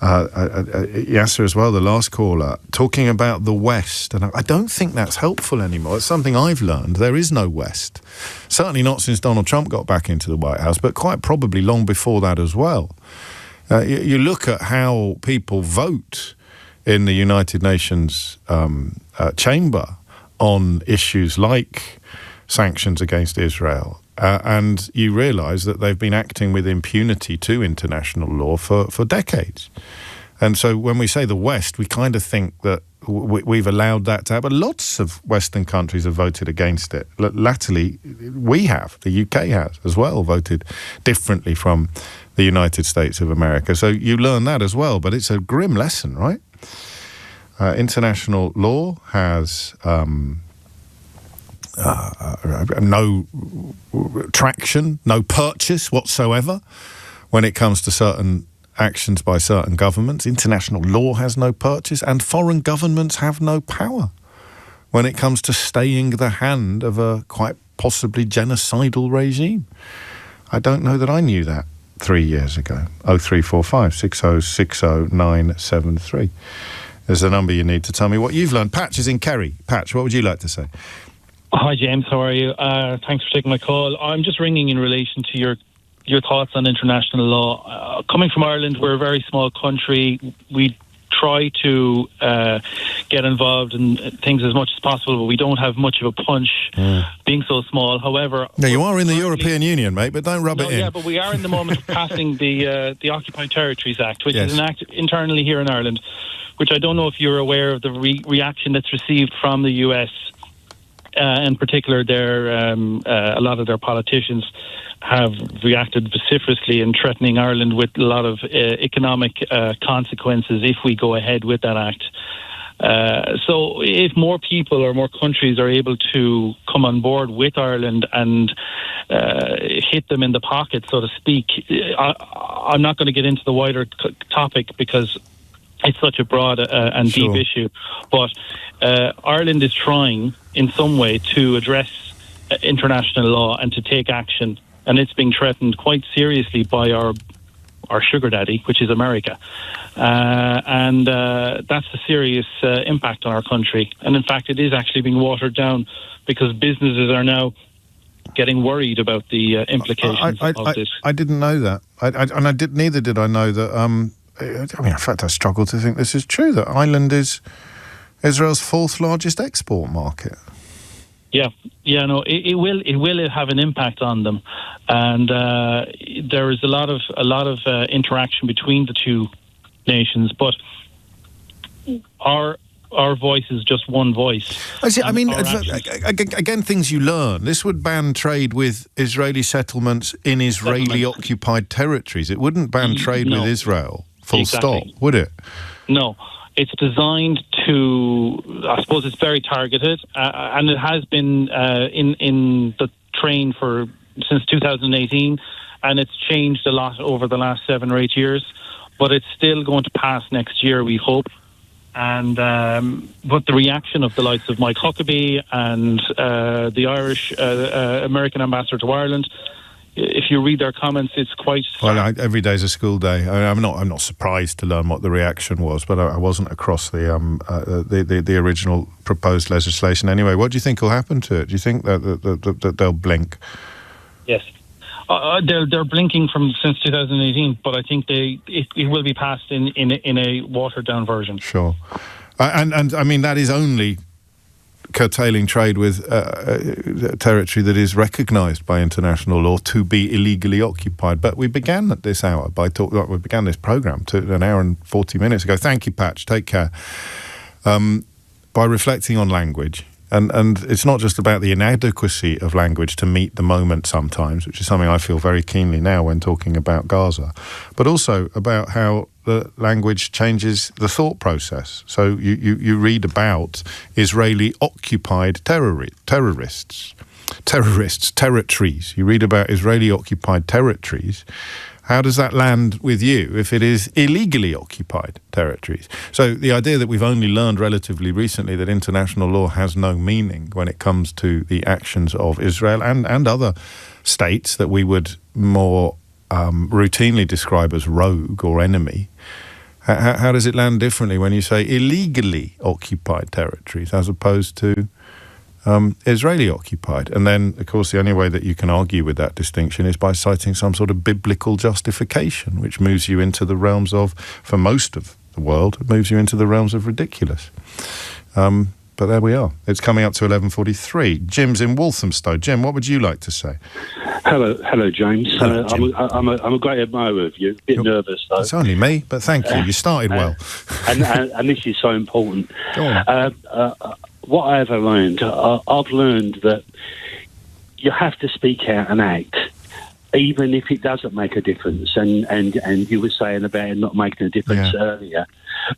Yasser as well, the last caller, talking about the West. And I don't think that's helpful anymore. It's something I've learned. There is no West. Certainly not since Donald Trump got back into the White House, but quite probably long before that as well. You look at how people vote in the United Nations chamber on issues like sanctions against Israel, and you realise that they've been acting with impunity to international law for decades. And so when we say the West, we kind of think that we've allowed that to happen. Lots of Western countries have voted against it. Latterly, we have, the UK has as well, voted differently from the United States of America. So you learn that as well, but it's a grim lesson, right? International law has no traction, no purchase whatsoever when it comes to certain actions by certain governments. International law has no purchase, and foreign governments have no power when it comes to staying the hand of a quite possibly genocidal regime. I don't know that I knew that 3 years ago. 0345 6060 973 is the number you need to tell me what you've learned. Patch is in Kerry. Patch, what would you like to say? Hi, James. How are you? Thanks for taking my call. I'm just ringing in relation to your thoughts on international law. Coming from Ireland, we're a very small country. We try to get involved in things as much as possible, but we don't have much of a punch being so small. However... No, you are in the European Union, mate, but don't rub it in. Yeah, but we are in the moment of passing the Occupied Territories Act, which is an act internally here in Ireland, which I don't know if you're aware of the reaction that's received from the US. In particular, a lot of their politicians have reacted vociferously in threatening Ireland with a lot of economic consequences if we go ahead with that act. So if more people or more countries are able to come on board with Ireland and hit them in the pocket, so to speak, I'm not going to get into the wider topic because it's such a broad and deep issue. But Ireland is trying in some way to address international law and to take action. And it's being threatened quite seriously by our sugar daddy, which is America. And that's a serious impact on our country. And in fact, it is actually being watered down because businesses are now getting worried about the implications of this. I didn't know that. Neither did I know that... in fact, I struggle to think this is true, that Ireland is Israel's fourth largest export market. No, it will have an impact on them, and there is a lot of interaction between the two nations. But our voice is just one voice. Again, things you learn. This would ban trade with Israeli settlements in Israeli-occupied territories. It wouldn't ban trade with Israel. Full stop, would it? No. It's designed to, I suppose it's very targeted, and it has been in the train since 2018, and it's changed a lot over the last 7 or 8 years, but it's still going to pass next year, we hope. And but the reaction of the likes of Mike Huckabee and the Irish American ambassador to Ireland, if you read their comments, it's quite... Well, every day's a school day. I'm not surprised to learn what the reaction was, but I wasn't across the original proposed legislation anyway. What do you think will happen to it? Do you think that they'll blink? Yes. They're blinking since 2018, but I think it will be passed in a watered-down version. Sure. And I mean, that is only curtailing trade with territory that is recognised by international law to be illegally occupied. But we began at this hour we began this programme an hour and 40 minutes ago. Thank you, Patch. Take care. By reflecting on language, and it's not just about the inadequacy of language to meet the moment sometimes, which is something I feel very keenly now when talking about Gaza, but also about how the language changes the thought process. So you read about Israeli-occupied territories. You read about Israeli-occupied territories, How does that land with you if it is illegally occupied territories? So the idea that we've only learned relatively recently that international law has no meaning when it comes to the actions of Israel and other states that we would more routinely describe as rogue or enemy, how does it land differently when you say illegally occupied territories as opposed to Israeli occupied? And then, of course, the only way that you can argue with that distinction is by citing some sort of biblical justification, which moves you into the realms of, for most of the world, it moves you into the realms of ridiculous. But there we are. It's coming up to 11:43. Jim's in Walthamstow. Jim, what would you like to say? Hello, James. Hello, Jim. I'm a great admirer of you. A bit nervous, though. It's only me, but thank you. You started well. And this is so important. Go on. What I have learned, I've learned that you have to speak out and act, even if it doesn't make a difference. And you were saying about it not making a difference earlier,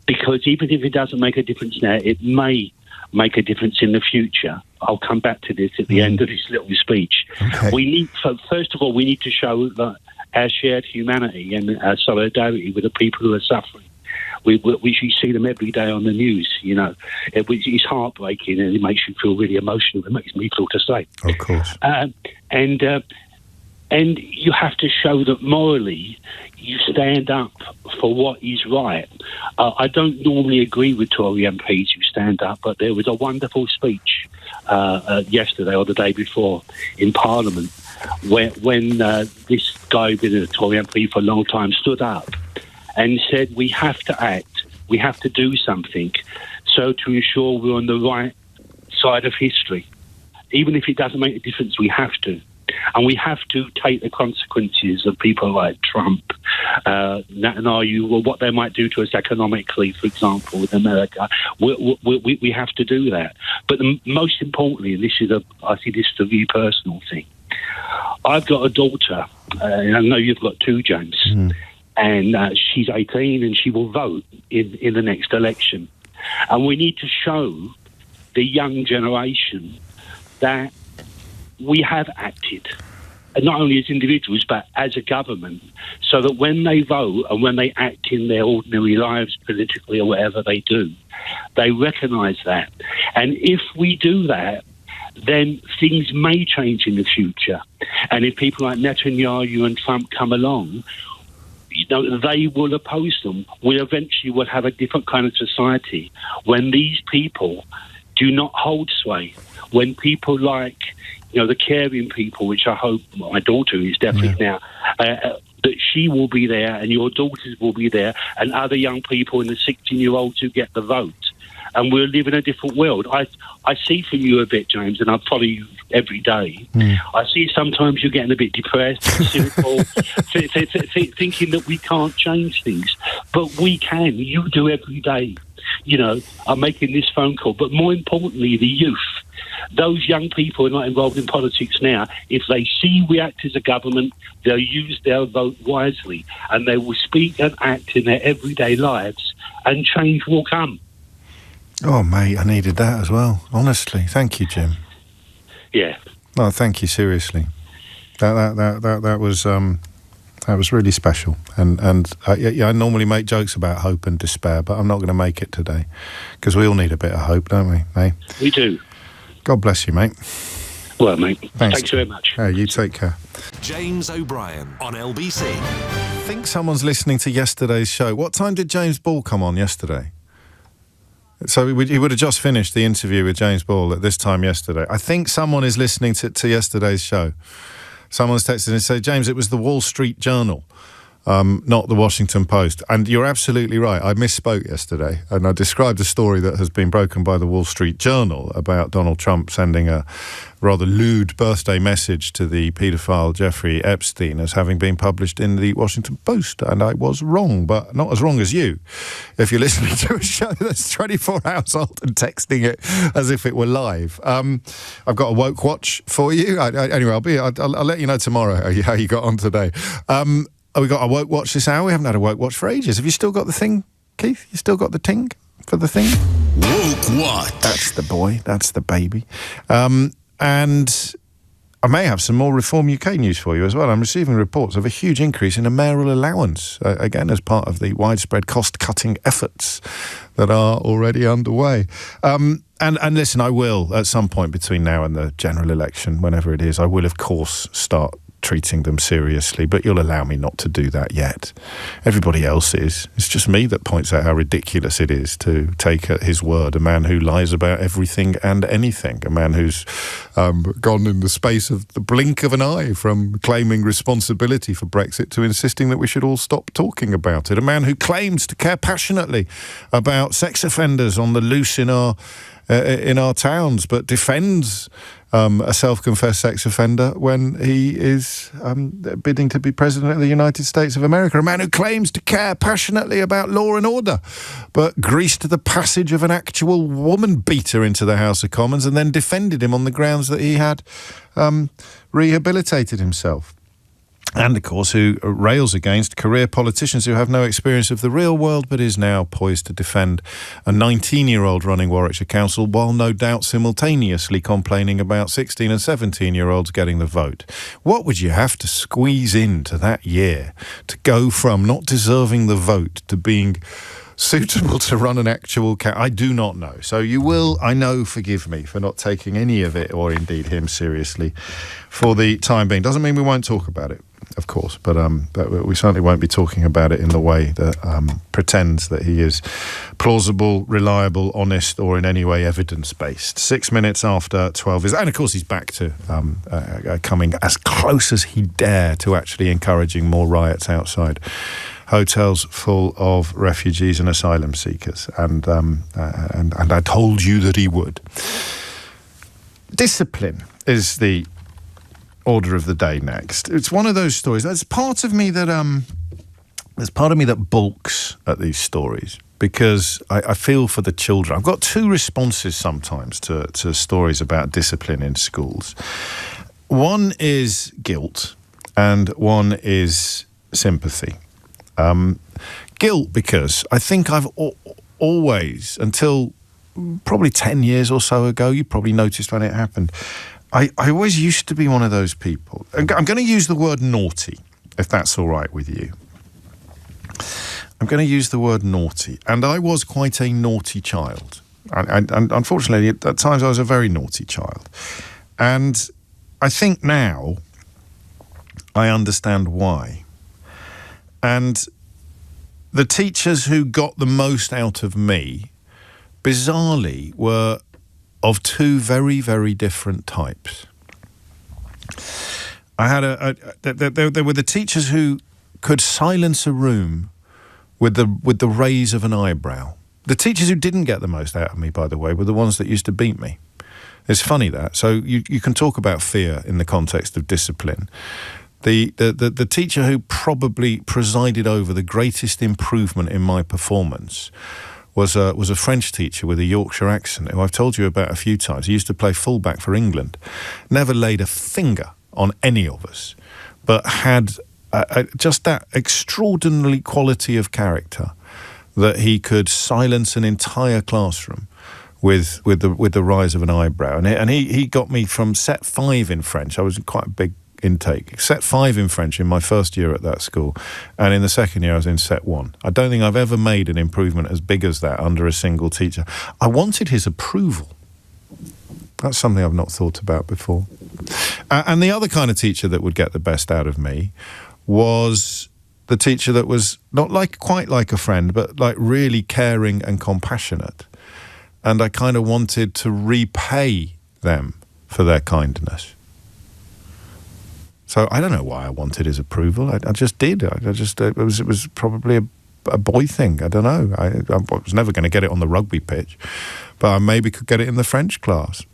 because even if it doesn't make a difference now, it may make a difference in the future. I'll come back to this at the end of this little speech. Okay. First of all, we need to show our shared humanity and our solidarity with the people who are suffering. We see them every day on the news, you know. It's heartbreaking and it makes you feel really emotional. It makes me feel the same. Of course. And you have to show that morally you stand up for what is right. I don't normally agree with Tory MPs who stand up, but there was a wonderful speech yesterday or the day before in Parliament when this guy who'd been a Tory MP for a long time stood up and said, we have to act, we have to do something so to ensure we're on the right side of history. Even if it doesn't make a difference, we have to. And we have to take the consequences of people like Trump and argue what they might do to us economically, for example, with America. We have to do that. But most importantly, and I see this as a very personal thing, I've got a daughter, and I know you've got two, James, and she's 18 and she will vote in the next election. And we need to show the young generation that we have acted, and not only as individuals but as a government, so that when they vote and when they act in their ordinary lives politically or whatever they do, they recognise that. And if we do that, then things may change in the future. And if people like Netanyahu and Trump come along, you know, they will oppose them. We eventually will have a different kind of society when these people do not hold sway. When people like, you know, the caring people, which I hope my daughter is definitely now, that she will be there and your daughters will be there and other young people and the 16-year-olds who get the vote. And we'll live in a different world. I see from you a bit, James, and I follow you every day. I see sometimes you're getting a bit depressed, cynical, thinking that we can't change things. But we can. You do every day. You know, I'm making this phone call. But more importantly, the youth. Those young people are not involved in politics now. If they see we act as a government, they'll use their vote wisely and they will speak and act in their everyday lives and change will come. Oh, mate, I needed that as well. Honestly, thank you, Jim. Yeah. No, thank you, seriously. That was really special. And I normally make jokes about hope and despair, but I'm not going to make it today because we all need a bit of hope, don't we, mate? We do. God bless you, mate. Well, mate, thanks very much. Hey, you take care. James O'Brien on LBC. I think someone's listening to yesterday's show. What time did James Ball come on yesterday? So he would have just finished the interview with James Ball at this time yesterday. I think someone is listening to yesterday's show. Someone's texted and said, James, it was the Wall Street Journal, not the Washington Post. And you're absolutely right. I misspoke yesterday. And I described a story that has been broken by the Wall Street Journal about Donald Trump sending a rather lewd birthday message to the paedophile Jeffrey Epstein as having been published in the Washington Post. And I was wrong, but not as wrong as you. If you're listening to a show that's 24 hours old and texting it as if it were live. I've got a woke watch for you. Anyway, I'll let you know tomorrow how you got on today. We got a woke watch this hour. We haven't had a woke watch for ages. Have you still got the thing, Keith? You still got the ting for the thing? Woke watch. That's the boy. That's the baby. And I may have some more Reform UK news for you as well. I'm receiving reports of a huge increase in a mayoral allowance, again, as part of the widespread cost-cutting efforts that are already underway. And listen, I will, at some point between now and the general election, whenever it is, I will, of course, start treating them seriously, but you'll allow me not to do that yet. Everybody else is. It's just me that points out how ridiculous it is to take at his word a man who lies about everything and anything, a man who's gone in the space of the blink of an eye from claiming responsibility for Brexit to insisting that we should all stop talking about it, a man who claims to care passionately about sex offenders on the loose in our towns, but defends a self-confessed sex offender when he is bidding to be President of the United States of America. A man who claims to care passionately about law and order, but greased the passage of an actual woman beater into the House of Commons and then defended him on the grounds that he had rehabilitated himself. And, of course, who rails against career politicians who have no experience of the real world but is now poised to defend a 19-year-old running Warwickshire Council while no doubt simultaneously complaining about 16 and 17-year-olds getting the vote. What would you have to squeeze into that year to go from not deserving the vote to being suitable to run an actual I do not know. So you will, I know, forgive me for not taking any of it, or indeed him, seriously for the time being. Doesn't mean we won't talk about it, of course, but we certainly won't be talking about it in the way that pretends that he is plausible, reliable, honest, or in any way evidence-based. 6 minutes after 12 is... And, of course, he's back to coming as close as he dare to actually encouraging more riots outside hotels full of refugees and asylum seekers. And I told you that he would. Discipline is the order of the day next. It's one of those stories. There's part of me that balks at these stories because I feel for the children. I've got two responses sometimes to stories about discipline in schools. One is guilt and one is sympathy. Guilt because I think I've always, until probably 10 years or so ago, you probably noticed when it happened, I always used to be one of those people. I'm going to use the word naughty, if that's all right with you. I'm going to use the word naughty. And I was quite a naughty child. And unfortunately, at times I was a very naughty child. And I think now I understand why. And the teachers who got the most out of me, bizarrely, were of two very, very different types. I had there were the teachers who could silence a room with the raise of an eyebrow. The teachers who didn't get the most out of me, by the way, were the ones that used to beat me. It's funny that. So you can talk about fear in the context of discipline. The teacher who probably presided over the greatest improvement in my performance was a French teacher with a Yorkshire accent who I've told you about a few times. He used to play fullback for England, never laid a finger on any of us, but had just that extraordinary quality of character that he could silence an entire classroom with the rise of an eyebrow. And he got me from set 5 in French. I was quite a big intake. Set 5 in French in my first year at that school, and in the second year I was in set 1. I don't think I've ever made an improvement as big as that under a single teacher. I wanted his approval. That's something I've not thought about before. And the other kind of teacher that would get the best out of me was the teacher that was not quite like a friend, but like really caring and compassionate. And I kind of wanted to repay them for their kindness. So I don't know why I wanted his approval. I just did. It was probably a boy thing. I don't know. I was never going to get it on the rugby pitch, but I maybe could get it in the French class.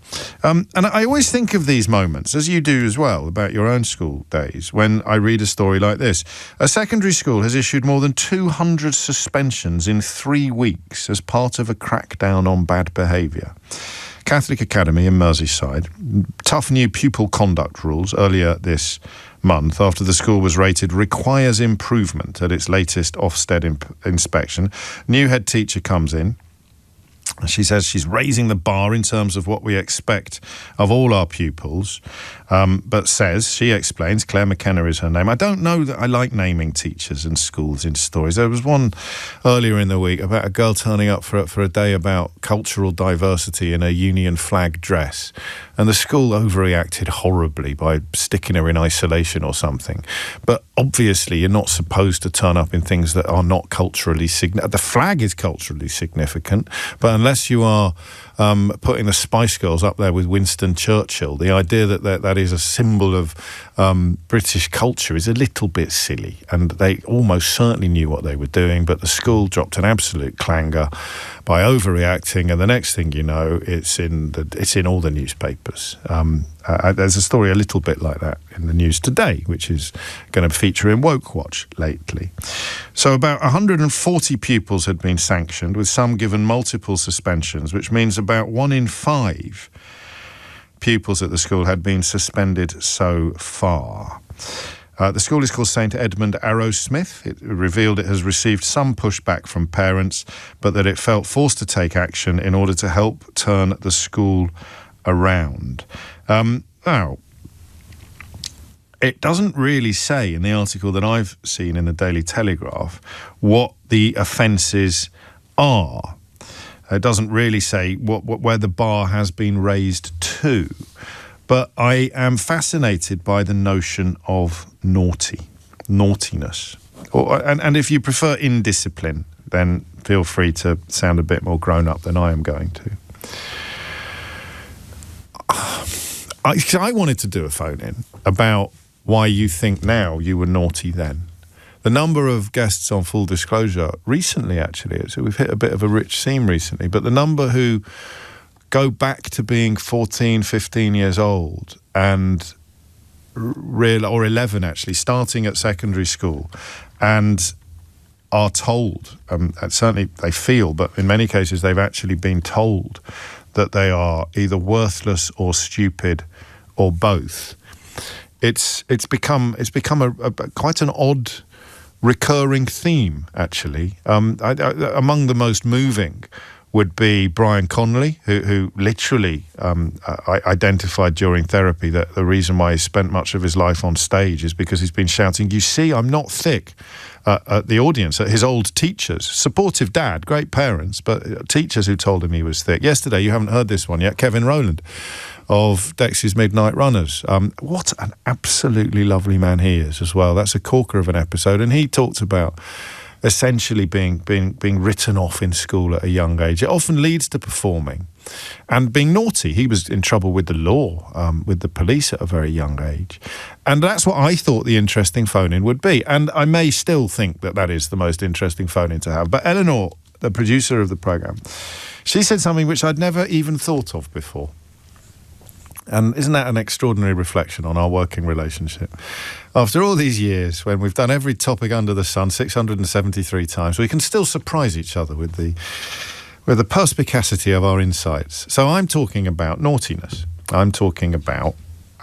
And I always think of these moments, as you do as well, about your own school days, when I read a story like this. A secondary school has issued more than 200 suspensions in 3 weeks as part of a crackdown on bad behaviour. Catholic Academy in Merseyside, tough new pupil conduct rules earlier this month after the school was rated requires improvement at its latest Ofsted inspection. New head teacher comes in She says she's raising the bar in terms of what we expect of all our pupils, but says, she explains, Claire McKenna is her name. I don't know that I like naming teachers and schools in stories. There was one earlier in the week about a girl turning up for a day about cultural diversity in a Union flag dress, and the school overreacted horribly by sticking her in isolation or something. But obviously you're not supposed to turn up in things that are not culturally significant. The flag is culturally significant, but unless you are putting the Spice Girls up there with Winston Churchill, the idea that is a symbol of British culture is a little bit silly, and they almost certainly knew what they were doing, but the school dropped an absolute clanger by overreacting, and the next thing you know, it's in all the newspapers. There's a story a little bit like that in the news today, which is going to feature in Woke Watch lately. So about 140 pupils had been sanctioned, with some given multiple suspensions, which means about 1 in 5 pupils at the school had been suspended so far. The school is called St Edmund Arrowsmith. It revealed it has received some pushback from parents, but that it felt forced to take action in order to help turn the school around. Now, it doesn't really say in the article that I've seen in the Daily Telegraph what the offences are. It doesn't really say where the bar has been raised to. But I am fascinated by the notion of naughtiness. And if you prefer indiscipline, then feel free to sound a bit more grown up than I am going to. I wanted to do a phone-in about why you think now you were naughty then. The number of guests on Full Disclosure recently, actually, so we've hit a bit of a rich seam recently, but the number who go back to being 14, 15 years old and or 11 actually, starting at secondary school, and are told, certainly they feel, but in many cases they've actually been told that they are either worthless or stupid or both. It's become a quite an odd recurring theme, actually. Among the most moving would be Brian Connolly, who literally identified during therapy that the reason why he spent much of his life on stage is because he's been shouting, "You see, I'm not thick," at the audience, at his old teachers. Supportive dad, great parents, but teachers who told him he was thick. Yesterday, you haven't heard this one yet, Kevin Rowland of Dexy's Midnight Runners. What an absolutely lovely man he is as well. That's a corker of an episode, and he talked about essentially being written off in school at a young age. It often leads to performing and being naughty. He was in trouble with the law, with the police at a very young age. And that's what I thought the interesting phone-in would be. And I may still think that is the most interesting phone-in to have. But Eleanor, the producer of the programme, she said something which I'd never even thought of before. And isn't that an extraordinary reflection on our working relationship? After all these years, when we've done every topic under the sun 673 times, we can still surprise each other with the perspicacity of our insights. So I'm talking about naughtiness. I'm talking about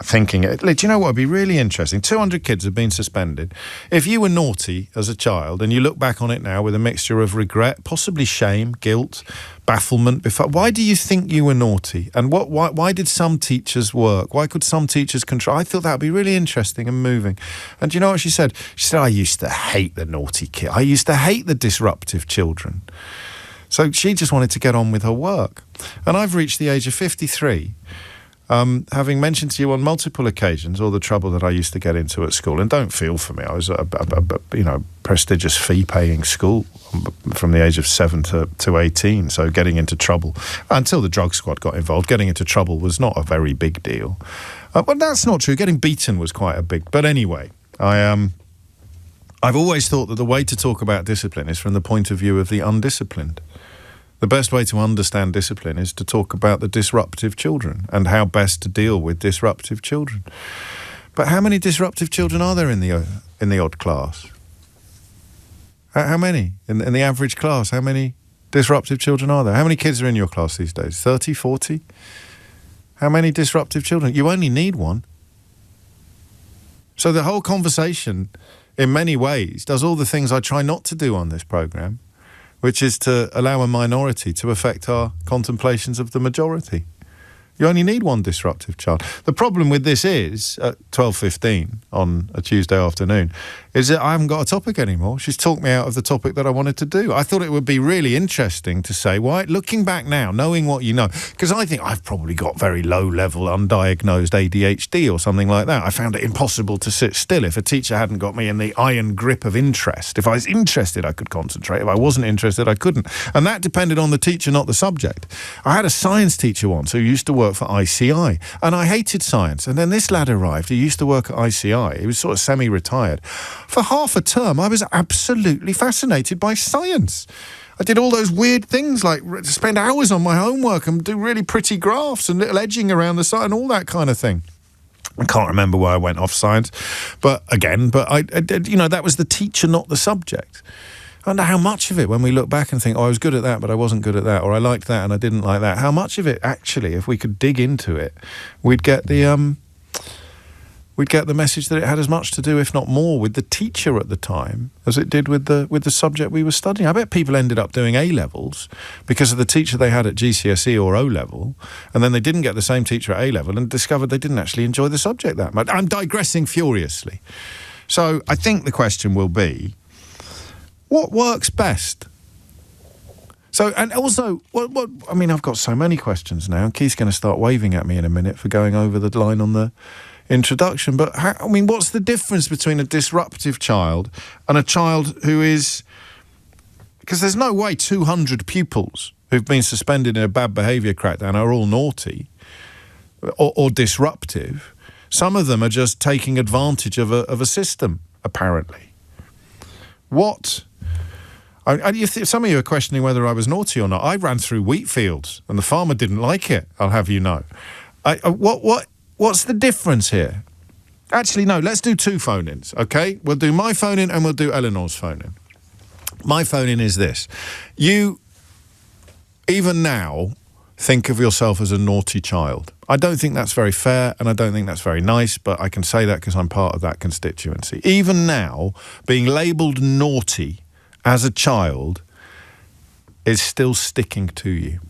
thinking, do you know what would be really interesting? 200 kids have been suspended. If you were naughty as a child and you look back on it now with a mixture of regret, possibly shame, guilt, bafflement, why do you think you were naughty? And why did some teachers work? Why could some teachers control? I thought that would be really interesting and moving. And do you know what she said? She said, I used to hate the naughty kid. I used to hate the disruptive children. So she just wanted to get on with her work. And I've reached the age of 53, having mentioned to you on multiple occasions all the trouble that I used to get into at school. And don't feel for me. I was at a prestigious fee-paying school from the age of 7 to 18. So getting into trouble, until the drug squad got involved, getting into trouble was not a very big deal. But that's not true. Getting beaten was quite a big... But anyway, I've always thought that the way to talk about discipline is from the point of view of the undisciplined. The best way to understand discipline is to talk about the disruptive children and how best to deal with disruptive children. But how many disruptive children are there in the odd class? How many? In the average class, how many disruptive children are there? How many kids are in your class these days? 30, 40? How many disruptive children? You only need one. So the whole conversation, in many ways, does all the things I try not to do on this programme, which is to allow a minority to affect our contemplations of the majority. You only need one disruptive child. The problem with this is, at 12:15 on a Tuesday afternoon, is that I haven't got a topic anymore. She's talked me out of the topic that I wanted to do. I thought it would be really interesting to say, why, looking back now, knowing what you know, because I think I've probably got very low-level undiagnosed ADHD or something like that. I found it impossible to sit still if a teacher hadn't got me in the iron grip of interest. If I was interested, I could concentrate. If I wasn't interested, I couldn't. And that depended on the teacher, not the subject. I had a science teacher once who used to work for ICI, and I hated science. And then this lad arrived who used to work at ICI. He was sort of semi-retired. For half a term, I was absolutely fascinated by science. I did all those weird things like spend hours on my homework and do really pretty graphs and little edging around the side and all that kind of thing. I can't remember where I went off science, but I did, you know, that was the teacher, not the subject. I wonder how much of it, when we look back and think, oh, I was good at that, but I wasn't good at that, or I liked that and I didn't like that, how much of it actually, if we could dig into it, we'd get the message that it had as much to do, if not more, with the teacher at the time as it did with the subject we were studying. I bet people ended up doing A-levels because of the teacher they had at GCSE or O-level, and then they didn't get the same teacher at A-level and discovered they didn't actually enjoy the subject that much. I'm digressing furiously. So I think the question will be, what works best? So, and also, what I mean, I've got so many questions now. Keith's going to start waving at me in a minute for going over the line on the introduction. But, what's the difference between a disruptive child and a child who is... Because there's no way 200 pupils who've been suspended in a bad behaviour crackdown are all naughty or disruptive. Some of them are just taking advantage of a system, apparently. What... some of you are questioning whether I was naughty or not. I ran through wheat fields and the farmer didn't like it, I'll have you know. What's the difference here? Actually, no, let's do two phone-ins, okay? We'll do my phone-in and we'll do Eleanor's phone-in. My phone-in is this. You, even now, think of yourself as a naughty child. I don't think that's very fair and I don't think that's very nice, but I can say that because I'm part of that constituency. Even now, being labelled naughty as a child is still sticking to you.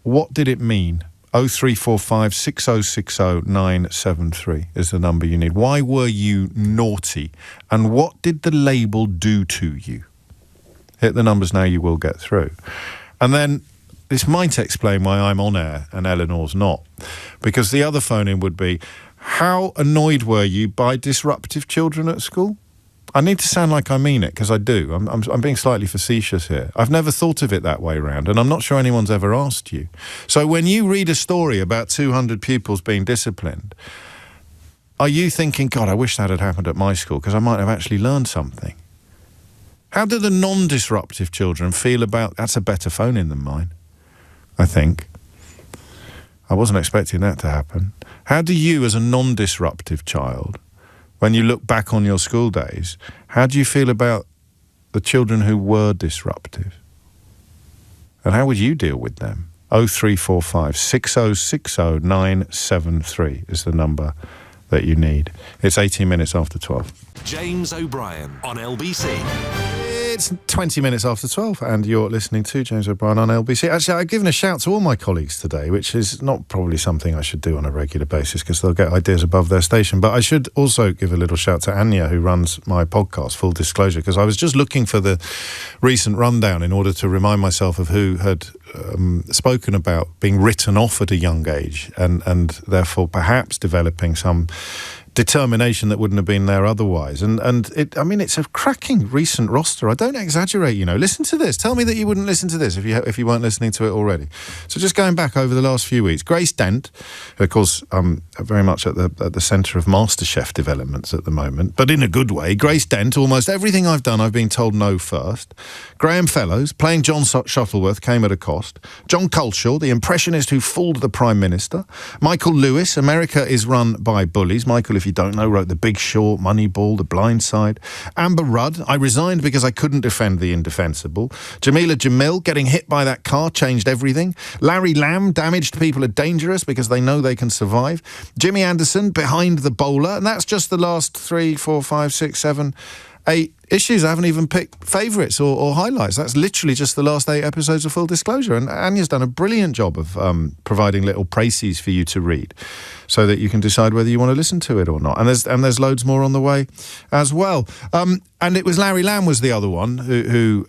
What did it mean? 0345 6060 973 is the number you need. Why were you naughty? And what did the label do to you? Hit the numbers now, you will get through. And then this might explain why I'm on air and Eleanor's not. Because the other phone-in would be, how annoyed were you by disruptive children at school? I need to sound like I mean it, because I do. I'm being slightly facetious here. I've never thought of it that way round, and I'm not sure anyone's ever asked you. So when you read a story about 200 pupils being disciplined, are you thinking, God, I wish that had happened at my school, because I might have actually learned something? How do the non-disruptive children feel about... That's a better phone-in than mine, I think. I wasn't expecting that to happen. How do you, as a non-disruptive child... When you look back on your school days, how do you feel about the children who were disruptive? And how would you deal with them? 0345 6060 973 is the number that you need. It's 18 minutes after 12. James O'Brien on LBC. It's 20 minutes after 12 and you're listening to James O'Brien on LBC. Actually, I've given a shout to all my colleagues today, which is not probably something I should do on a regular basis because they'll get ideas above their station. But I should also give a little shout to Anya, who runs my podcast, Full Disclosure, because I was just looking for the recent rundown in order to remind myself of who had spoken about being written off at a young age and therefore perhaps developing some determination that wouldn't have been there otherwise. And it's a cracking recent roster. I don't exaggerate, you know. Listen to this. Tell me that you wouldn't listen to this if you weren't listening to it already. So just going back over the last few weeks, Grace Dent, who of course very much at the centre of MasterChef developments at the moment, but in a good way. Grace Dent, almost everything I've done, I've been told no first. Graham Fellows, playing John Shuttleworth, came at a cost. John Culshaw, the impressionist who fooled the Prime Minister. Michael Lewis, America is run by bullies. Michael, if you don't know, wrote The Big Short, Moneyball, The Blind Side. Amber Rudd, I resigned because I couldn't defend the indefensible. Jamila Jamil, getting hit by that car changed everything. Larry Lamb, damaged people are dangerous because they know they can survive. Jimmy Anderson, behind the bowler, and that's just the last 3, 4, 5, 6, 7, 8 issues. I haven't even picked favourites or highlights. That's literally just the last 8 episodes of Full Disclosure. And Anya's done a brilliant job of providing little précis for you to read so that you can decide whether you want to listen to it or not. And there's loads more on the way as well. And it was Larry Lamb was the other one who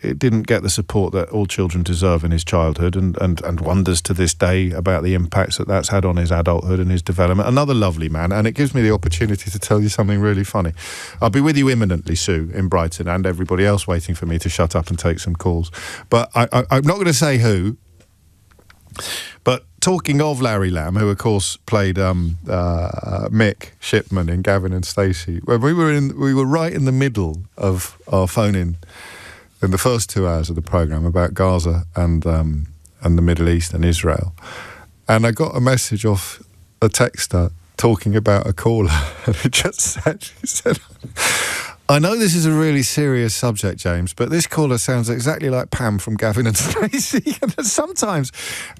didn't get the support that all children deserve in his childhood and wonders to this day about the impacts that's had on his adulthood and his development. Another lovely man, and it gives me the opportunity to tell you something really funny. I'll be with you imminently, Sue, in Brighton, and everybody else waiting for me to shut up and take some calls. But I'm not going to say who. But talking of Larry Lamb, who of course played Mick Shipman in Gavin and Stacey, when we were right in the middle of our phone-in the first 2 hours of the programme about Gaza and the Middle East and Israel, and I got a message off a texter talking about a caller, and it just said, she said, I know this is a really serious subject, James, but this caller sounds exactly like Pam from Gavin and Stacey. And sometimes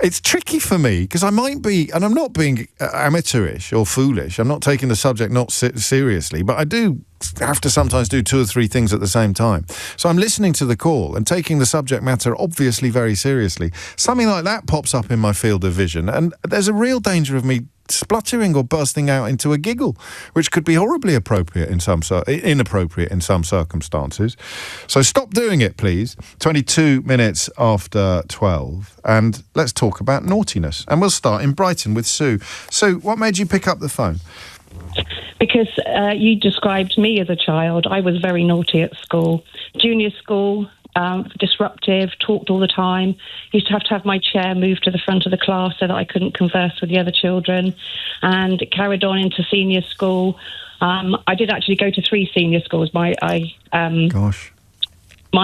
it's tricky for me because I might be, and I'm not being amateurish or foolish. I'm not taking the subject not seriously, but I do have to sometimes do 2 or 3 things at the same time. So I'm listening to the call and taking the subject matter obviously very seriously. Something like that pops up in my field of vision, and there's a real danger of me spluttering or bursting out into a giggle, which could be horribly inappropriate in some circumstances. So stop doing it, please. 22 minutes after 12, and let's talk about naughtiness. And we'll start in Brighton with Sue. Sue, what made you pick up the phone? Because you described me as a child. I was very naughty at school. Junior school, disruptive, talked all the time. Used to have my chair moved to the front of the class so that I couldn't converse with the other children. And it carried on into senior school. I did actually go to 3 senior schools. My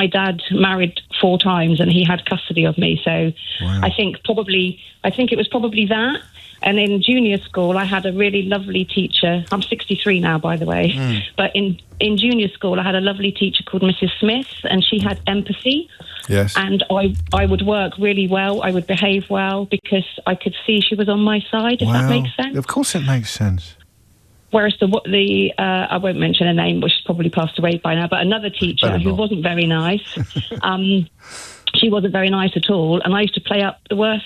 dad married 4 times and he had custody of me. So wow. I think it was probably that. And in junior school, I had a really lovely teacher. I'm 63 now, by the way. But in junior school, I had a lovely teacher called Mrs. Smith, and she had empathy. Yes. And I would work really well. I would behave well because I could see she was on my side, if that makes sense. Of course it makes sense. Whereas the I won't mention her name, which has probably passed away by now, but another teacher who wasn't very nice, she wasn't very nice at all, and I used to play up the worst.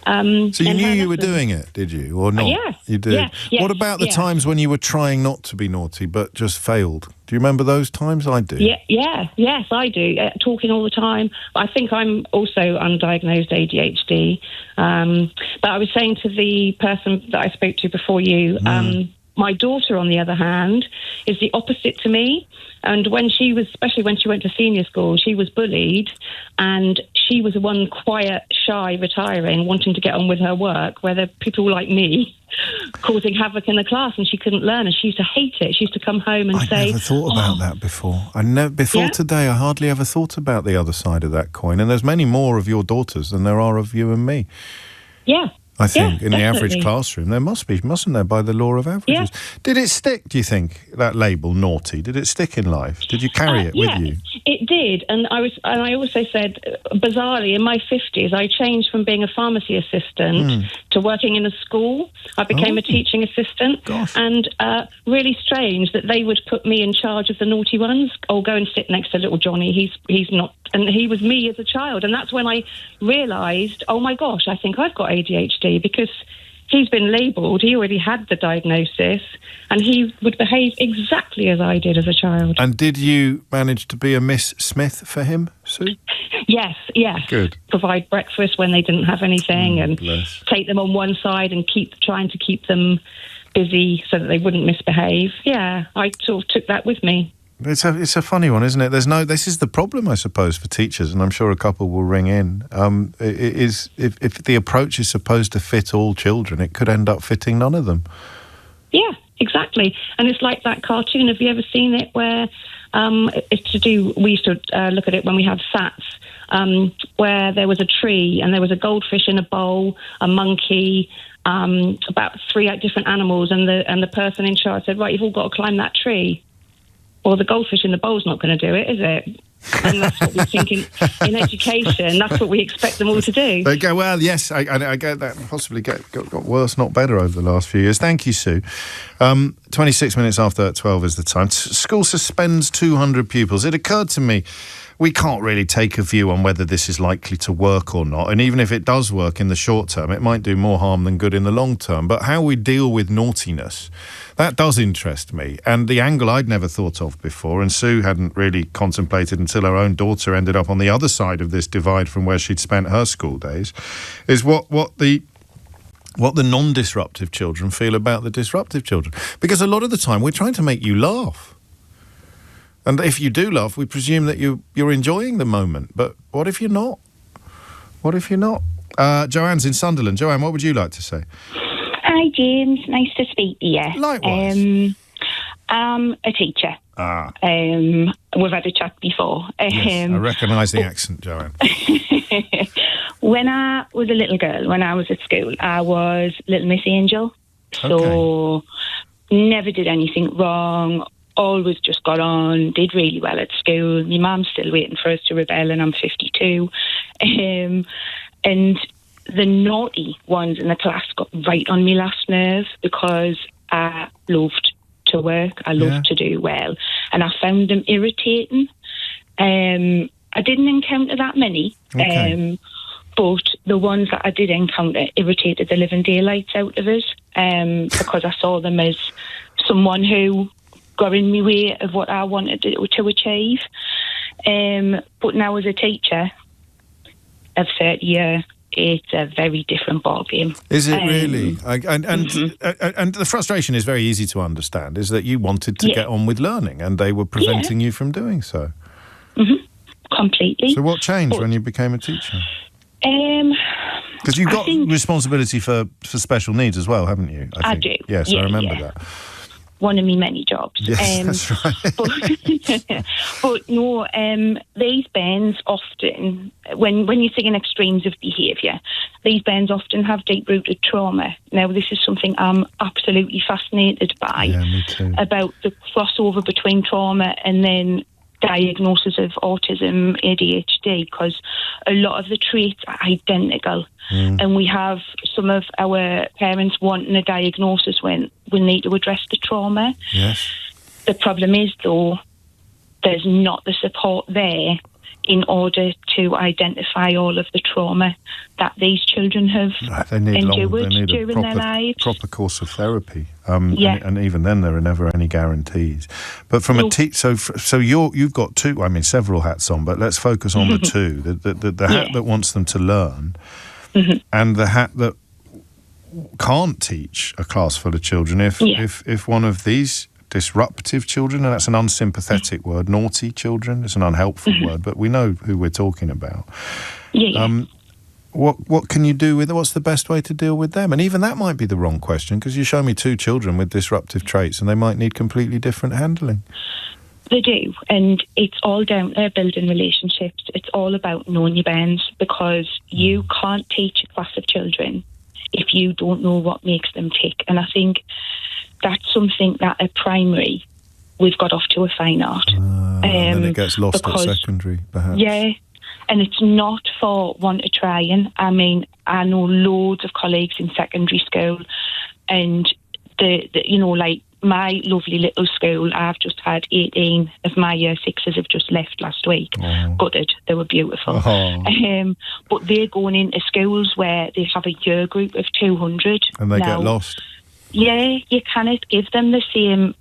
So you knew you were doing it, did you, or not? Yeah. You did? Yeah, what about the times when you were trying not to be naughty but just failed? Do you remember those times? I do. Yes, I do. Talking all the time. I think I'm also undiagnosed ADHD. But I was saying to the person that I spoke to before you, my daughter, on the other hand, is the opposite to me. And especially when she went to senior school, she was bullied, and she was the one quiet, shy, retiring, wanting to get on with her work, where there are people like me causing havoc in the class, and she couldn't learn, and she used to hate it. She used to come home and say... I never thought about that before. Today, I hardly ever thought about the other side of that coin, and there's many more of your daughters than there are of you and me. Yeah. I think in the average classroom there must be, mustn't there, by the law of averages? Yeah. Did it stick, do you think, that label, naughty? Did it stick in life? Did you carry it with you? It did, and I also said, bizarrely, in my 50s, I changed from being a pharmacy assistant to working in a school. I became a teaching assistant, and really strange that they would put me in charge of the naughty ones. Oh, go and sit next to little Johnny. He's not, and he was me as a child, and that's when I realised, oh my gosh, I think I've got ADHD. Because he's been labelled, he already had the diagnosis, and he would behave exactly as I did as a child. And did you manage to be a Miss Smith for him, Sue? Yes. Good. Provide breakfast when they didn't have anything, and take them on one side and trying to keep them busy so that they wouldn't misbehave. Yeah, I sort of took that with me. It's a funny one, isn't it? This is the problem, I suppose, for teachers, and I'm sure a couple will ring in. If the approach is supposed to fit all children, it could end up fitting none of them. Yeah, exactly. And it's like that cartoon. Have you ever seen it where it's to do? We used to look at it when we had SATs, where there was a tree and there was a goldfish in a bowl, a monkey, about 3 different animals, and the person in charge said, "Right, you've all got to climb that tree." Well, the goldfish in the bowl's not going to do it, is it? And that's what we think in education. That's what we expect them all to do. They go, well, yes, I get that. Possibly got worse, not better over the last few years. Thank you, Sue. 26 minutes after 12 is the time. School suspends 200 pupils. It occurred to me, we can't really take a view on whether this is likely to work or not. And even if it does work in the short term, it might do more harm than good in the long term. But how we deal with naughtiness, that does interest me. And the angle I'd never thought of before, and Sue hadn't really contemplated until her own daughter ended up on the other side of this divide from where she'd spent her school days, is what the non-disruptive children feel about the disruptive children. Because a lot of the time we're trying to make you laugh. And if you do laugh, we presume that you're enjoying the moment. But what if you're not? What if you're not? Joanne's in Sunderland. Joanne, what would you like to say? Hi, James. Nice to speak to you. Likewise. I'm a teacher. We've had a chat before. Yes, I recognise the accent, Joanne. When I was a little girl, when I was at school, I was Little Miss Angel. So never did anything wrong. Always just got on, did really well at school. My mum's still waiting for us to rebel, and I'm 52. And the naughty ones in the class got right on me last nerve because I loved to work. I loved to do well. And I found them irritating. I didn't encounter that many. But the ones that I did encounter irritated the living daylights out of us because I saw them as someone who got in my way of what I wanted to achieve. But now as a teacher of 30 years, it's a very different ballgame. Is it really? And the frustration is very easy to understand, is that you wanted to get on with learning and they were preventing you from doing so. Completely. So what changed when you became a teacher? Because you've got responsibility for special needs as well, haven't you? I think. do. Yes, I remember that. One of my many jobs. Yes, that's right. But no, these bands often, when you're seeing extremes of behaviour, these bands often have deep-rooted trauma. Now, this is something I'm absolutely fascinated by. Yeah, me too. About the crossover between trauma and then diagnosis of autism, ADHD, because a lot of the traits are identical. And we have some of our parents wanting a diagnosis when we need to address the trauma. Yes. The problem is, though, there's not the support there in order to identify all of the trauma that these children have endured during their lives. Proper course of therapy. And even then, there are never any guarantees. But from a so you've got several hats on, but let's focus on the two: the hat that wants them to learn, and the hat that can't teach a class full of children if one of these disruptive children, and that's an unsympathetic word, naughty children, it's an unhelpful word, but we know who we're talking about. What can you do with it? What's the best way to deal with them? And even that might be the wrong question, because you show me two children with disruptive traits and they might need completely different handling. They do, and it's all down to building relationships. It's all about knowing your bands, because you can't teach a class of children if you don't know what makes them tick. And I think that's something that at primary we've got off to a fine art. And then it gets lost at secondary, perhaps. Yeah, and it's not for one to try. And I mean, I know loads of colleagues in secondary school, and like my lovely little school, I've just had 18 of my year sixes have just left last week. Gutted, they were beautiful. But they're going into schools where they have a year group of 200. And they get lost. Yeah, you cannot give them the same,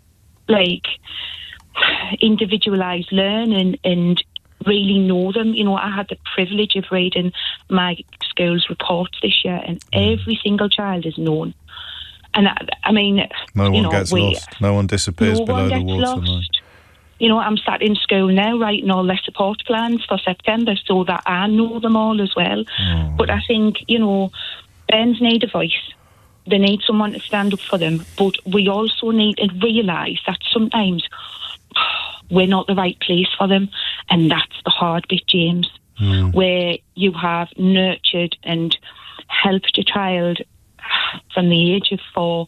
individualised learning and really know them. You know, I had the privilege of reading my school's reports this year, and every single child is known. And I mean, no one gets lost. No one disappears below the waterline. You know, I'm sat in school now writing all their support plans for September so that I know them all as well. But I think, bands need a voice. They need someone to stand up for them. But we also need to realise that sometimes we're not the right place for them. And that's the hard bit, James, where you have nurtured and helped a child from the age of 4,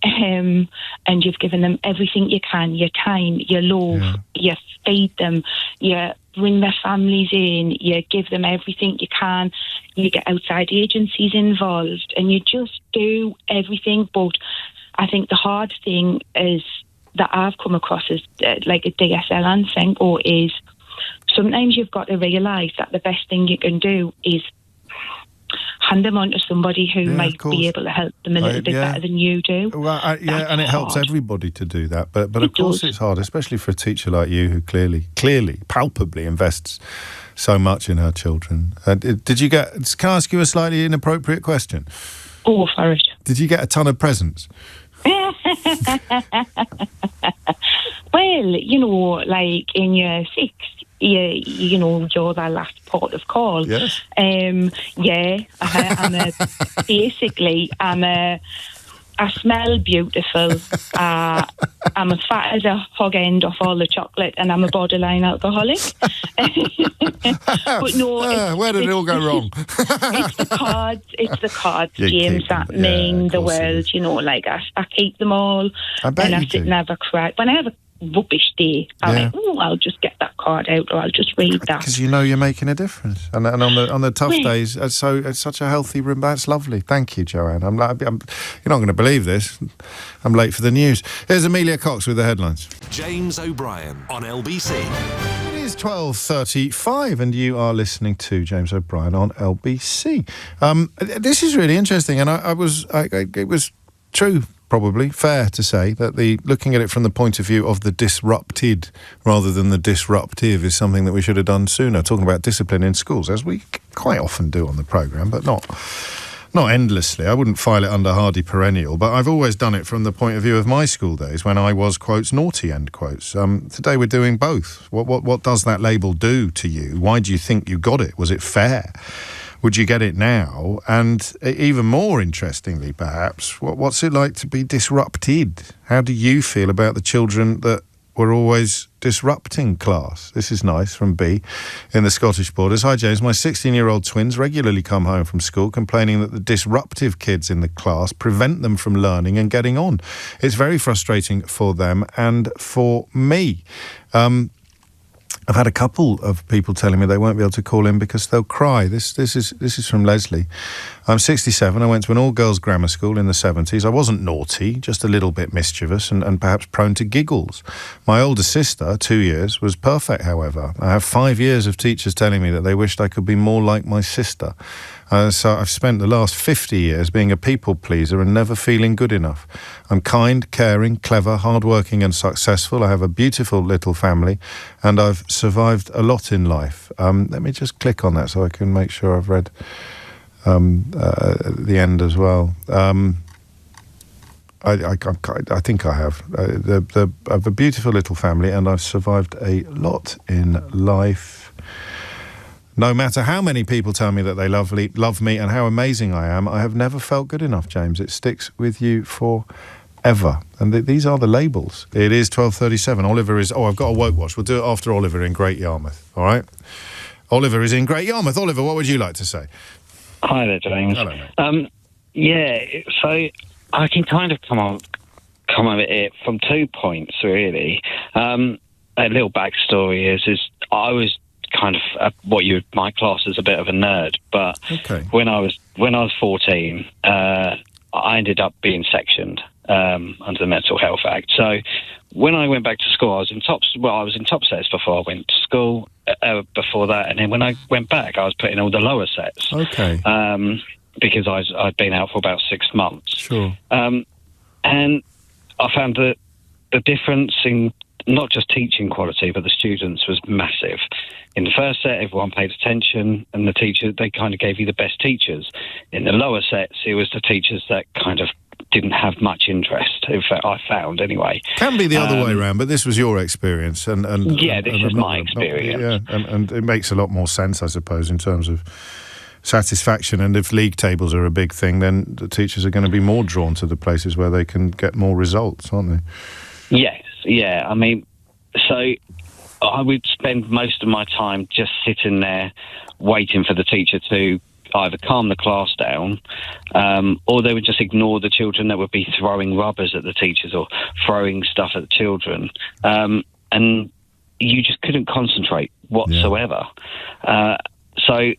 and you've given them everything you can, your time, your love, you feed them, you bring their families in, you give them everything you can, you get outside agencies involved, and you just do everything. But I think the hard thing is that I've come across as like a DSL thing, or is sometimes you've got to realise that the best thing you can do is hand them on to somebody who might be able to help them a little bit better than you do. Well, and it helps everybody to do that. But of course it's hard, especially for a teacher like you who clearly, palpably invests so much in her children. Did you get... Can I ask you a slightly inappropriate question? Go for it. Did you get a ton of presents? Well, you know, like in year 6, you know, you're the last port of call. Yes. I smell beautiful. I'm as fat as a hog end off all the chocolate, and I'm a borderline alcoholic. But no, where did it all go wrong? It's the cards, James, that mean the world. You know, like I keep them all, and I sit and have a cry. When I have a rubbish day, I'm like, I'll just get that card out, or I'll just read that. Because you know you're making a difference, and on the tough days, it's such a healthy room. That's lovely. Thank you, Joanne. You're not going to believe this. I'm late for the news. Here's Amelia Cox with the headlines. James O'Brien on LBC. It is 12:35, and you are listening to James O'Brien on LBC. This is really interesting, and it was true. Probably fair to say that looking at it from the point of view of the disrupted rather than the disruptive is something that we should have done sooner. Talking about discipline in schools, as we quite often do on the programme, but not endlessly. I wouldn't file it under hardy perennial, but I've always done it from the point of view of my school days when I was, quotes, naughty, end quotes. Today we're doing both. What does that label do to you? Why do you think you got it? Was it fair? Would you get it now? And even more interestingly, perhaps, what's it like to be disrupted? How do you feel about the children that were always disrupting class? This is nice, from B in the Scottish Borders. Hi, James. My 16-year-old twins regularly come home from school complaining that the disruptive kids in the class prevent them from learning and getting on. It's very frustrating for them and for me. I've had a couple of people telling me they won't be able to call in because they'll cry. This is from Leslie. I'm 67. I went to an all-girls grammar school in the 70s. I wasn't naughty, just a little bit mischievous and perhaps prone to giggles. My older sister, 2 years, was perfect, however. I have 5 years of teachers telling me that they wished I could be more like my sister. So I've spent the last 50 years being a people pleaser and never feeling good enough. I'm kind, caring, clever, hardworking and successful. I have a beautiful little family and I've survived a lot in life. Let me just click on that so I can make sure I've read the end as well. I think I have. I have a beautiful little family and I've survived a lot in life. No matter how many people tell me that they love me and how amazing I am, I have never felt good enough, James. It sticks with you forever. And these are the labels. It is 12:37. Oliver is... Oh, I've got a woke watch. We'll do it after Oliver in Great Yarmouth, all right? Oliver is in Great Yarmouth. Oliver, what would you like to say? Hi there, James. Hello, mate. So I can kind of come at it from 2 points, really. A little backstory is I was kind of what you might class as a bit of a nerd, but when I was 14, I ended up being sectioned under the Mental Health Act. So when I went back to school, I was in top sets before I went to school. Before that, and then when I went back, I was put in all the lower sets. Okay. Because I'd been out for about 6 months. Sure. And I found that the difference in not just teaching quality, but the students was massive. In the first set, everyone paid attention, and the teachers, they kind of gave you the best teachers. In the lower sets, it was the teachers that kind of didn't have much interest. In fact, I found anyway. Can be the other way around, but this was your experience, and this was my experience. And it makes a lot more sense, I suppose, in terms of satisfaction. And if league tables are a big thing, then the teachers are going to be more drawn to the places where they can get more results, aren't they? Yes, yeah. I mean, so I would spend most of my time just sitting there waiting for the teacher to either calm the class down, or they would just ignore the children that would be throwing rubbers at the teachers or throwing stuff at the children. And you just couldn't concentrate whatsoever. So,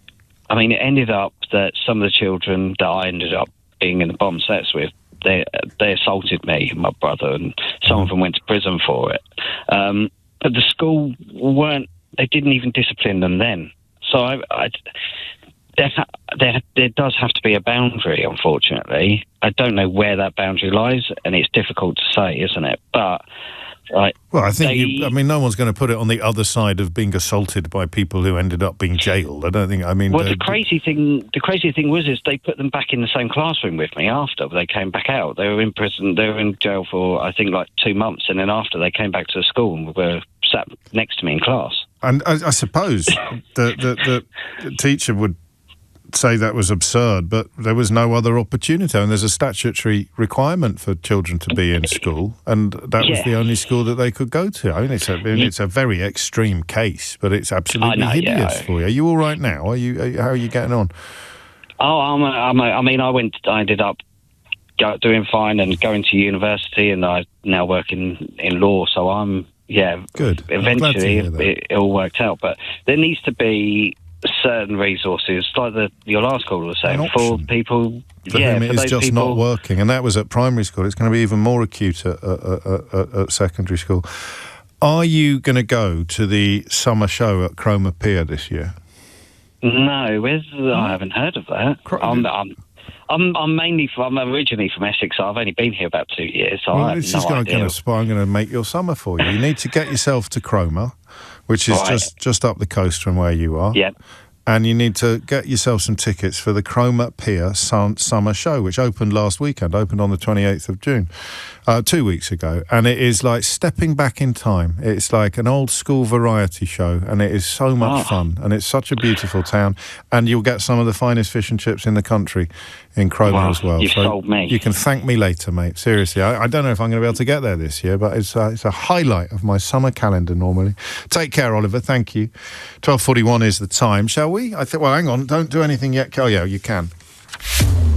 I mean, it ended up that some of the children that I ended up being in the bomb sets with, they assaulted me and my brother, and some of them went to prison for it. But the school they didn't even discipline them then. So there does have to be a boundary, unfortunately. I don't know where that boundary lies, and it's difficult to say, isn't it? But well, I think no one's going to put it on the other side of being assaulted by people who ended up being jailed. I don't think. I mean, well, the crazy thing was they put them back in the same classroom with me after they came back out. They were in prison. They were in jail for I think like 2 months, and then after they came back to the school and were sat next to me in class. And I suppose the teacher would say that was absurd, but there was no other opportunity, and there's a statutory requirement for children to be in school, and that was the only school that they could go to. I mean, it's a very extreme case, but it's absolutely hideous for you. Are you all right now? How are you getting on? Oh, I ended up doing fine and going to university, and I now work in law, so I'm good. Eventually it all worked out, but there needs to be certain resources, like your last caller was saying, for people for whom it is just not working, and that was at primary school. It's going to be even more acute at secondary school. Are you going to go to the summer show at Cromer Pier this year? No, I haven't heard of that. I'm originally from Essex, so I've only been here about 2 years. So I have no idea. I'm going to make your summer for you. You need to get yourself to Cromer, which is just up the coast from where you are. Yeah. And you need to get yourself some tickets for the Cromer Pier Summer Show, which opened last weekend, opened on the 28th of June, 2 weeks ago. And it is like stepping back in time. It's like an old school variety show, and it is so much fun. And it's such a beautiful town. And you'll get some of the finest fish and chips in the country in Cromer as well. You've sold me. You can thank me later, mate. Seriously, I don't know if I'm going to be able to get there this year, but it's a highlight of my summer calendar normally. Take care, Oliver. Thank you. 12:41 is the time. Shall we? Well, hang on. Don't do anything yet. Oh, yeah, you can.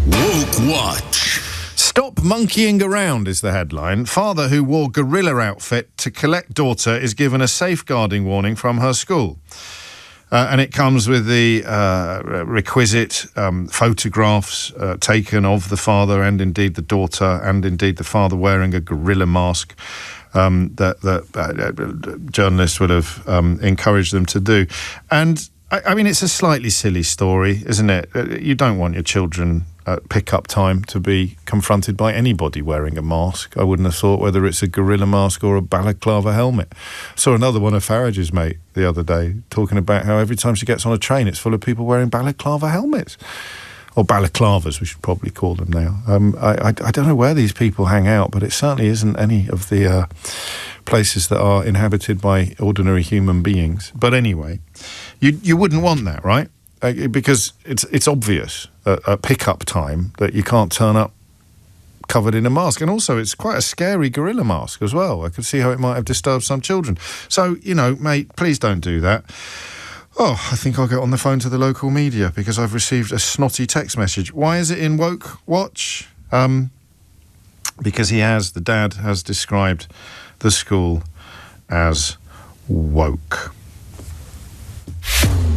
Woke Watch. Stop monkeying around is the headline. Father who wore gorilla outfit to collect daughter is given a safeguarding warning from her school. And it comes with the requisite photographs taken of the father and indeed the daughter, and indeed the father wearing a gorilla mask that journalists would have encouraged them to do. And I mean, it's a slightly silly story, isn't it? You don't want your children at pick-up time to be confronted by anybody wearing a mask. I wouldn't have thought, whether it's a gorilla mask or a balaclava helmet. Saw another one of Farage's mate the other day talking about how every time she gets on a train, it's full of people wearing balaclava helmets. Or balaclavas, we should probably call them now. I don't know where these people hang out, but it certainly isn't any of the places that are inhabited by ordinary human beings. But anyway, you wouldn't want that, right? Because it's obvious at pick-up time that you can't turn up covered in a mask. And also, it's quite a scary gorilla mask as well. I could see how it might have disturbed some children. So, mate, please don't do that. Oh, I think I'll get on the phone to the local media because I've received a snotty text message. Why is it in Woke Watch? Because the dad has described the school as woke.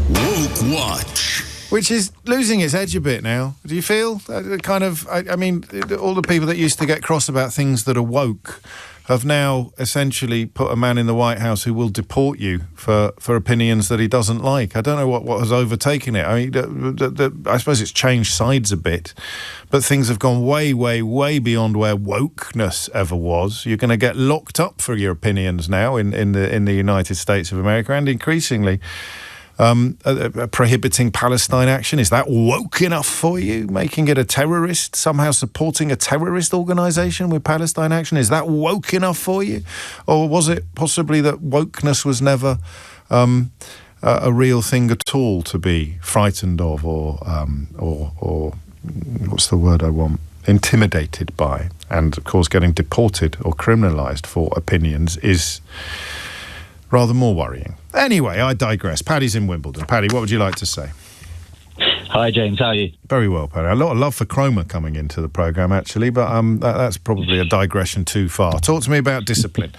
Woke Watch. Which is losing its edge a bit now. Do you feel? Kind of, I mean, all the people that used to get cross about things that are woke have now essentially put a man in the White House who will deport you for opinions that he doesn't like. I don't know what has overtaken it. I mean, I suppose it's changed sides a bit, but things have gone way, way, way beyond where wokeness ever was. You're going to get locked up for your opinions now in the United States of America, and increasingly prohibiting Palestine action. Is that woke enough for you? Making it a terrorist, somehow supporting a terrorist organisation with Palestine action, is that woke enough for you? Or was it possibly that wokeness was never a real thing at all to be frightened of or what's the word I want? Intimidated by? And of course, getting deported or criminalised for opinions is rather more worrying. Anyway, I digress. Paddy's in Wimbledon. Paddy, what would you like to say? Hi, James. How are you? Very well, Paddy. A lot of love for Cromer coming into the programme, actually, but that's probably a digression too far. Talk to me about discipline.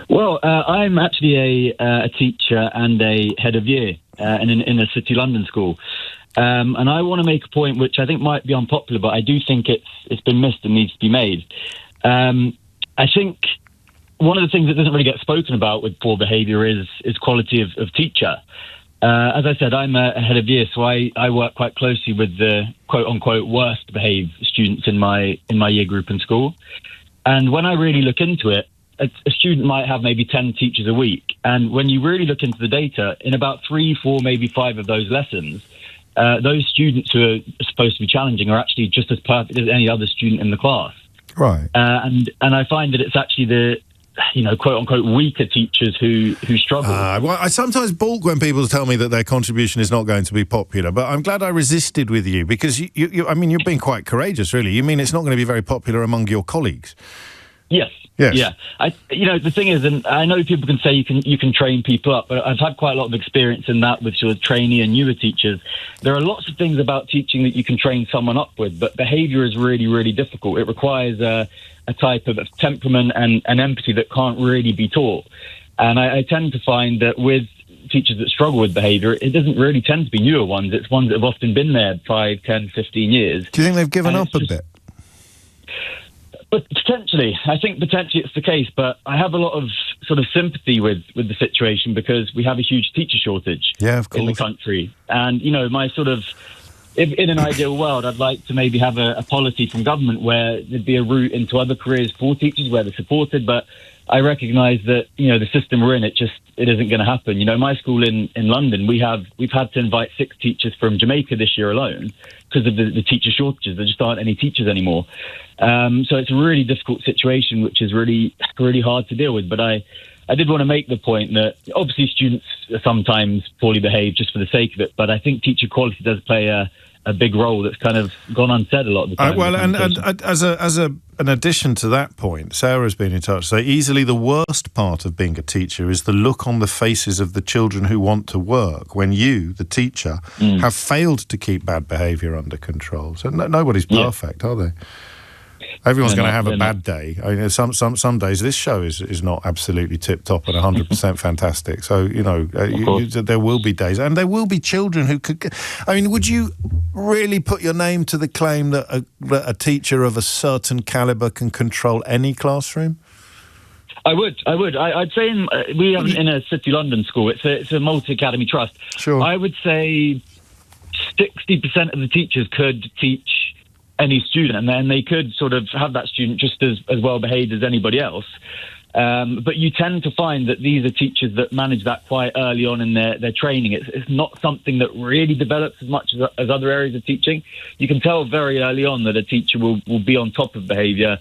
Well, I'm actually a teacher and a head of year in a City London school. And I want to make a point which I think might be unpopular, but I do think it's been missed and needs to be made. I think one of the things that doesn't really get spoken about with poor behaviour is quality of teacher. As I said, I'm a head of year, so I work quite closely with the quote-unquote worst behaved students in my year group in school. And when I really look into it, a student might have maybe 10 teachers a week. And when you really look into the data, in about 3, 4, maybe 5 of those lessons, those students who are supposed to be challenging are actually just as perfect as any other student in the class. Right. And I find that it's actually the quote-unquote weaker teachers who struggle. Well, I sometimes balk when people tell me that their contribution is not going to be popular, but I'm glad I resisted with you, because you're being quite courageous, really. You mean it's not going to be very popular among your colleagues? Yes. Yeah. The thing is, and I know people can say you can train people up, but I've had quite a lot of experience in that with sort of trainee and newer teachers. There are lots of things about teaching that you can train someone up with, but behaviour is really, really difficult. It requires a type of temperament and empathy that can't really be taught. And I tend to find that with teachers that struggle with behaviour, it doesn't really tend to be newer ones. It's ones that have often been there 5, 10, 15 years. Do you think they've given up a bit? But potentially, I think potentially it's the case, but I have a lot of sort of sympathy with the situation, because we have a huge teacher shortage in the country. And, my sort of, in an ideal world, I'd like to maybe have a policy from government where there'd be a route into other careers for teachers where they're supported, but I recognise that, the system we're in, it isn't going to happen. My school in London, we've had to invite 6 teachers from Jamaica this year alone because of the teacher shortages. There just aren't any teachers anymore. So it's a really difficult situation, which is really, really hard to deal with. But I did want to make the point that obviously students are sometimes poorly behaved just for the sake of it, but I think teacher quality does play a big role that's kind of gone unsaid a lot of the time. And as an addition to that point, Sarah's been in touch. So easily the worst part of being a teacher is the look on the faces of the children who want to work when you, the teacher, have failed to keep bad behaviour under control. So nobody's perfect, are they? Everyone's going to have a bad day. I mean, some days this show is not absolutely tip-top and 100% fantastic. So, there will be days. And there will be children who could... I mean, would you really put your name to the claim that a teacher of a certain calibre can control any classroom? I would. I'd say we have in a City London school. It's a multi-academy trust. Sure. I would say 60% of the teachers could teach any student, and then they could sort of have that student just as well behaved as anybody else. But you tend to find that these are teachers that manage that quite early on in their training. It's not something that really develops as much as other areas of teaching. You can tell very early on that a teacher will be on top of behaviour,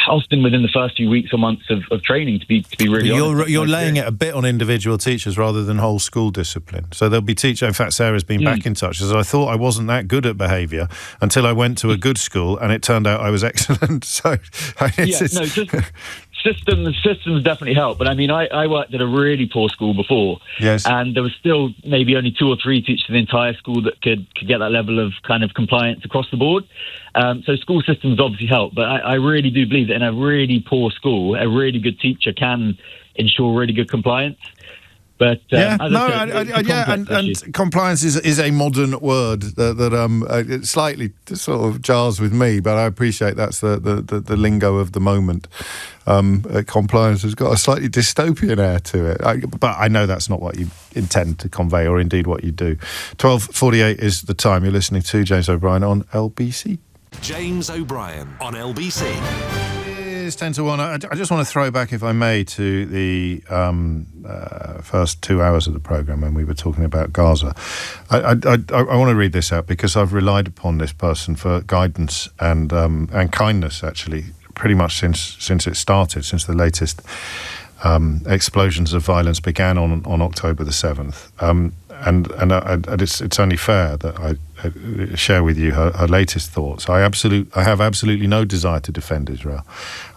often within the first few weeks or months of training, to be really honest. You're laying it a bit on individual teachers rather than whole school discipline. So there'll be teachers... In fact, Sarah's been back in touch. As I thought I wasn't that good at behaviour until I went to a good school, and it turned out I was excellent. So systems definitely help. But I mean, I worked at a really poor school before. Yes. And there was still maybe only 2 or 3 teachers in the entire school that could get that level of kind of compliance across the board. So school systems obviously help. But I really do believe that in a really poor school, a really good teacher can ensure really good compliance. But and compliance is a modern word that it slightly sort of jars with me, but I appreciate that's the lingo of the moment. Compliance has got a slightly dystopian air to it, but I know that's not what you intend to convey, or indeed what you do. 12:48 is the time. You're listening to James O'Brien on LBC. James O'Brien on LBC. It's 10 to 1. I just want to throw back, if I may, to the first 2 hours of the programme when we were talking about Gaza. I want to read this out because I've relied upon this person for guidance and kindness, actually, pretty much since it started, since the latest explosions of violence began on October the 7th. And it's only fair that share with you her latest thoughts. I have absolutely no desire to defend Israel.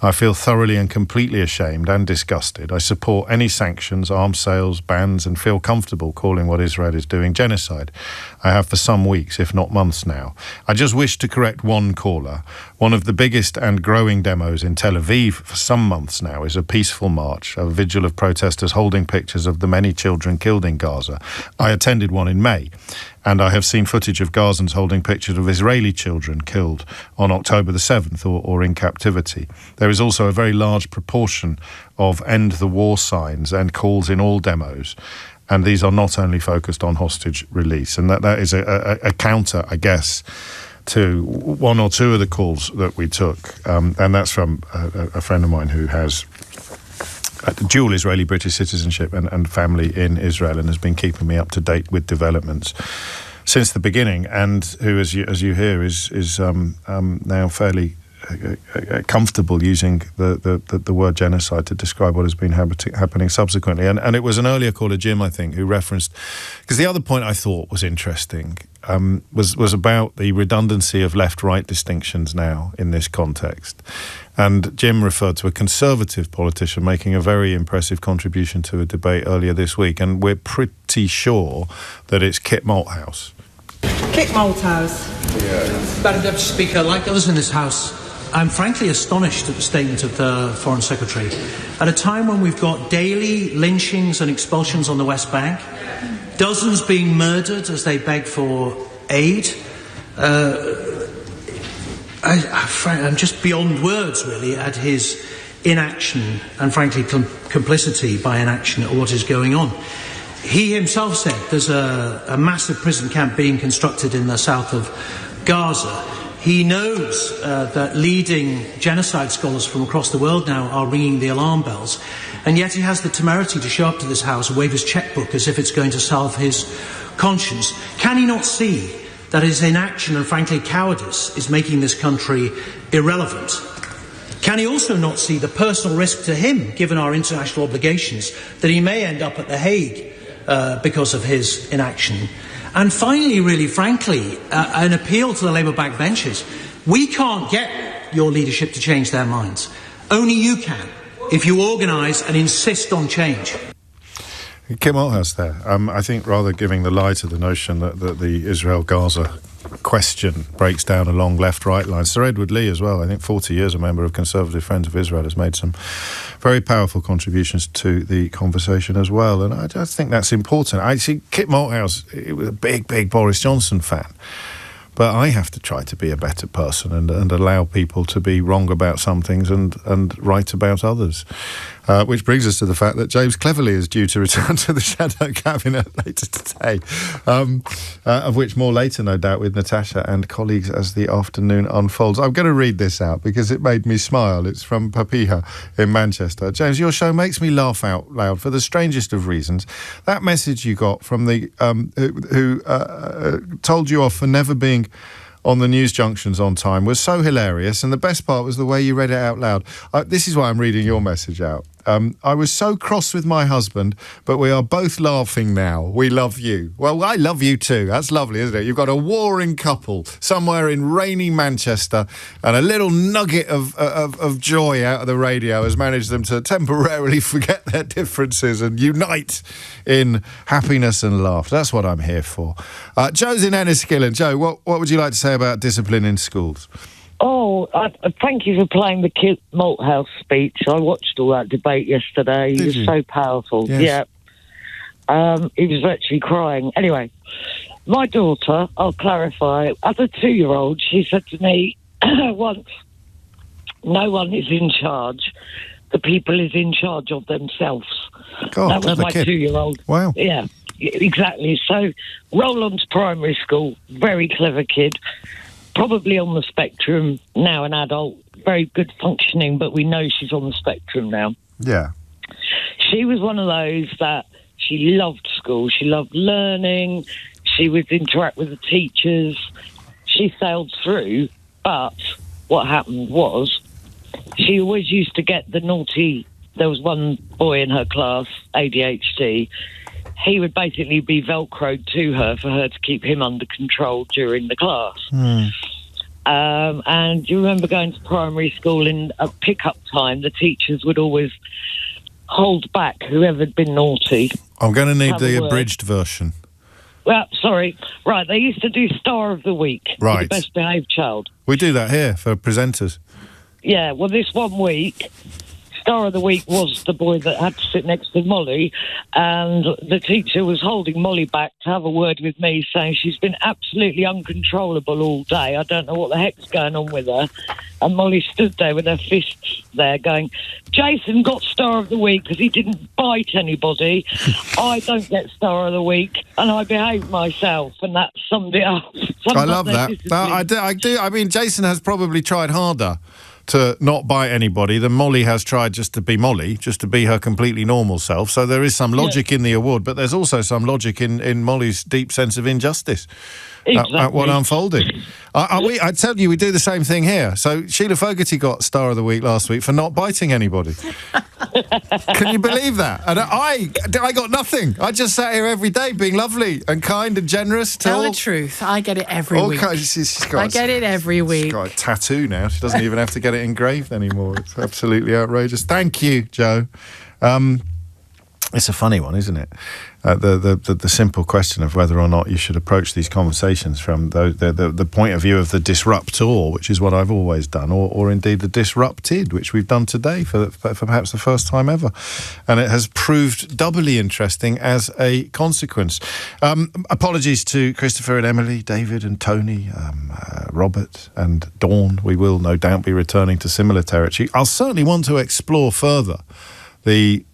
I feel thoroughly and completely ashamed and disgusted. I support any sanctions, arms sales, bans, and feel comfortable calling what Israel is doing genocide. I have for some weeks, if not months now. I just wish to correct one caller. One of the biggest and growing demos in Tel Aviv for some months now is a peaceful march, a vigil of protesters holding pictures of the many children killed in Gaza. I attended one in May, and I have seen footage of Gazans holding pictures of Israeli children killed on October the 7th or in captivity. There is also a very large proportion of end the war signs and calls in all demos. And these are not only focused on hostage release. And that is a counter, I guess, to one or two of the calls that we took. And that's from a friend of mine who has dual Israeli-British citizenship and family in Israel and has been keeping me up to date with developments since the beginning, and who, as you hear, is now fairly comfortable using the word genocide to describe what has been happening subsequently. And it was an earlier caller, Jim, I think, who referenced, because the other point I thought was interesting was about the redundancy of left-right distinctions now in this context. And Jim referred to a Conservative politician making a very impressive contribution to a debate earlier this week, and we're pretty sure that it's Kit Malthouse. Kit Malthouse. Madam Deputy Speaker, like others in this House, I'm frankly astonished at the statement of the Foreign Secretary. At a time when we've got daily lynchings and expulsions on the West Bank, dozens being murdered as they beg for aid, I'm just beyond words, really, at his inaction and, frankly, complicity by inaction at what is going on. He himself said there's a massive prison camp being constructed in the south of Gaza. He knows that leading genocide scholars from across the world now are ringing the alarm bells, and yet he has the temerity to show up to this House and wave his chequebook as if it's going to salve his conscience. Can he not see that his inaction and, frankly, cowardice is making this country irrelevant? Can he also not see the personal risk to him, given our international obligations, that he may end up at The Hague because of his inaction? And finally, really frankly, an appeal to the Labour backbenchers. We can't get your leadership to change their minds. Only you can, if you organise and insist on change. Kim Malthouse there. I think rather giving the lie to the notion that the Israel-Gaza question breaks down along left-right lines. Sir Edward Lee as well, I think 40 years a member of Conservative Friends of Israel, has made some very powerful contributions to the conversation as well. And I just think that's important. I see Kit Malthouse, he was a big Boris Johnson fan. But I have to try to be a better person and allow people to be wrong about some things and right about others. Which brings us to the fact that James Cleverly is due to return to the Shadow Cabinet later today, of which more later, no doubt, with Natasha and colleagues as the afternoon unfolds. I'm going to read this out because it made me smile. It's from Papiha in Manchester. James, your show makes me laugh out loud for the strangest of reasons. That message you got from the who told you off for never being on the news junctions on time was so hilarious, and the best part was the way you read it out loud. This is why I'm reading your message out. I was so cross with my husband, but we are both laughing now. We love you. Well, I love you too. That's lovely, isn't it? You've got a warring couple somewhere in rainy Manchester, and a little nugget of joy out of the radio has managed them to temporarily forget their differences and unite in happiness and laughter. That's what I'm here for. Joe's in Enniskillen. Joe, what would you like to say about discipline in schools? Oh, thank you for playing the Kit Malthouse speech. I watched all that debate yesterday. He was so powerful. Yes. Yeah. He was actually crying. Anyway, my daughter, I'll clarify, as a 2-year-old, she said to me once, no one is in charge. The people is in charge of themselves. God, that was my kid. 2-year-old. Wow. Yeah, exactly. So, Roland's primary school, very clever kid. Probably on the spectrum, now an adult, very good functioning, but we know she's on the spectrum now. Yeah. She was one of those that she loved school. She loved learning. She would interact with the teachers. She sailed through, but what happened was she always used to get the naughty... There was one boy in her class, ADHD. he would basically be Velcroed to her for her to keep him under control during the class. And you remember going to primary school in a pick-up time, the teachers would always hold back whoever had been naughty. I'm going to need the abridged version. Well, sorry. Right, they used to do Star of the Week. Right. The best behaved child. We do that here for presenters. Yeah, well, this one week, Star of the Week was the boy that had to sit next to Molly, and the teacher was holding Molly back to have a word with me, saying she's been absolutely uncontrollable all day. I don't know what the heck's going on with her. And Molly stood there with her fists there going, Jason got Star of the Week because he didn't bite anybody. I don't get Star of the Week, and I behaved myself, and that summed it up. I love that. I do. I mean, Jason has probably tried harder to not bite anybody than Molly has tried just to be Molly, just to be her completely normal self. So there is some logic in the award, but there's also some logic in Molly's deep sense of injustice. Exactly. At what unfolded. I tell you, we do the same thing here. So Sheila Fogarty got Star of the Week last week for not biting anybody. Can you believe that? And I got nothing. I just sat here every day being lovely and kind and generous. Tell the truth. I get it every week. I get it every week. She's got a tattoo now. She doesn't even have to get it engraved anymore. It's absolutely outrageous. Thank you, Joe. It's a funny one, isn't it? The simple question of whether or not you should approach these conversations from the point of view of the disruptor, which is what I've always done, or indeed the disrupted, which we've done today for perhaps the first time ever. And it has proved doubly interesting as a consequence. Apologies to Christopher and Emily, David and Tony, Robert and Dawn. We will no doubt be returning to similar territory. I'll certainly want to explore further the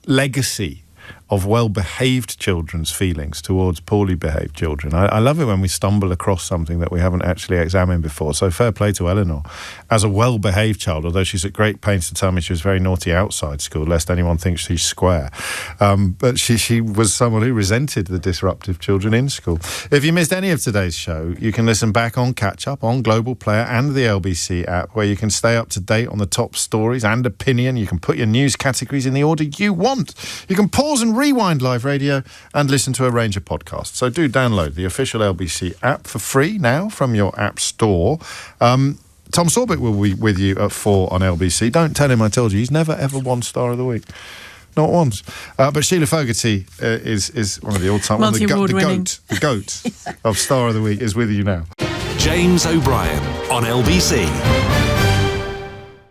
legacy of well-behaved children's feelings towards poorly behaved children. I love it when we stumble across something that we haven't actually examined before. So fair play to Eleanor. As a well-behaved child, although she's at great pains to tell me she was very naughty outside school, lest anyone thinks she's square. But she was someone who resented the disruptive children in school. If you missed any of today's show, you can listen back on Catch Up, on Global Player and the LBC app, where you can stay up to date on the top stories and opinion. You can put your news categories in the order you want. You can pause and rewind live radio and listen to a range of podcasts. So do download the official LBC app for free now from your app store. Tom Sorbet will be with you at 4 on LBC. Don't tell him I told you. He's never ever won Star of the Week. Not once. But Sheila Fogarty is one of the all-time... The goat of Star of the Week is with you now. James O'Brien on LBC.